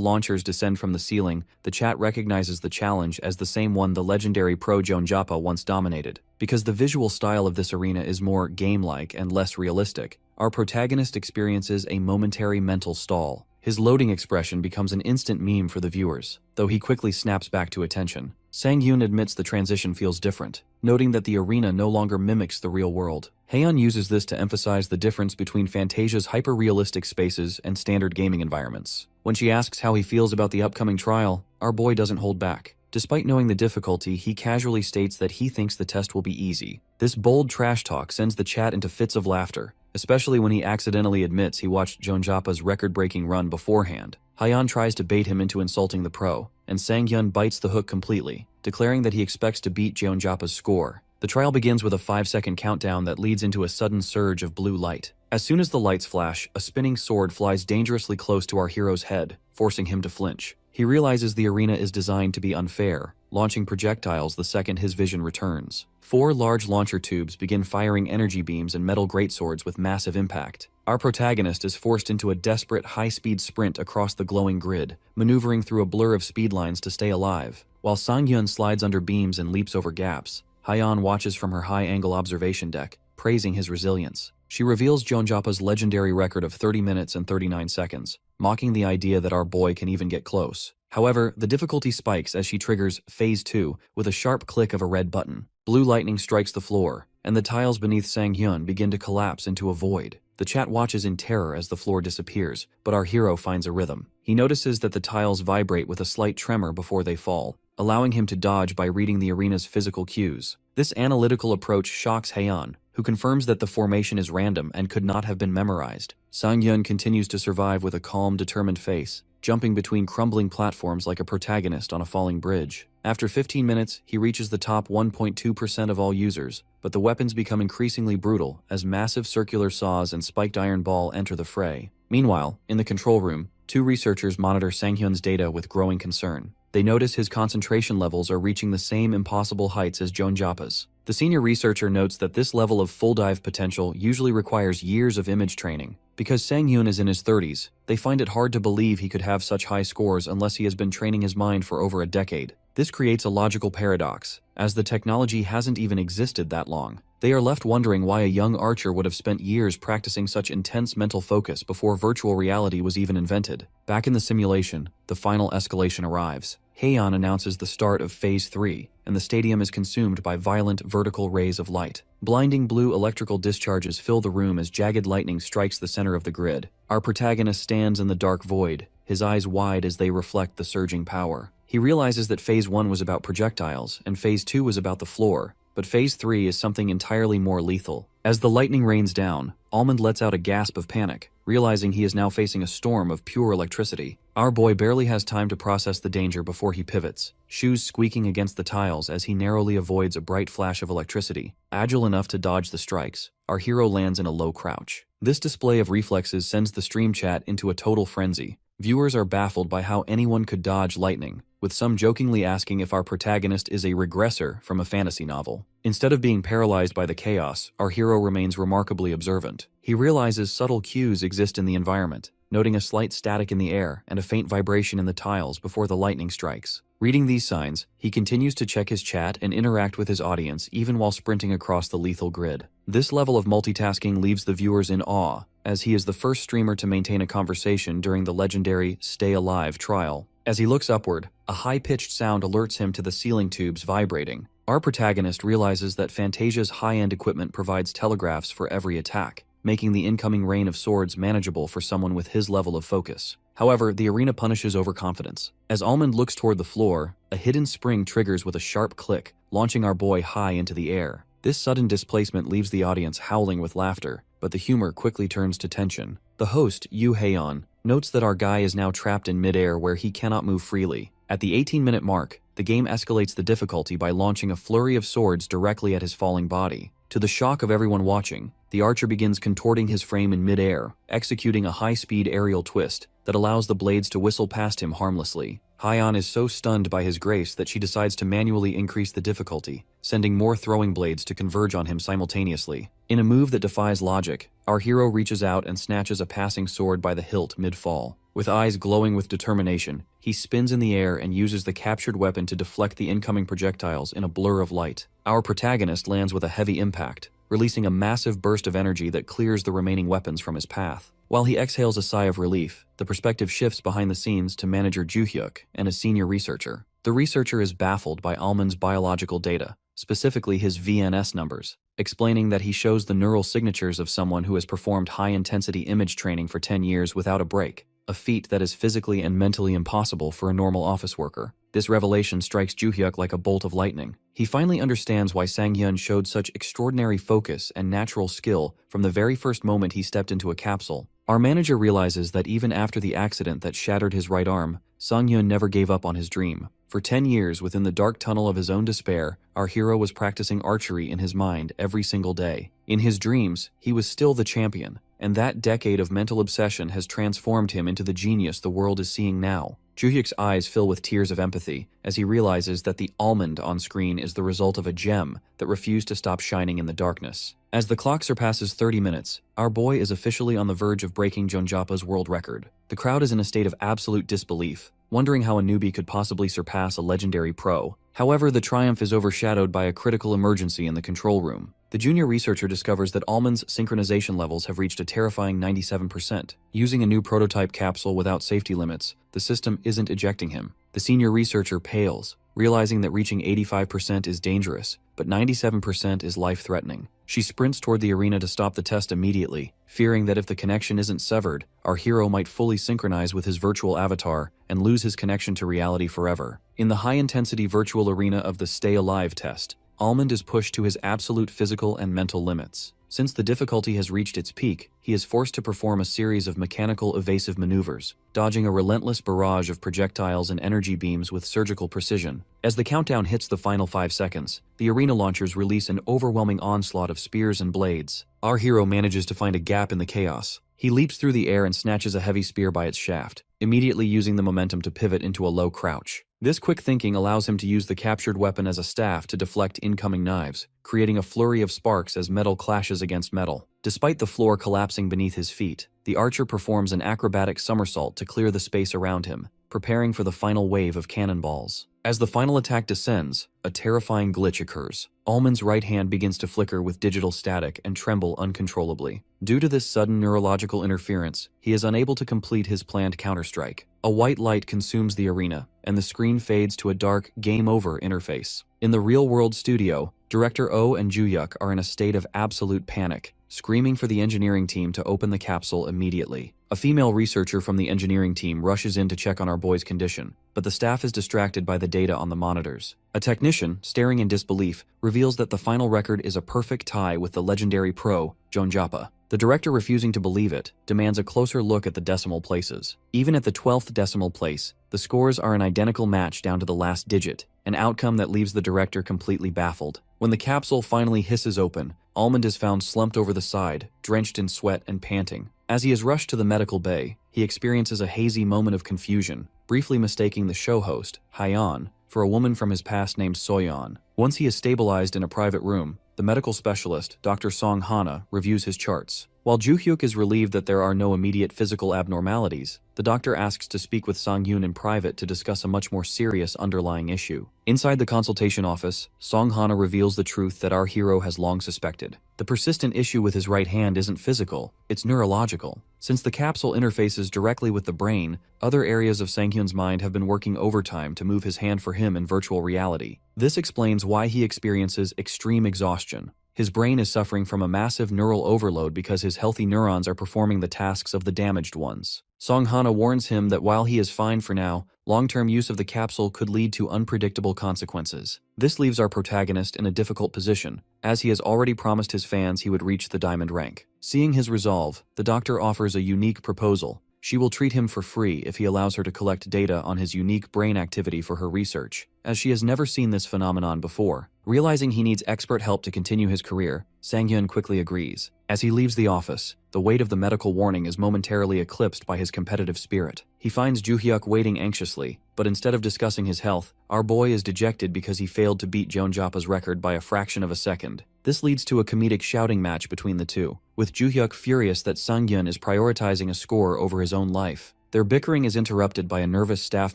launchers descend from the ceiling, the chat recognizes the challenge as the same one the legendary pro Jeonjappa once dominated. Because the visual style of this arena is more game-like and less realistic, our protagonist experiences a momentary mental stall. His loading expression becomes an instant meme for the viewers, though he quickly snaps back to attention. Sang-hyun admits the transition feels different, noting that the arena no longer mimics the real world. Haeyeon uses this to emphasize the difference between Fantasia's hyper-realistic spaces and standard gaming environments. When she asks how he feels about the upcoming trial, our boy doesn't hold back. Despite knowing the difficulty, he casually states that he thinks the test will be easy. This bold trash talk sends the chat into fits of laughter, especially when he accidentally admits he watched Jeonjappa's record-breaking run beforehand. Haeyeon tries to bait him into insulting the pro, and Sang-hyun bites the hook completely, declaring that he expects to beat Jeonjappa's score. The trial begins with a 5-second countdown that leads into a sudden surge of blue light. As soon as the lights flash, a spinning sword flies dangerously close to our hero's head, forcing him to flinch. He realizes the arena is designed to be unfair, launching projectiles the second his vision returns. 4 large launcher tubes begin firing energy beams and metal greatswords with massive impact. Our protagonist is forced into a desperate high-speed sprint across the glowing grid, maneuvering through a blur of speed lines to stay alive. While Sang-hyun slides under beams and leaps over gaps, Hyeon watches from her high-angle observation deck, praising his resilience. She reveals Jeonjapa's legendary record of 30 minutes and 39 seconds, mocking the idea that our boy can even get close. However, the difficulty spikes as she triggers Phase 2 with a sharp click of a red button. Blue lightning strikes the floor, and the tiles beneath Sang-hyun begin to collapse into a void. The chat watches in terror as the floor disappears, but our hero finds a rhythm. He notices that the tiles vibrate with a slight tremor before they fall, allowing him to dodge by reading the arena's physical cues. This analytical approach shocks Hyeon, who confirms that the formation is random and could not have been memorized. Sang-hyun continues to survive with a calm, determined face, jumping between crumbling platforms like a protagonist on a falling bridge. After 15 minutes, he reaches the top 1.2% of all users, but the weapons become increasingly brutal as massive circular saws and spiked iron ball enter the fray. Meanwhile, in the control room, 2 researchers monitor Sang-hyun's data with growing concern. They notice his concentration levels are reaching the same impossible heights as Jeonjapa's. The senior researcher notes that this level of full dive potential usually requires years of image training. Because Sang-hyun is in his 30s, they find it hard to believe he could have such high scores unless he has been training his mind for over a decade. This creates a logical paradox, as the technology hasn't even existed that long. They are left wondering why a young archer would have spent years practicing such intense mental focus before virtual reality was even invented. Back in the simulation, the final escalation arrives. Hyeon announces the start of Phase 3, and the stadium is consumed by violent vertical rays of light. Blinding blue electrical discharges fill the room as jagged lightning strikes the center of the grid. Our protagonist stands in the dark void, his eyes wide as they reflect the surging power. He realizes that Phase 1 was about projectiles, and Phase 2 was about the floor, but Phase 3 is something entirely more lethal. As the lightning rains down, Almond lets out a gasp of panic, realizing he is now facing a storm of pure electricity. Our boy barely has time to process the danger before he pivots, shoes squeaking against the tiles as he narrowly avoids a bright flash of electricity. Agile enough to dodge the strikes, our hero lands in a low crouch. This display of reflexes sends the stream chat into a total frenzy. Viewers are baffled by how anyone could dodge lightning, with some jokingly asking if our protagonist is a regressor from a fantasy novel. Instead of being paralyzed by the chaos, our hero remains remarkably observant. He realizes subtle cues exist in the environment, noting a slight static in the air and a faint vibration in the tiles before the lightning strikes. Reading these signs, he continues to check his chat and interact with his audience even while sprinting across the lethal grid. This level of multitasking leaves the viewers in awe, as he is the first streamer to maintain a conversation during the legendary Stay Alive trial. As he looks upward, a high-pitched sound alerts him to the ceiling tubes vibrating. Our protagonist realizes that Fantasia's high-end equipment provides telegraphs for every attack, making the incoming rain of swords manageable for someone with his level of focus. However, the arena punishes overconfidence. As Almond looks toward the floor, a hidden spring triggers with a sharp click, launching our boy high into the air. This sudden displacement leaves the audience howling with laughter, but the humor quickly turns to tension. The host, Yoo Hae-on, notes that our guy is now trapped in midair where he cannot move freely. At the 18-minute mark, the game escalates the difficulty by launching a flurry of swords directly at his falling body. To the shock of everyone watching, the archer begins contorting his frame in midair, executing a high-speed aerial twist that allows the blades to whistle past him harmlessly. Hyeon is so stunned by his grace that she decides to manually increase the difficulty, sending more throwing blades to converge on him simultaneously. In a move that defies logic, our hero reaches out and snatches a passing sword by the hilt mid-fall. With eyes glowing with determination, he spins in the air and uses the captured weapon to deflect the incoming projectiles in a blur of light. Our protagonist lands with a heavy impact, releasing a massive burst of energy that clears the remaining weapons from his path. While he exhales a sigh of relief, the perspective shifts behind the scenes to manager Joo-hyuk and a senior researcher. The researcher is baffled by Almond's biological data, specifically his VNS numbers, explaining that he shows the neural signatures of someone who has performed high-intensity image training for 10 years without a break, a feat that is physically and mentally impossible for a normal office worker. This revelation strikes Joo-hyuk like a bolt of lightning. He finally understands why Sang-hyun showed such extraordinary focus and natural skill from the very first moment he stepped into a capsule. Our manager realizes that even after the accident that shattered his right arm, Sang-hyun never gave up on his dream. For 10 years within the dark tunnel of his own despair, our hero was practicing archery in his mind every single day. In his dreams, he was still the champion, and that decade of mental obsession has transformed him into the genius the world is seeing now. Joo-hyuk's eyes fill with tears of empathy as he realizes that the almond on screen is the result of a gem that refused to stop shining in the darkness. As the clock surpasses 30 minutes, our boy is officially on the verge of breaking Jeonjapa's world record. The crowd is in a state of absolute disbelief, wondering how a newbie could possibly surpass a legendary pro. However, the triumph is overshadowed by a critical emergency in the control room. The junior researcher discovers that Almond's synchronization levels have reached a terrifying 97%. Using a new prototype capsule without safety limits, the system isn't ejecting him. The senior researcher pales, realizing that reaching 85% is dangerous, but 97% is life-threatening. She sprints toward the arena to stop the test immediately, fearing that if the connection isn't severed, our hero might fully synchronize with his virtual avatar and lose his connection to reality forever. In the high-intensity virtual arena of the Stay Alive test, Almond is pushed to his absolute physical and mental limits. Since the difficulty has reached its peak, he is forced to perform a series of mechanical evasive maneuvers, dodging a relentless barrage of projectiles and energy beams with surgical precision. As the countdown hits the final 5 seconds, the arena launchers release an overwhelming onslaught of spears and blades. Our hero manages to find a gap in the chaos. He leaps through the air and snatches a heavy spear by its shaft, immediately using the momentum to pivot into a low crouch. This quick thinking allows him to use the captured weapon as a staff to deflect incoming knives, creating a flurry of sparks as metal clashes against metal. Despite the floor collapsing beneath his feet, the archer performs an acrobatic somersault to clear the space around him, preparing for the final wave of cannonballs. As the final attack descends, a terrifying glitch occurs. Almond's right hand begins to flicker with digital static and tremble uncontrollably. Due to this sudden neurological interference, he is unable to complete his planned counterstrike. A white light consumes the arena, and the screen fades to a dark Game Over interface. In the real-world studio, Director Oh and Joo-hyuk are in a state of absolute panic, screaming for the engineering team to open the capsule immediately. A female researcher from the engineering team rushes in to check on our boy's condition, but the staff is distracted by the data on the monitors. A technician, staring in disbelief, reveals that the final record is a perfect tie with the legendary pro, Jeonjapa. The director, refusing to believe it, demands a closer look at the decimal places. Even at the 12th decimal place, the scores are an identical match down to the last digit, an outcome that leaves the director completely baffled. When the capsule finally hisses open, Almond is found slumped over the side, drenched in sweat and panting. As he is rushed to the medical bay, he experiences a hazy moment of confusion, briefly mistaking the show host, Hyeon, for a woman from his past named Soyeon. Once he is stabilized in a private room, the medical specialist, Dr. Song Hana, reviews his charts. While Joo-hyuk is relieved that there are no immediate physical abnormalities, the doctor asks to speak with Song-hyun in private to discuss a much more serious underlying issue. Inside the consultation office, Song Hana reveals the truth that our hero has long suspected. The persistent issue with his right hand isn't physical, it's neurological. Since the capsule interfaces directly with the brain, other areas of Sang-hyun's mind have been working overtime to move his hand for him in virtual reality. This explains why he experiences extreme exhaustion. His brain is suffering from a massive neural overload because his healthy neurons are performing the tasks of the damaged ones. Song Hana warns him that while he is fine for now, long-term use of the capsule could lead to unpredictable consequences. This leaves our protagonist in a difficult position, as he has already promised his fans he would reach the diamond rank. Seeing his resolve, the doctor offers a unique proposal. She will treat him for free if he allows her to collect data on his unique brain activity for her research, as she has never seen this phenomenon before. Realizing he needs expert help to continue his career, Sang-hyun quickly agrees. As he leaves the office, the weight of the medical warning is momentarily eclipsed by his competitive spirit. He finds Joo-hyuk waiting anxiously, but instead of discussing his health, our boy is dejected because he failed to beat Jeonjapa's record by a fraction of a second. This leads to a comedic shouting match between the two, with Joo-hyuk furious that Sang-hyun is prioritizing a score over his own life. Their bickering is interrupted by a nervous staff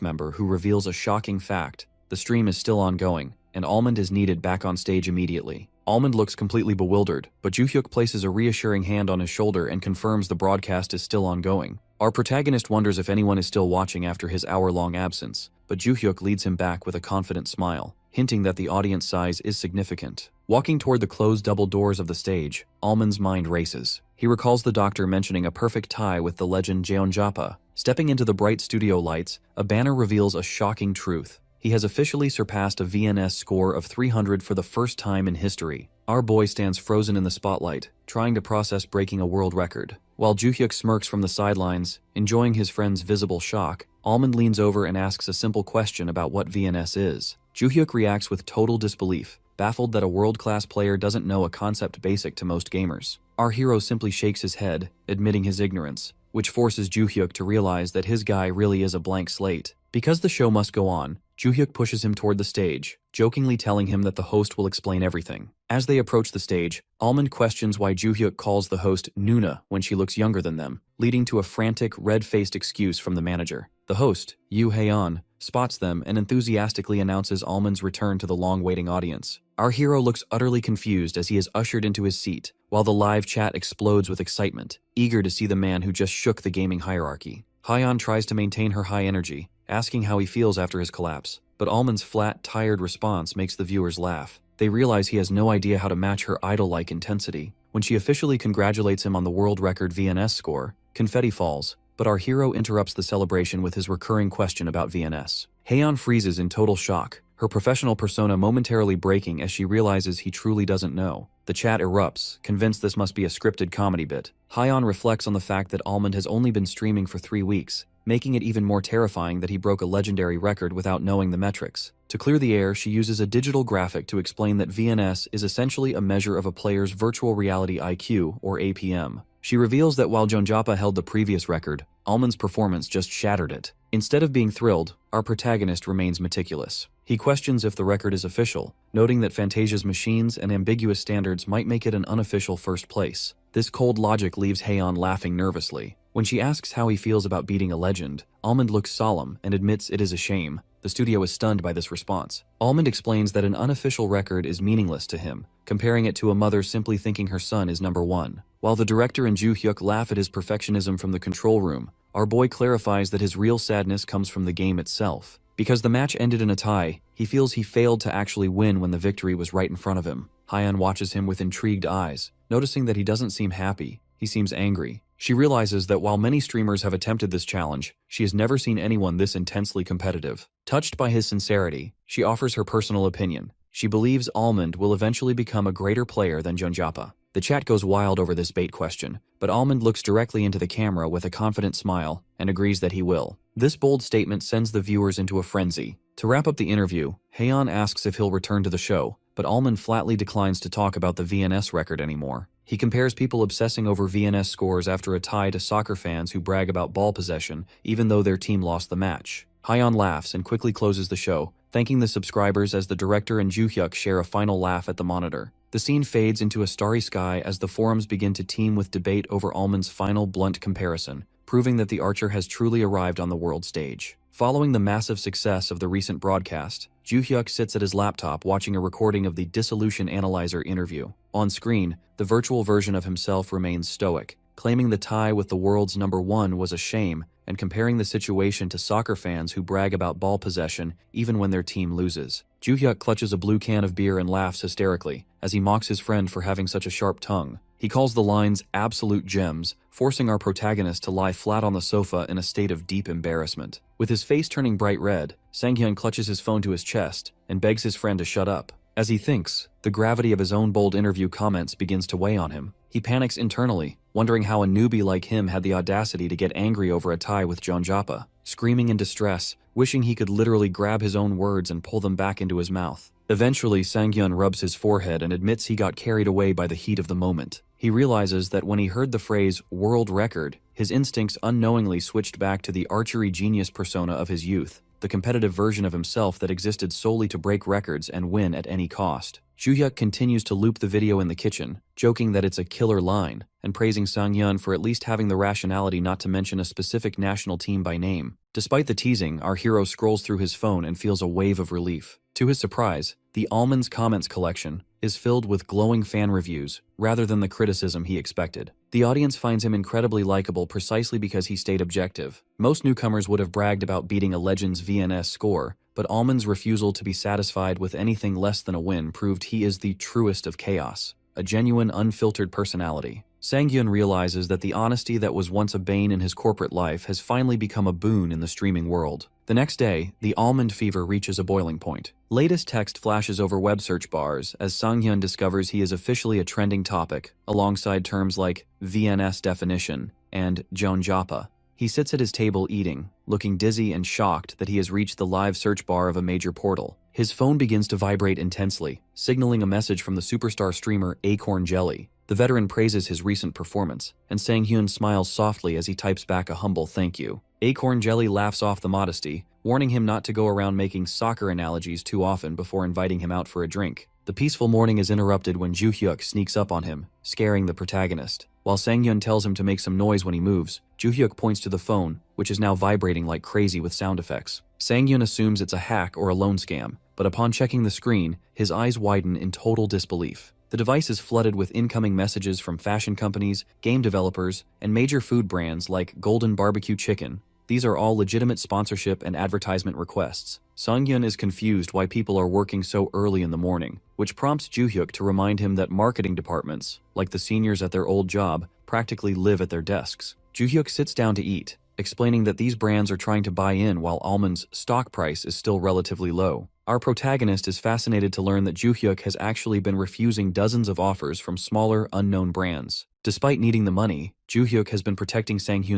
member who reveals a shocking fact. The stream is still ongoing, and Almond is needed back on stage immediately. Almond looks completely bewildered, but Joo-hyuk places a reassuring hand on his shoulder and confirms the broadcast is still ongoing. Our protagonist wonders if anyone is still watching after his hour-long absence, but Joo-hyuk leads him back with a confident smile, hinting that the audience size is significant. Walking toward the closed double doors of the stage, Almond's mind races. He recalls the doctor mentioning a perfect tie with the legend Jeonjapa. Stepping into the bright studio lights, a banner reveals a shocking truth. He has officially surpassed a VNS score of 300 for the first time in history. Our boy stands frozen in the spotlight, trying to process breaking a world record. While Joo-hyuk smirks from the sidelines, enjoying his friend's visible shock, Almond leans over and asks a simple question about what VNS is. Joo-hyuk reacts with total disbelief, baffled that a world-class player doesn't know a concept basic to most gamers. Our hero simply shakes his head, admitting his ignorance. which forces Joo-hyuk to realize that his guy really is a blank slate. Because the show must go on, Joo-hyuk pushes him toward the stage, jokingly telling him that the host will explain everything. As they approach the stage, Almond questions why Joo-hyuk calls the host Nuna when she looks younger than them, leading to a frantic, red-faced excuse from the manager. The host, Yoo Hae-on, spots them and enthusiastically announces Almond's return to the long-waiting audience. Our hero looks utterly confused as he is ushered into his seat, while the live chat explodes with excitement, eager to see the man who just shook the gaming hierarchy. Hae-on tries to maintain her high energy, asking how he feels after his collapse, but Almond's flat, tired response makes the viewers laugh. They realize he has no idea how to match her idol-like intensity. When she officially congratulates him on the world record VNS score, confetti falls, but our hero interrupts the celebration with his recurring question about VNS. Hae-on freezes in total shock, her professional persona momentarily breaking as she realizes he truly doesn't know. The chat erupts, convinced this must be a scripted comedy bit. Hae-on reflects on the fact that Almond has only been streaming for 3 weeks, making it even more terrifying that he broke a legendary record without knowing the metrics. To clear the air, she uses a digital graphic to explain that VNS is essentially a measure of a player's virtual reality IQ, or APM. She reveals that while Jonjapa held the previous record, Almond's performance just shattered it. Instead of being thrilled, our protagonist remains meticulous. He questions if the record is official, noting that Fantasia's machines and ambiguous standards might make it an unofficial first place. This cold logic leaves Hae-on laughing nervously. When she asks how he feels about beating a legend, Almond looks solemn and admits it is a shame. The studio is stunned by this response. Almond explains that an unofficial record is meaningless to him, comparing it to a mother simply thinking her son is number one. While the director and Joo-hyuk laugh at his perfectionism from the control room, our boy clarifies that his real sadness comes from the game itself. Because the match ended in a tie, he feels he failed to actually win when the victory was right in front of him. Hae-on watches him with intrigued eyes, noticing that he doesn't seem happy, he seems angry. She realizes that while many streamers have attempted this challenge, she has never seen anyone this intensely competitive. Touched by his sincerity, she offers her personal opinion. She believes Almond will eventually become a greater player than Jonjapa. The chat goes wild over this bait question, but Almond looks directly into the camera with a confident smile and agrees that he will. This bold statement sends the viewers into a frenzy. To wrap up the interview, Hae-on asks if he'll return to the show, but Almond flatly declines to talk about the VNS record anymore. He compares people obsessing over VNS scores after a tie to soccer fans who brag about ball possession even though their team lost the match. Hae-on laughs and quickly closes the show, thanking the subscribers as the director and Joo-hyuk share a final laugh at the monitor. The scene fades into a starry sky as the forums begin to teem with debate over Almond's final blunt comparison, proving that the archer has truly arrived on the world stage. Following the massive success of the recent broadcast, Joo-hyuk sits at his laptop watching a recording of the Dissolution Analyzer interview. On screen, the virtual version of himself remains stoic, claiming the tie with the world's number one was a shame and comparing the situation to soccer fans who brag about ball possession even when their team loses. Joo-hyuk clutches a blue can of beer and laughs hysterically as he mocks his friend for having such a sharp tongue. He calls the lines absolute gems, forcing our protagonist to lie flat on the sofa in a state of deep embarrassment. With his face turning bright red, Sang-hyun clutches his phone to his chest and begs his friend to shut up. As he thinks, the gravity of his own bold interview comments begins to weigh on him. He panics internally, wondering how a newbie like him had the audacity to get angry over a tie with Jonjapa, screaming in distress, wishing he could literally grab his own words and pull them back into his mouth. Eventually, Sang-hyun rubs his forehead and admits he got carried away by the heat of the moment. He realizes that when he heard the phrase world record, his instincts unknowingly switched back to the archery genius persona of his youth, the competitive version of himself that existed solely to break records and win at any cost. Joo-hyuk continues to loop the video in the kitchen, joking that it's a killer line, and praising Sang-hyun for at least having the rationality not to mention a specific national team by name. Despite the teasing, our hero scrolls through his phone and feels a wave of relief. To his surprise, the Almonds comments collection is filled with glowing fan reviews rather than the criticism he expected. The audience finds him incredibly likable precisely because he stayed objective. Most newcomers would have bragged about beating a legend's VNS score, but Almond's refusal to be satisfied with anything less than a win proved he is the truest of chaos, a genuine, unfiltered personality. Sang-hyun realizes that the honesty that was once a bane in his corporate life has finally become a boon in the streaming world. The next day, the almond fever reaches a boiling point. Latest text flashes over web search bars as Sang-hyun discovers he is officially a trending topic, alongside terms like VNS definition and Jonjapa. He sits at his table eating, looking dizzy and shocked that he has reached the live search bar of a major portal. His phone begins to vibrate intensely, signaling a message from the superstar streamer Acorn Jelly. The veteran praises his recent performance, and Sang-hyun smiles softly as he types back a humble thank you. Acorn Jelly laughs off the modesty, warning him not to go around making soccer analogies too often before inviting him out for a drink. The peaceful morning is interrupted when Joo-hyuk sneaks up on him, scaring the protagonist. While Sang-hyun tells him to make some noise when he moves, Joo-hyuk points to the phone, which is now vibrating like crazy with sound effects. Sang-hyun assumes it's a hack or a loan scam, but upon checking the screen, his eyes widen in total disbelief. The device is flooded with incoming messages from fashion companies, game developers, and major food brands like Golden Barbecue Chicken. These are all legitimate sponsorship and advertisement requests. Sang-hyun is confused why people are working so early in the morning, which prompts Joo-hyuk to remind him that marketing departments, like the seniors at their old job, practically live at their desks. Joo-hyuk sits down to eat, explaining that these brands are trying to buy in while Almond's stock price is still relatively low. Our protagonist is fascinated to learn that Joo-hyuk has actually been refusing dozens of offers from smaller, unknown brands. Despite needing the money, Joo-hyuk has been protecting Sang-hyun's